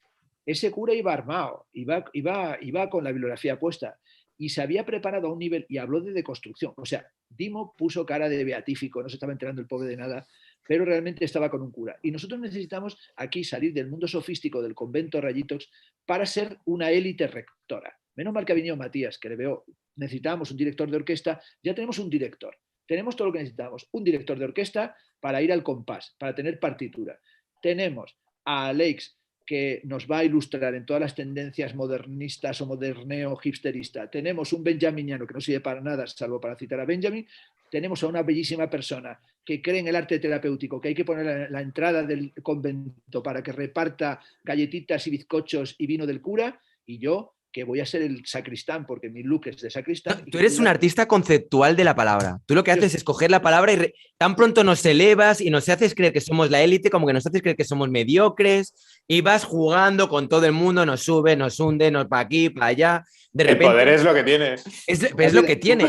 ese cura iba armado, iba con la bibliografía puesta y se había preparado a un nivel y habló de deconstrucción. O sea, Dimo puso cara de beatífico, no se estaba enterando el pobre de nada, pero realmente estaba con un cura. Y nosotros necesitamos aquí salir del mundo sofístico del convento Rayitos para ser una élite rectora. Menos mal que ha venido Matías, que le veo, necesitábamos un director de orquesta, ya tenemos un director. Tenemos todo lo que necesitamos. Un director de orquesta para ir al compás, para tener partitura. Tenemos a Alex, que nos va a ilustrar en todas las tendencias modernistas o moderneo hipsterista. Tenemos un benjaminiano que no sirve para nada, salvo para citar a Benjamin. Tenemos a una bellísima persona que cree en el arte terapéutico, que hay que poner la entrada del convento para que reparta galletitas y bizcochos y vino del cura, y yo, que voy a ser el sacristán porque mi look es de sacristán. Tú eres un artista conceptual de la palabra. Tú lo que haces es coger la palabra y tan pronto nos elevas y nos haces creer que somos la élite, como que nos haces creer que somos mediocres y vas jugando con todo el mundo, nos sube, nos hunde, nos va aquí, para allá. De repente, el poder es lo que tiene. Es lo que tiene.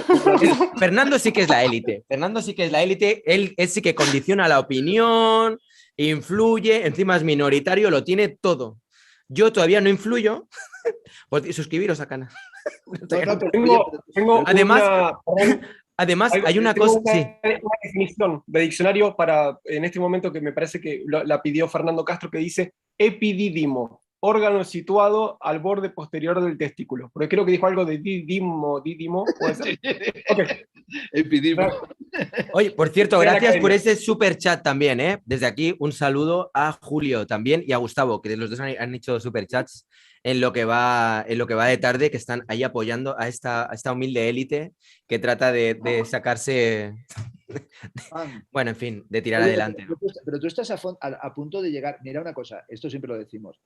Fernando sí que es la élite. Fernando sí que es la élite. Él sí que condiciona la opinión, influye, encima es minoritario, lo tiene todo. Yo todavía no influyo. Pues suscribiros a canal. Además, hay una cosa. Una definición de diccionario para en este momento que me parece que la pidió Fernando Castro, que dice epidídimo, órgano situado al borde posterior del testículo. Porque creo que dijo algo de dídimo, ¿puede ser? Okay. Epidídimo. Oye, por cierto, gracias por ese super chat también, ¿eh? Desde aquí un saludo a Julio también y a Gustavo, que los dos han hecho super chats en lo que va de tarde, que están ahí apoyando a esta humilde élite que trata de sacarse... Bueno, en fin, de tirar adelante. Pero tú estás a punto de llegar. Mira una cosa, esto siempre lo decimos.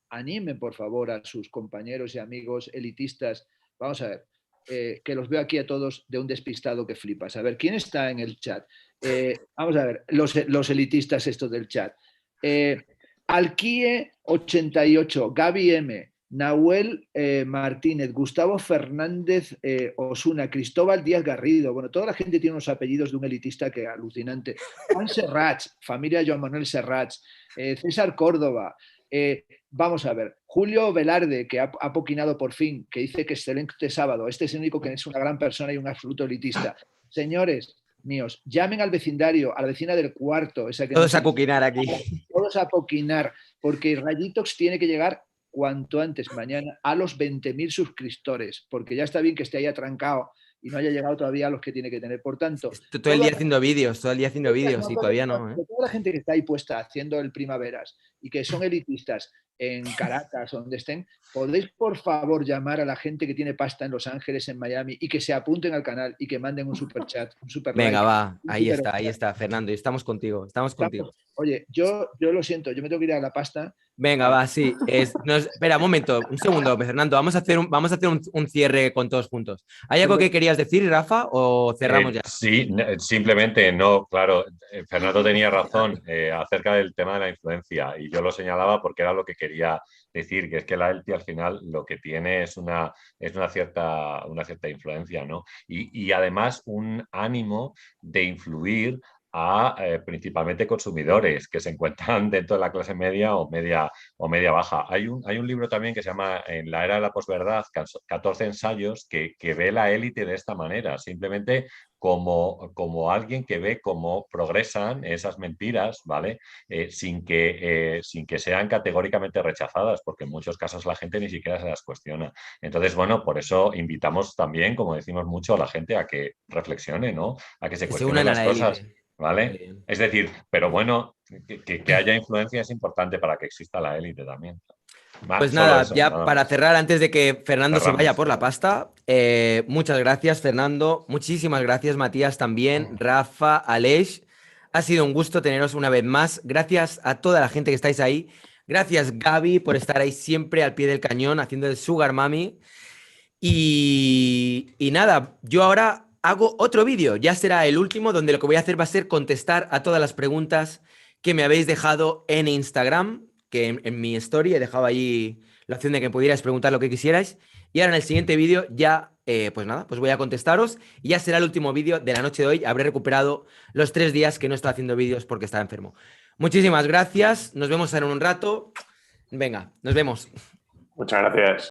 Animen, por favor, a sus compañeros y amigos elitistas. Vamos a ver, que los veo aquí a todos de un despistado que flipas. A ver, ¿quién está en el chat? Vamos a ver, los elitistas estos del chat. Alquie 88, Gaby M, Nahuel Martínez, Gustavo Fernández Osuna, Cristóbal Díaz Garrido. Bueno, toda la gente tiene unos apellidos de un elitista que alucinante. Juan Serrats, familia Joan Manuel Serrats, César Córdoba. Vamos a ver, Julio Velarde, que ha poquinado por fin, que dice que excelente sábado. Este es el único que es una gran persona y un absoluto elitista. Señores míos, llamen al vecindario, a la vecina del cuarto. Esa que todos a coquinar aquí. Todos a poquinar, porque Rayitox tiene que llegar cuanto antes mañana a los 20.000 suscriptores, porque ya está bien que esté ahí atrancado y no haya llegado todavía a los que tiene que tener. Por tanto, todo el día haciendo vídeos, y todavía no. Toda la gente que está ahí puesta haciendo el Primaveras y que son elitistas en Caracas o donde estén, ¿podéis por favor llamar a la gente que tiene pasta en Los Ángeles, en Miami, y que se apunten al canal y que manden un super chat, un super Venga, like, va, ahí está, Fernando, y estamos contigo. Oye, yo lo siento, yo me tengo que ir a la pasta. Venga, va, sí. Espera, un segundo, Fernando. Vamos a hacer un cierre con todos juntos. ¿Hay algo que querías decir, Rafa, o cerramos ya? Sí, simplemente no, claro. Fernando tenía razón acerca del tema de la influencia y yo lo señalaba porque era lo que quería decir, que es que la élite al final lo que tiene es una cierta influencia, ¿no? Y además un ánimo de influir a principalmente consumidores que se encuentran dentro de la clase media o media baja. Hay un libro también que se llama En la era de la posverdad, 14 ensayos, que ve la élite de esta manera, simplemente como alguien que ve cómo progresan esas mentiras, ¿vale? Sin que sean categóricamente rechazadas, porque en muchos casos la gente ni siquiera se las cuestiona. Entonces, bueno, por eso invitamos también, como decimos mucho, a la gente a que reflexione, ¿no? A que se cuestione las cosas. ¿Vale? Es decir, pero bueno, que haya influencia es importante para que exista la élite también. Pues nada, ya para cerrar, antes de que Fernando se vaya por la pasta, muchas gracias, Fernando. Muchísimas gracias, Matías, también, Rafa, Aleix. Ha sido un gusto teneros una vez más. Gracias a toda la gente que estáis ahí. Gracias, Gaby, por estar ahí siempre al pie del cañón, haciendo el Sugar Mami. Y nada, yo ahora hago otro vídeo, ya será el último, donde lo que voy a hacer va a ser contestar a todas las preguntas que me habéis dejado en Instagram, que en mi story he dejado ahí la opción de que pudierais preguntar lo que quisierais. Y ahora en el siguiente vídeo ya, pues nada, pues voy a contestaros. Y ya será el último vídeo de la noche de hoy. Habré recuperado los 3 días que no estaba haciendo vídeos porque estaba enfermo. Muchísimas gracias. Nos vemos en un rato. Venga, nos vemos. Muchas gracias.